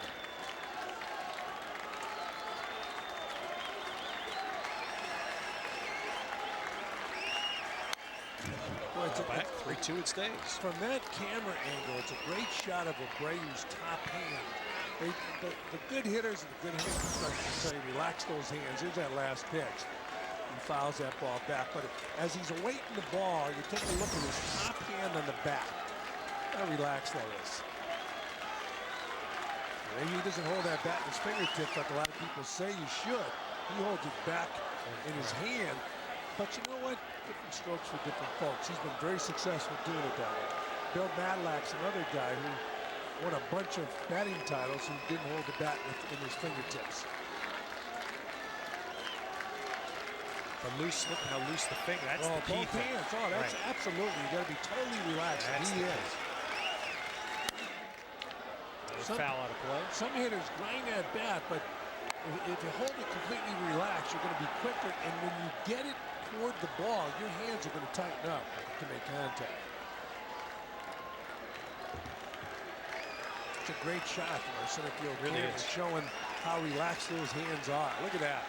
Well, it's back 3-2 it stays. From that camera angle, it's a great shot of Abreu's top hand. The good hitters and the good hand construction tell you relax those hands. Here's that last pitch. He fouls that ball back, but as he's awaiting the ball, you take a look at his top hand on the bat. How relaxed that is. Maybe he doesn't hold that bat in his fingertips like a lot of people say he should. He holds it back in his hand. But you know what? Different strokes for different folks. He's been very successful doing it that way. Bill Madlack's another guy who won a bunch of batting titles who didn't hold the bat in his fingertips. But loose, look how loose the finger. That's the key both hands. Oh, that's right. Absolutely. You got to be totally relaxed. That's He is. Foul out of play. Some hitters grind that bat, but if you hold it completely relaxed, you're going to be quicker, and when you get it toward the ball, your hands are going to tighten up to make contact. It's a great shot from our center field. Really is showing how relaxed those hands are. Look at that.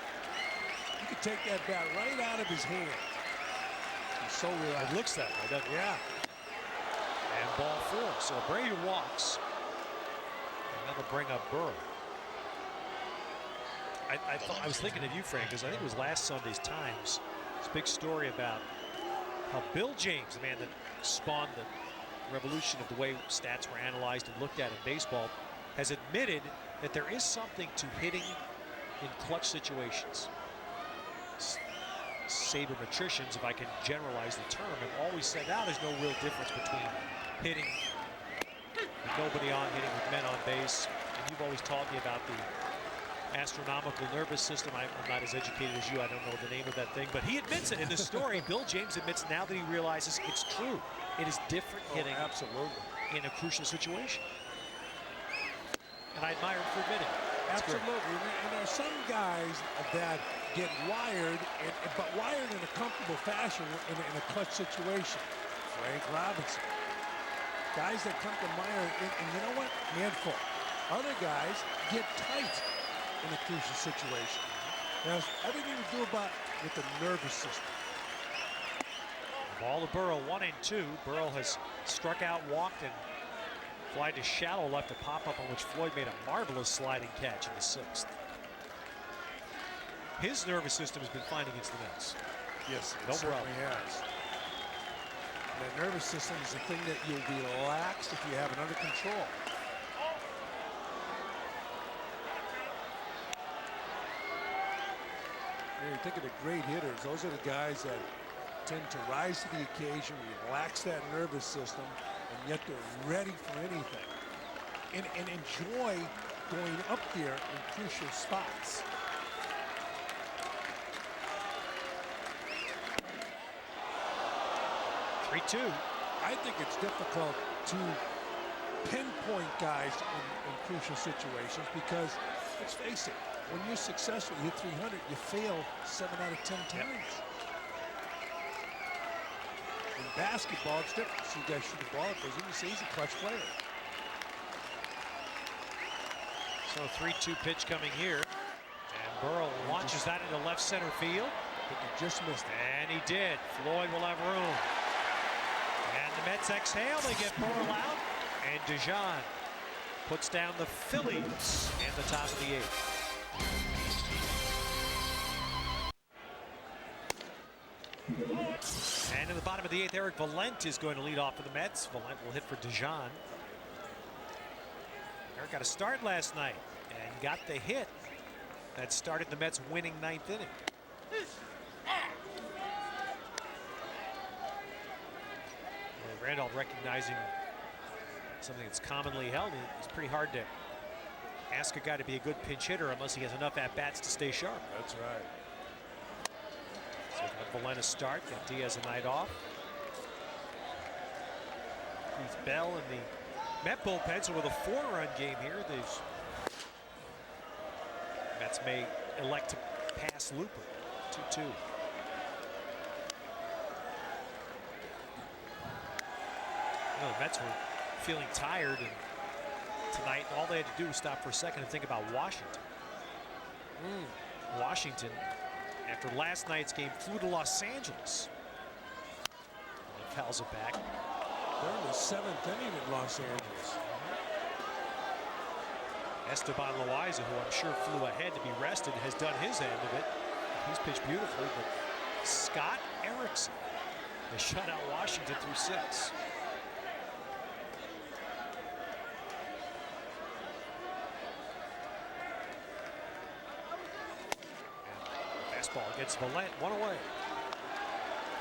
You could take that bat right out of his hand. He's so relaxed. It looks that way, doesn't it? Yeah. And ball 4. So Brady walks. And that'll bring up Burrow. I was thinking of you, Frank, because I think it was last Sunday's Times. This big story about how Bill James, the man that spawned the revolution of the way stats were analyzed and looked at in baseball, has admitted that there is something to hitting in clutch situations. Sabermetricians, if I can generalize the term, have always said now there's no real difference between hitting with nobody on, hitting with men on base. And you've always taught me about the astronomical nervous system. I'm not as educated as you. I don't know the name of that thing, but he admits it in this story. Bill James admits now that he realizes it's true. It is different hitting absolutely in a crucial situation. And I admire him for admitting it. Absolutely. And there are some guys that get wired, but wired in a comfortable fashion in a clutch situation. Frank Robinson. Guys that come to Meyer, and you know what? Handful. Other guys get tight in a crucial situation. Now, it's everything to do with the nervous system. Ball to Burrow, 1-2. Burrow has struck out, walked, and fly to shallow left to pop up, on which Floyd made a marvelous sliding catch in the 6th. His nervous system has been fine against the Mets. Yes, no it certainly problem. has. The nervous system is the thing that you'll be relaxed if you have it under control. You think of the great hitters. Those are the guys that tend to rise to the occasion, relax that nervous system, and yet they're ready for anything. And enjoy going up there in crucial spots. I think it's difficult to pinpoint guys in crucial situations because, let's face it, when you're successful, you hit 300, you fail 7 out of 10 times. In basketball, it's different. So you guys shoot the ball up there. You can see he's a clutch player. So 3-2 pitch coming here. And Burrow launches that into left center field. But he just missed it. And he did. Floyd will have room. And the Mets exhale. They get Burrow out. And Dijon puts down the Phillies in the top of the 8th. And in the bottom of the 8th, Eric Valent is going to lead off for the Mets. Valent will hit for Dijon. Eric got a start last night and got the hit that started the Mets winning 9th inning. And Randolph recognizing something that's commonly held. It's pretty hard to ask a guy to be a good pinch hitter unless he has enough at-bats to stay sharp. That's right. So got Valena start, got Diaz a night off. Keith Bell and the Met bullpen, so with a 4-run game here, these Mets may elect to pass Looper. 2-2. The Mets were feeling tired tonight, and all they had to do was stop for a second and think about Washington. Washington, after last night's game, flew to Los Angeles. And fouls it back. They're in the 7th inning in Los Angeles. Esteban Loaiza, who I'm sure flew ahead to be rested, has done his end of it. He's pitched beautifully, but Scott Erickson has shut out Washington through 6. Fastball against Valent, 1 away.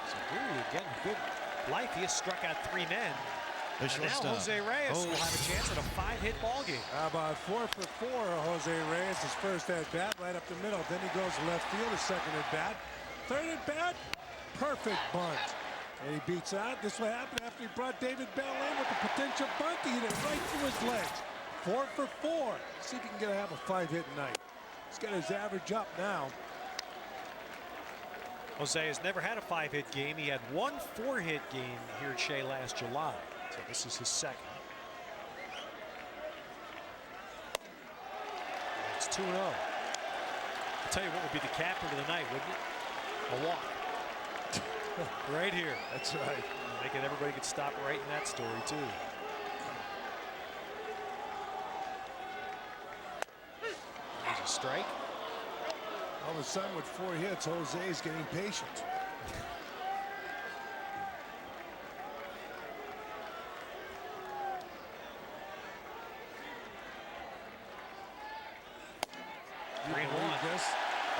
So Greeley again, good life. He has struck out 3 men. And now Jose Reyes will have a chance at a 5-hit ball game. About 4 for 4, Jose Reyes, his first at bat right up the middle. Then he goes left field, his second at bat. Third at bat, perfect bunt. And he beats out. This is what happened after he brought David Bell in with the potential bunt. He hit it right through his legs. 4 for 4. See if he can have a 5-hit night. He's got his average up now. Jose has never had a 5-hit game. He had one 4-hit game here at Shea last July. So this is his second. It's 2-0. I'll tell you what would be the capper of the night, wouldn't it? A walk. Right here. That's right. Making everybody could stop right in that story, too. There's a strike. All of a sudden, with 4 hits, Jose is getting patient. You believe this?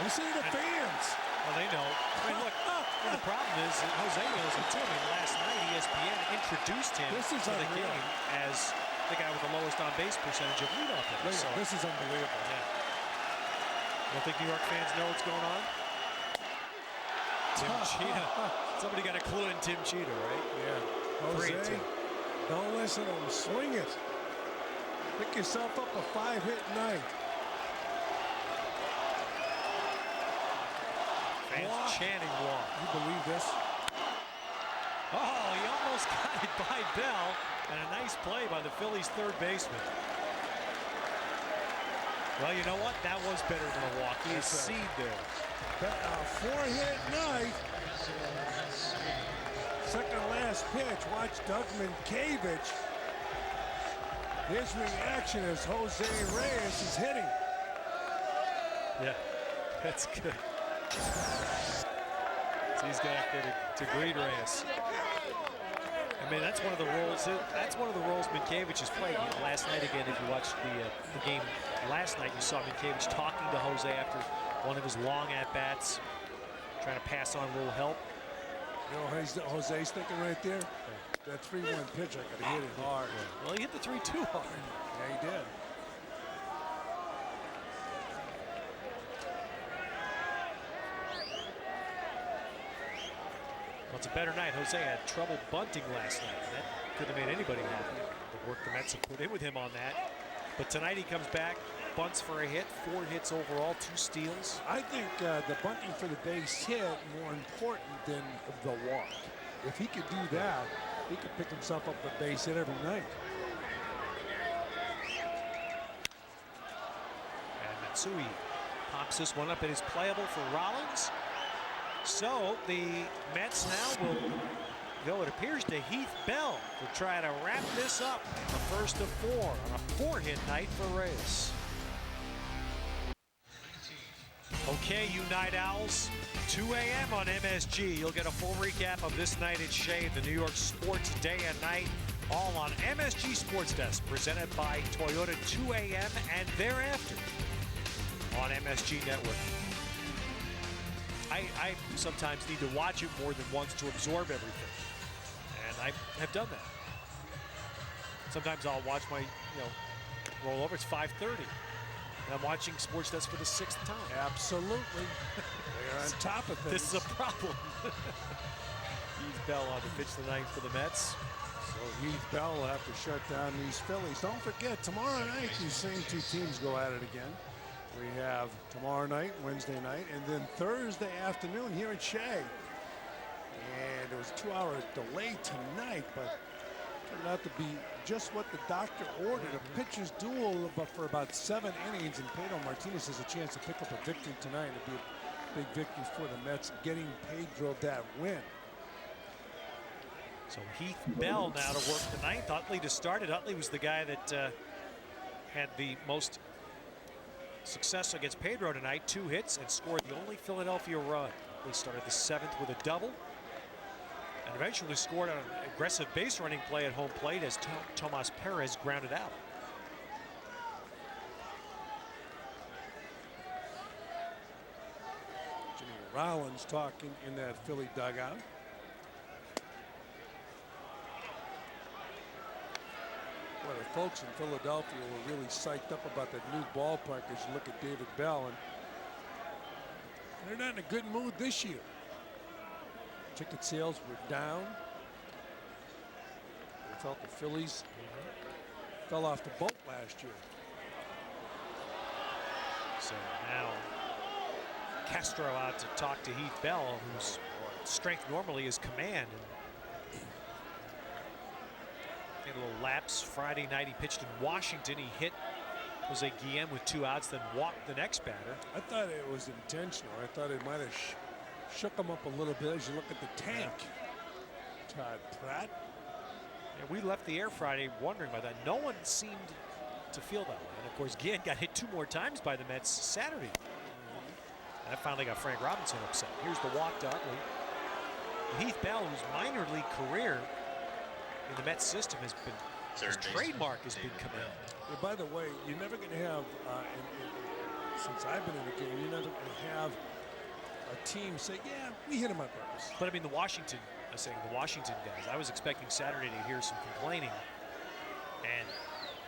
Listen to the fans. Well, they know. I mean, look, well, the problem is that Jose knows it too. I mean, last night ESPN introduced him to the game as the guy with the lowest on-base percentage of leadoff hitters. So, this is unbelievable. Yeah. You don't think New York fans know what's going on? Tim Cheetah. Somebody got a clue in Tim Cheetah, right? Yeah. Jose, 3-2. don't listen to him. Swing it. Pick yourself up a 5-hit night. Fans chanting walk. You believe this? Oh, he almost got it by Bell. And a nice play by the Phillies third baseman. Well, you know what? That was better than a walk. He seed there. A 4-hit night. Second last pitch. Watch Doug Minkiewicz. His reaction as Jose Reyes is hitting. Yeah, that's good. So he's got up there to greet Reyes. I mean, that's one of the roles. That's one of the roles Minkiewicz has played. Last night again, if you watched the game last night, you saw Minkiewicz talking to Jose after one of his long at-bats, trying to pass on a little help. You know, Jose's thinking right there. That 3-1 pitch, I got to hit it hard. Well, he hit the 3-2 hard. Yeah, he did. Well, it's a better night. Jose had trouble bunting last night. That could have made anybody happy. The work the Mets have put in with him on that. But tonight he comes back, bunts for a hit, 4 hits overall, 2 steals. I think the bunting for the base hit more important than the walk. If he could do that, he could pick himself up a base hit every night. And Matsui pops this one up. It is playable for Rollins. So the Mets now will go, it appears, to Heath Bell to try to wrap this up. The first of 4 on a 4-hit night for Reyes. Okay, you night owls, 2 a.m. on MSG. You'll get a full recap of this night at Shea, the New York Sports Day and Night, all on MSG Sports Desk, presented by Toyota, 2 a.m. and thereafter on MSG Network. I sometimes need to watch it more than once to absorb everything, and I have done that. Sometimes I'll watch my, roll over. It's 5:30, and I'm watching Sports Desk for the 6th time. Absolutely. They're on top of things. This is a problem. Heath Bell on to pitch the ninth for the Mets. So Heath Bell will have to shut down these Phillies. Don't forget, tomorrow night these same 2 teams go at it again. We have tomorrow night, Wednesday night, and then Thursday afternoon here at Shea. And there was a 2-hour delay tonight, but turned out to be just what the doctor ordered. A pitcher's duel for about 7 innings, and Pedro Martinez has a chance to pick up a victory tonight. It'll be a big victory for the Mets, getting Pedro that win. So Heath Bell now to work the ninth. Utley to start it. Utley was the guy that had the most success against Pedro tonight. 2 hits and scored the only Philadelphia run. He started the 7th with a double and eventually scored on an aggressive base running play at home plate as Tomas Perez grounded out. Jimmy Rollins talking in that Philly dugout. Well, the folks in Philadelphia were really psyched up about that new ballpark as you look at David Bell, and they're not in a good mood this year. Ticket sales were down. They felt the Phillies fell off the boat last year. So now Castro out to talk to Heath Bell, whose strength normally is command. And had a little lapse Friday night. He pitched in Washington. He hit Jose Guillen with 2 outs, then walked the next batter. I thought it was intentional. I thought it might have shook him up a little bit as you look at the tank. Todd Pratt. Yeah, we left the air Friday wondering about that. No one seemed to feel that way. And of course, Guillen got hit 2 more times by the Mets Saturday. And that finally got Frank Robinson upset. Here's the walk to Utley. Heath Bell, whose minor league career in the Mets system has been, his trademark has been command. Yeah, by the way, you're never going to have, since I've been in the game, you're never going to have a team say, yeah, we hit him on purpose. But I mean, the Washington guys, I was expecting Saturday to hear some complaining. And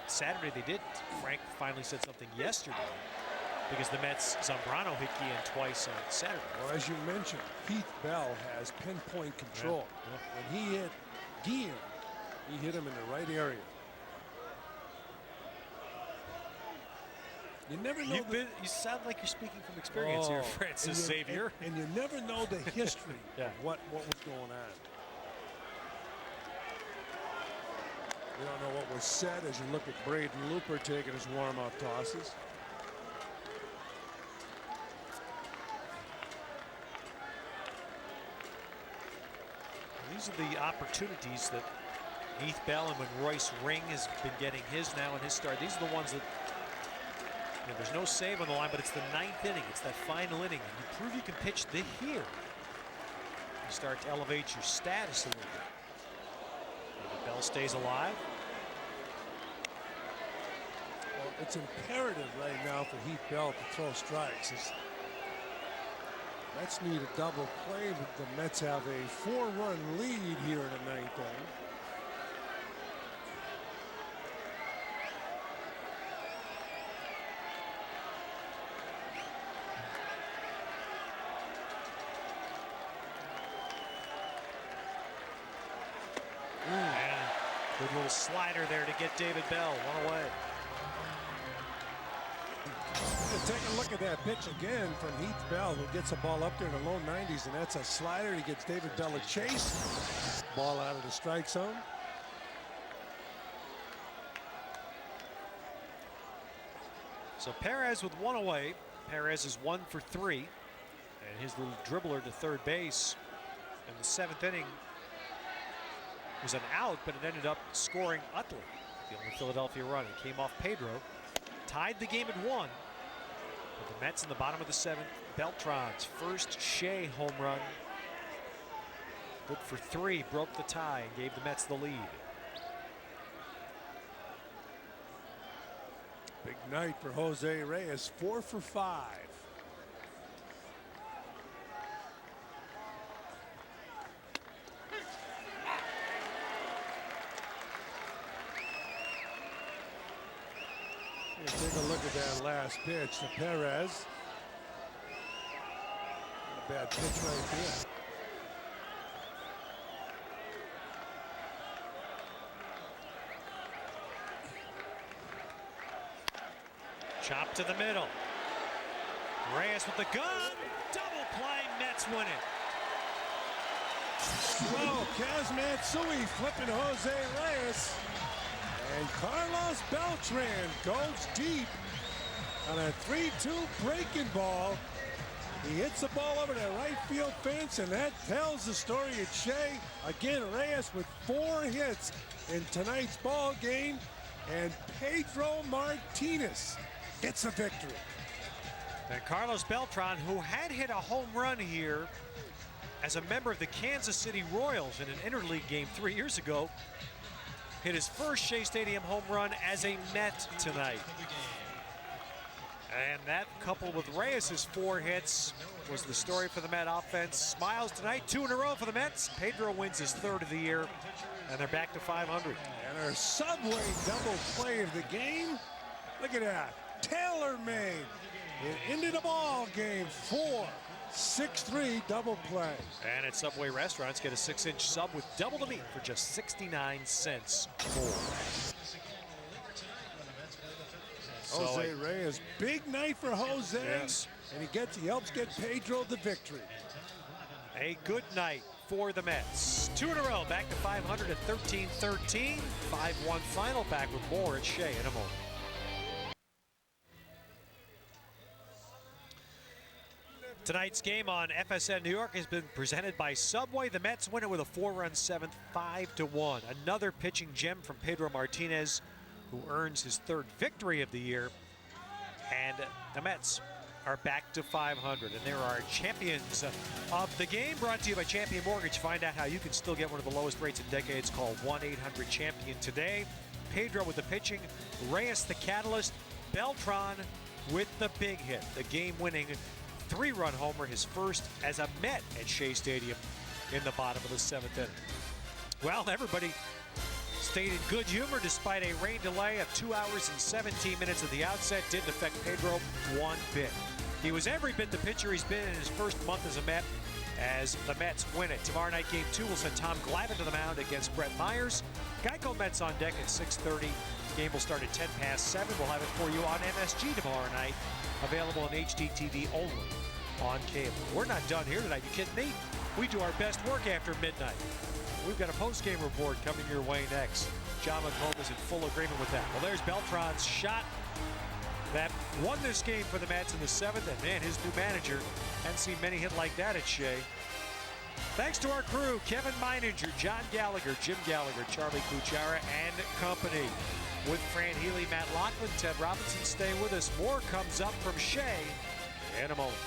Saturday they did. Frank finally said something yesterday because the Mets, Zambrano hit Guillen twice on Saturday. Well, as you mentioned, Heath Bell has pinpoint control. Yeah. When he hit Guillen, he hit him in the right area. You never know. You sound like you're speaking from experience here, Francis Xavier. And you never know the history yeah. of what was going on. You don't know what was said as you look at Braden Looper taking his warm-up tosses. These are the opportunities that Heath Bell and when Royce Ring has been getting his now in his start. These are the ones that, you know, there's no save on the line, but it's the 9th inning. It's that final inning. And you prove you can pitch here. You start to elevate your status a little bit. Bell stays alive. Well, it's imperative right now for Heath Bell to throw strikes. Mets need a double play, but the Mets have a 4-run lead here in the 9th inning. Good little slider there to get David Bell. 1 away. Take a look at that pitch again from Heath Bell, who gets a ball up there in the low 90s, and that's a slider. He gets David Bell a chase. Ball out of the strike zone. So Perez with 1 away. Perez is 1 for 3. And his little dribbler to third base in the 7th inning was an out, but it ended up scoring Utley. The only Philadelphia run. It came off Pedro. Tied the game at 1. But the Mets in the bottom of the 7th. Beltran's first Shea home run. Good for 3. Broke the tie and gave the Mets the lead. Big night for Jose Reyes. 4 for 5. Take a look at that last pitch to Perez. A bad pitch right there. Chop to the middle. Reyes with the gun. Double play. Mets win it. Well, Kaz Matsui flipping Jose Reyes. And Carlos Beltran goes deep on a 3-2 breaking ball. He hits the ball over the right field fence, and that tells the story at Shea. Again, Reyes with 4 hits in tonight's ball game, and Pedro Martinez gets a victory. And Carlos Beltran, who had hit a home run here as a member of the Kansas City Royals in an interleague game 3 years ago, hit his first Shea Stadium home run as a Met tonight. And that, coupled with Reyes' 4 hits, was the story for the Met offense. Smiles tonight, 2 in a row for the Mets. Pedro wins his 3rd of the year, and they're back to 500. And our Subway double play of the game. Look at that. Tailor-made. It ended a ball game. 4-6-3 double play. And at Subway restaurants, get a 6-inch sub with double the meat for just 69 cents more. So Jose Reyes, big night for Jose. Yes. And he helps get Pedro the victory. a good night for the Mets. 2 in a row, back to 500 at 13-13. 5-1 final. Back with more at Shea in a moment. Tonight's game on FSN New York has been presented by Subway. The Mets win it with a 4-run seventh, 5-1. Another pitching gem from Pedro Martinez, who earns his 3rd victory of the year. And the Mets are back to 500. And there are champions of the game, brought to you by Champion Mortgage. Find out how you can still get one of the lowest rates in decades. Call 1-800-CHAMPION today. Pedro with the pitching, Reyes the catalyst, Beltran with the big hit, the game-winning 3-run homer, his first as a Met at Shea Stadium in the bottom of the 7th inning. Well, everybody stayed in good humor despite a rain delay of 2 hours and 17 minutes at the outset. Didn't affect Pedro one bit. He was every bit the pitcher he's been in his first month as a Met, as the Mets win it. Tomorrow night, Game 2 will send Tom Glavine to the mound against Brett Myers. Geico Mets on deck at 6:30. Game will start at 7:10. We'll have it for you on MSG tomorrow night. Available on HDTV only on cable. We're not done here tonight. You kidding me? We do our best work after midnight. We've got a post-game report coming your way next. John McComb is in full agreement with that. Well, there's Beltran's shot that won this game for the Mets in the 7th. And man, his new manager hadn't seen many hit like that at Shea. Thanks to our crew, Kevin Meininger, John Gallagher, Jim Gallagher, Charlie Kuchara, and company. With Fran Healy, Matt Loughlin, Ted Robinson, stay with us. More comes up from Shea in a moment.